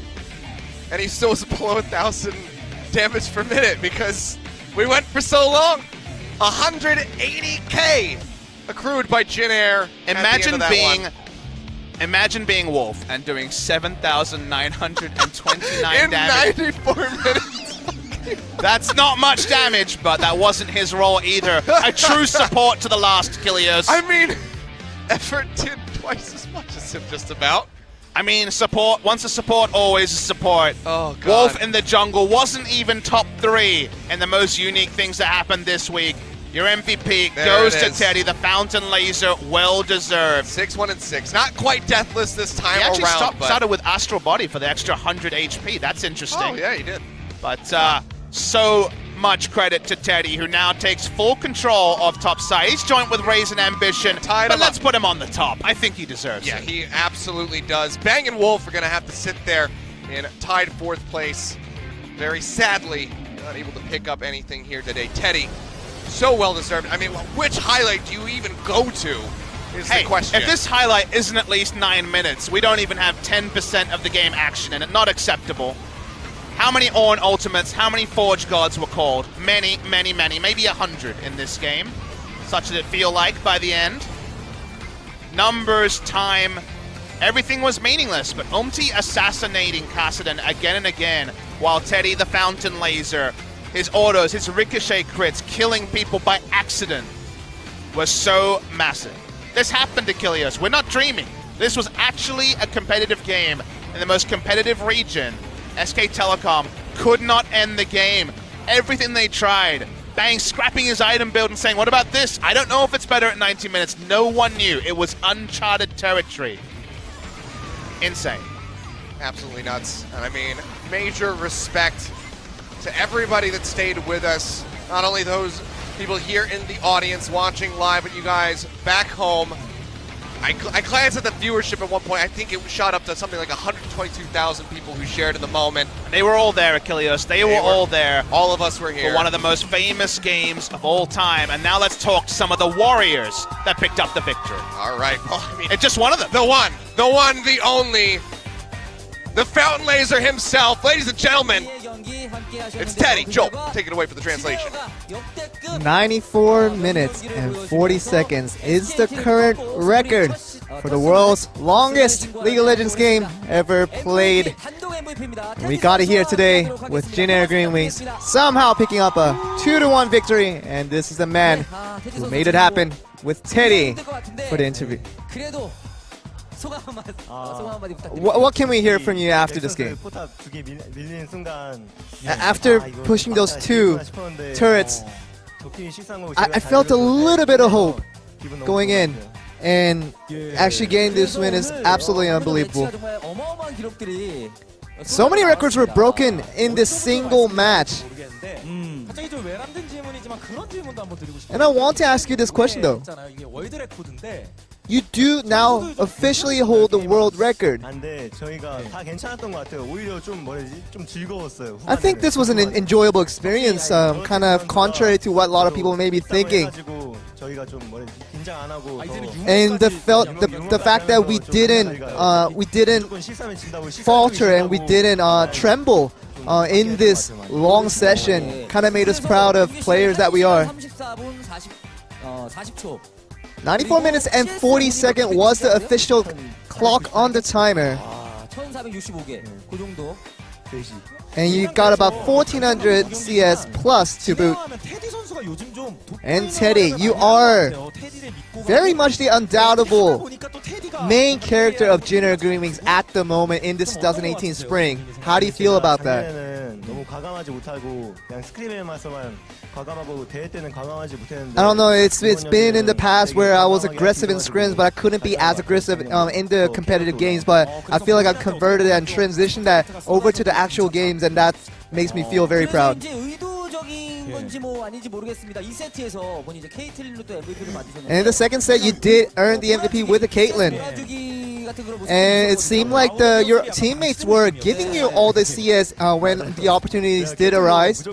And he still was below 1,000 damage per minute because we went for so long. 180k accrued by Jin Air. Imagine being Wolf and doing 7,929 in damage. 94 minutes. That's not much damage, but that wasn't his role either. A true support to the last, Kilios. I mean, Effort did twice as much as him, just about. I mean, support, once a support, always a support. Oh, God. Wolf in the jungle wasn't even top 3 in the most unique things that happened this week. Your MVP goes to Teddy, the Fountain Laser, well-deserved. 6-1-6. Not quite deathless this time he actually around. Started with Astral Body for the extra 100 HP. That's interesting. Oh, yeah, he did. But so much credit to Teddy, who now takes full control of top side. He's joined with Raise and Ambition, but let's put him on the top. I think he deserves it. Yeah, he absolutely does. Bang and Wolf are going to have to sit there in tied 4th place. Very sadly, not able to pick up anything here today. Teddy, so well-deserved. I mean, which highlight do you even go to is the question. If this highlight isn't at least 9 minutes, we don't even have 10% of the game action in it. Not acceptable. How many Ornn ultimates, how many Forge Gods were called? Many, many, many. Maybe 100 in this game. Such did it feel like by the end. Numbers, time, everything was meaningless, but Umti assassinating Kassadin again and again, while Teddy, the Fountain Laser, his autos, his ricochet crits, killing people by accident, was so massive. This happened to Kilios. We're not dreaming. This was actually a competitive game in the most competitive region. SK Telecom could not end the game. Everything they tried. Bang scrapping his item build and saying, what about this? I don't know if it's better at 90 minutes. No one knew. It was uncharted territory. Insane. Absolutely nuts. And I mean, major respect to everybody that stayed with us. Not only those people here in the audience watching live, but you guys back home. I glanced at the viewership at one point. I think it shot up to something like 122,000 people who shared in the moment. They were all there, Achilleos. They were all there. All of us were here. For one of the most famous games of all time. And now let's talk to some of the warriors that picked up the victory. All right. Well, I mean, it's just one of them. The one, the only, the Fountain Laser himself. Ladies and gentlemen, it's Teddy. Joel, take it away for the translation. 94 minutes and 40 seconds is the current record for the world's longest League of Legends game ever played. And we got it here today with Jin Air GreenWings somehow picking up a 2-1 victory, and this is the man who made it happen with Teddy for the interview. What can we hear from you after this game? After pushing those 2 turrets I felt a little bit of hope going in, and actually getting this win is absolutely unbelievable. So many records were broken in this single match. And I want to ask you this question though. You do now officially hold the world record. I think this was an enjoyable experience, kind of contrary to what a lot of people may be thinking. And the fact that we didn't falter and we didn't tremble in this long session kind of made us proud of players that we are. 94 minutes and 40 seconds was the official clock on the timer. And you got about 1400 CS plus to boot. And Teddy, you are very much the undoubtable main character of Jin Air GreenWings at the moment in this 2018 spring. How do you feel about that? I don't know, it's been in the past where I was aggressive in scrims, but I couldn't be as aggressive in the competitive games, but I feel like I've converted and transitioned that over to the actual games, and that makes me feel very proud. And in the second set, you did earn the MVP with the Caitlyn. And it seemed like your teammates were giving you all the CS when the opportunities did arise.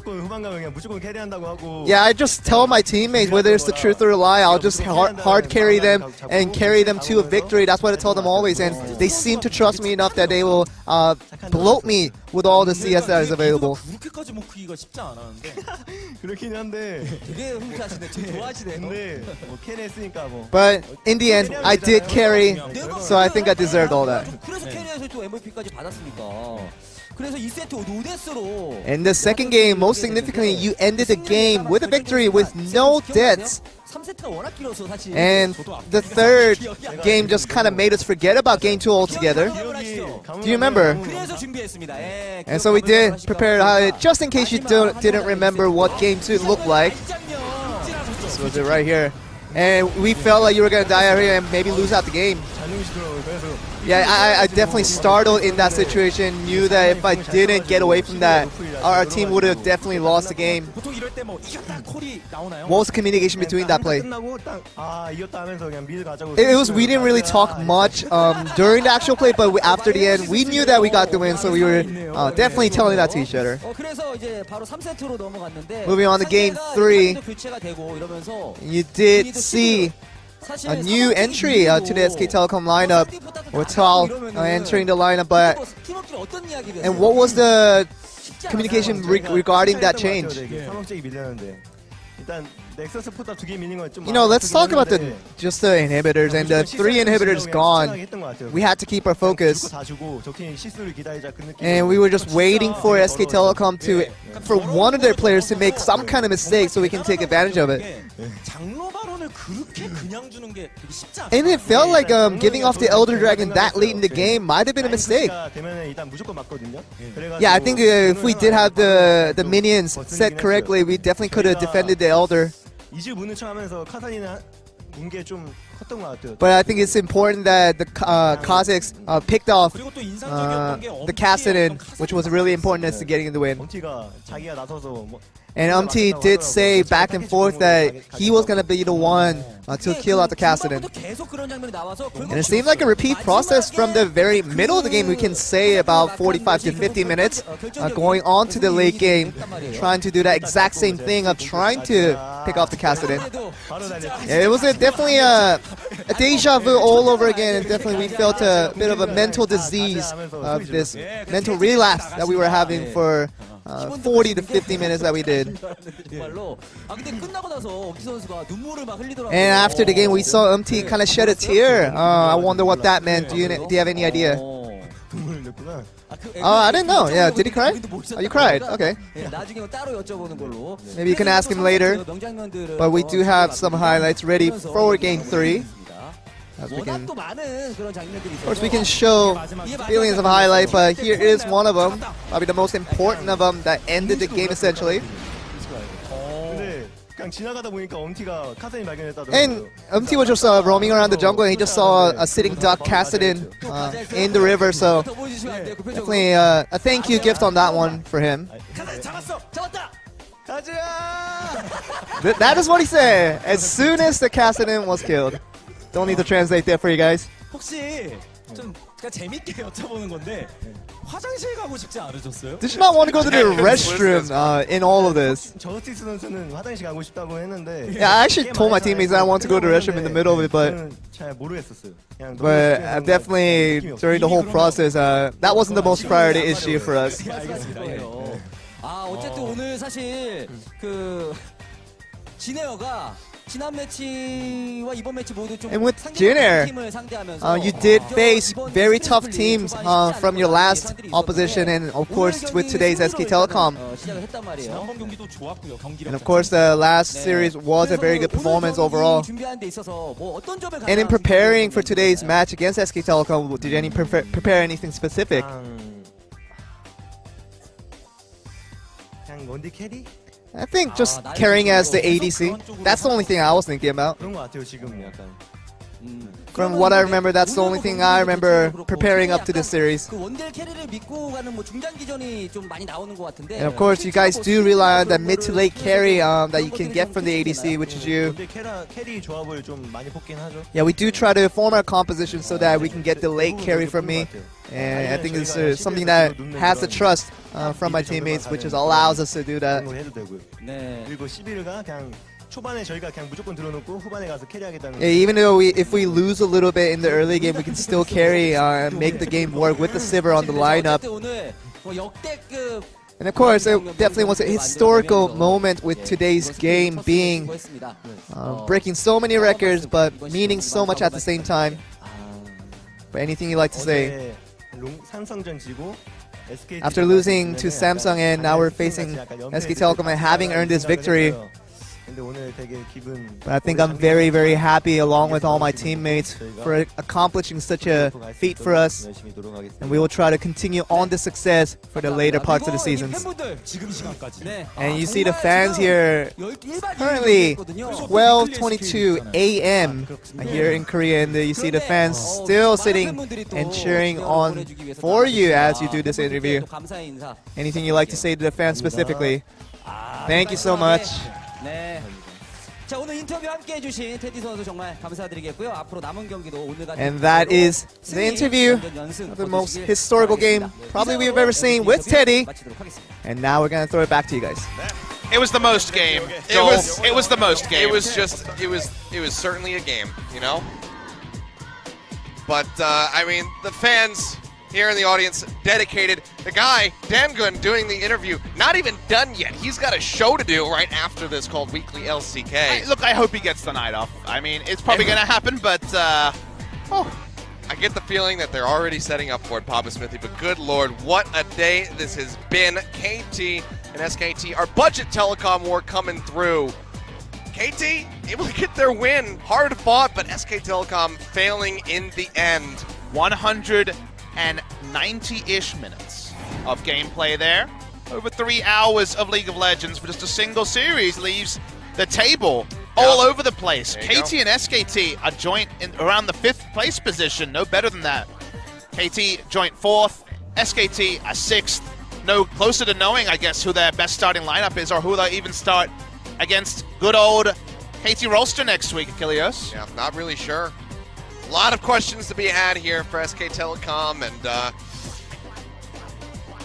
Yeah, I just tell my teammates whether it's the truth or a lie, I'll just hard carry them and carry them to a victory. That's what I tell them always, and they seem to trust me enough that they will bloat me with all the CS that is available. But in the end, I did carry, so I think I deserved all that. In the second game, most significantly, you ended the game with a victory with no deaths. And the third game just kind of made us forget about game 2 altogether. Do you remember? And so we did prepare just in case you didn't remember what game 2 looked like. This was it right here. And we felt like you were going to die out here and maybe lose out the game. Yeah, I definitely startled in that situation, knew that if I didn't get away from that, our team would have definitely lost the game. What was the communication between that play? We didn't really talk much during the actual play, but after the end, we knew that we got the win, so we were definitely telling that to each other. Moving on to game 3, you did see a new entry to the SK Telecom lineup, with Tal entering the lineup. And what was the communication regarding that change? You know, let's talk about just the inhibitors, and the 3 inhibitors gone. We had to keep our focus, and we were just waiting for SK Telecom for one of their players to make some kind of mistake so we can take advantage of it. And it felt like giving off the Elder Dragon that late in the game might have been a mistake. Yeah, I think if we did have the minions set correctly, we definitely could have defended the Elder. But I think it's important that the Kazakhs picked off the Kassadin, which was really important as to getting the win. And Umti did say back and forth that he was going to be the one to kill out the Kassadin. And it seemed like a repeat process from the very middle of the game. We can say about 45 to 50 minutes going on to the late game, trying to do that exact same thing of trying to pick off the Kassadin. Yeah, it was definitely a deja vu all over again, and definitely we felt a bit of a mental disease of this mental relapse that we were having for 40 to 50 minutes that we did. And after the game, we saw Umti kind of shed a tear. I wonder what that meant. Do you have any idea? I didn't know. Yeah, did he cry? Oh, you cried. Okay. Maybe you can ask him later. But we do have some highlights ready for game 3. Of course, we can show billions of highlights, but here is one of them, probably the most important of them that ended the game essentially. 그냥 지나가다 보니까 엄티가 카센이 발견했다더라고요. And MT was just roaming around the jungle, and he just saw a sitting duck Kassadin in the river. So definitely a thank you gift on that one for him. That is what he said as soon as the Kassadin was killed. Don't need to translate that for you guys. 혹시 좀 재밌게 여쭤보는 건데 화장실 가고 싶지 않으셨어요? Did you not want to go to the restroom in all of this? 저스티스 선수는 화장실 가고 싶다고 했는데. Yeah, I actually told my teammates that I want to go to the restroom in the middle of it, but 잘 모르겠었어요. definitely during the whole process, that wasn't the most priority issue for us. 어쨌든 오늘 사실 그 진에어가 지난 매치와 이번 매치 모두 좀 And with Jin Air, 팀을 상대하면서 you did face very tough teams from your last opposition, and of course with today's SK Telecom. 시작을 했단 말이에요. 경기도 좋았고요. And of course the last series was a very good performance overall. 준비하는 데 있어서 뭐 어떤 점을 And in preparing for today's match against SK Telecom, did you prepare anything specific? 그냥 원딜 캐리? I think just carrying as the ADC. That's the only thing I was thinking about. 그런 것 같아요 지금 약간. From what I remember, that's the only thing I remember preparing up to this series. 그 원딜 캐리를 믿고 가는 뭐 중장기전이 좀 많이 나오는 것 같은데. And of course, you guys do rely on that mid to late carry that you can get from the ADC, which is you. 원딜 캐리 조합을 좀 많이 뽑긴 하죠. Yeah, we do try to form our composition so that we can get the late carry from me. And I think it's something that has the trust from my teammates, which is allows us to do that. 그런 거 해도 되고요. 그리고 11가 그냥 초반에 저희가 그냥 무조건 들어놓고 후반에 가서 캐리하겠다는. Yeah, even though if we lose a little bit in the early game, we can still carry and make the game work with the Sivir on the lineup. And of course, it definitely was a historical moment with today's game being breaking so many records, but meaning so much at the same time. But anything you'd like to say? 삼성전 지고 SKT After losing to Samsung and now we're facing SK Telecom and having earned this victory. But I think I'm very, very happy along with all my teammates for accomplishing such a feat for us. And we will try to continue on this success for the later parts of the seasons. And you see the fans here currently 12:22 a.m. here in Korea, and you see the fans still sitting and cheering on for you as you do this interview. Anything you'd like to say to the fans specifically? Thank you so much. 네. 자, 오늘 인터뷰 함께 해주신 테디 선수 정말 감사드리겠고요. 앞으로 남은 경기도 오늘 같은 And that is the interview of the most historical game probably we've ever seen with Teddy. And now we're gonna throw it back to you guys. It was the most game. It was the most game. It was just it was certainly a game, you know. But I mean, the fans here in the audience, dedicated. The guy, Dangun, doing the interview, not even done yet. He's got a show to do right after this called Weekly LCK. Look, I hope he gets the night off. I mean, it's probably going to happen, but I get the feeling that they're already setting up for it, Papa Smithy, but good lord, what a day this has been. KT and SKT, our budget telecom war coming through. KT able to get their win. Hard fought, but SK Telecom failing in the end. 190-ish minutes of gameplay there. Over 3 hours of League of Legends for just a single series leaves the table all over the place. KT and SKT are joint in around the 5th place position, no better than that. KT joint 4th, SKT a 6th. No closer to knowing, I guess, who their best starting lineup is or who they'll even start against good old KT Rolster next week, Achilles. Yeah, not really sure. A lot of questions to be had here for SK Telecom, and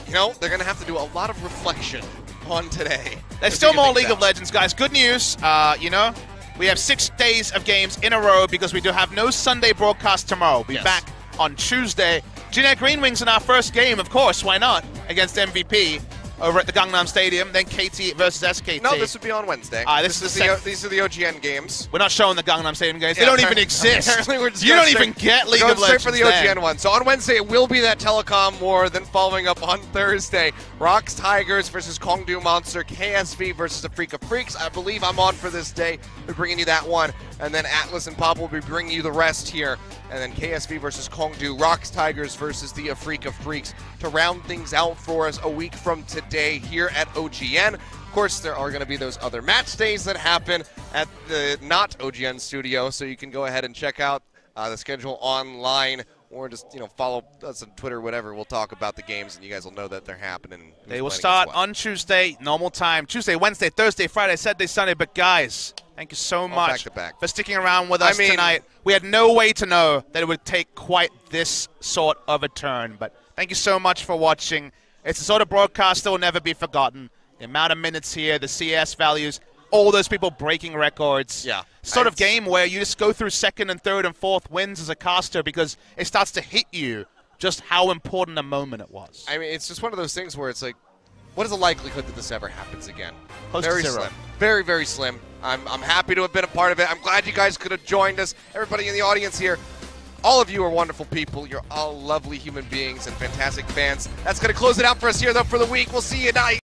you know, they're going to have to do a lot of reflection on today. There's still more League of Legends, guys. Good news, you know, we have 6 days of games in a row because we do have no Sunday broadcast tomorrow. We'll be back on Tuesday. Jin Air GreenWings in our first game, of course, why not, against MVP over at the Gangnam Stadium, then KT versus SKT. No, this would be on Wednesday. These are the OGN games. We're not showing the Gangnam Stadium games. They don't even exist. Apparently we're just you don't even get League of Legends. Straight for the OGN one. So on Wednesday, it will be that telecom war. Then following up on Thursday, Rocks Tigers versus Kongdu Monster, KSV versus Afrika Freaks. I believe I'm on for this day. We're bringing you that one. and then Atlas and Pop will be bringing you the rest here. And then KSV versus Kongdu, Rocks Tigers versus the Afrika Freaks to round things out for us a week from today here at OGN. Of course, there are going to be those other match days that happen at the not OGN studio, so you can go ahead and check out the schedule online, or just follow us on Twitter, whatever. We'll talk about the games, and you guys will know that they're happening. They will start on Tuesday, normal time. Tuesday, Wednesday, Thursday, Friday, Saturday, Sunday. But guys, thank you so much for sticking around with us tonight. We had no way to know that it would take quite this sort of a turn. But thank you so much for watching. It's the sort of broadcast that will never be forgotten. The amount of minutes here, the CS values, all those people breaking records. Yeah. Sort of game where you just go through second and third and fourth wins as a caster because it starts to hit you just how important a moment it was. I mean, it's just one of those things where it's like, what is the likelihood that this ever happens again? Close very to zero. Slim. Very, very slim. I'm happy to have been a part of it. I'm glad you guys could have joined us. Everybody in the audience here, all of you are wonderful people. You're all lovely human beings and fantastic fans. That's going to close it out for us here, though, for the week. We'll see you tonight.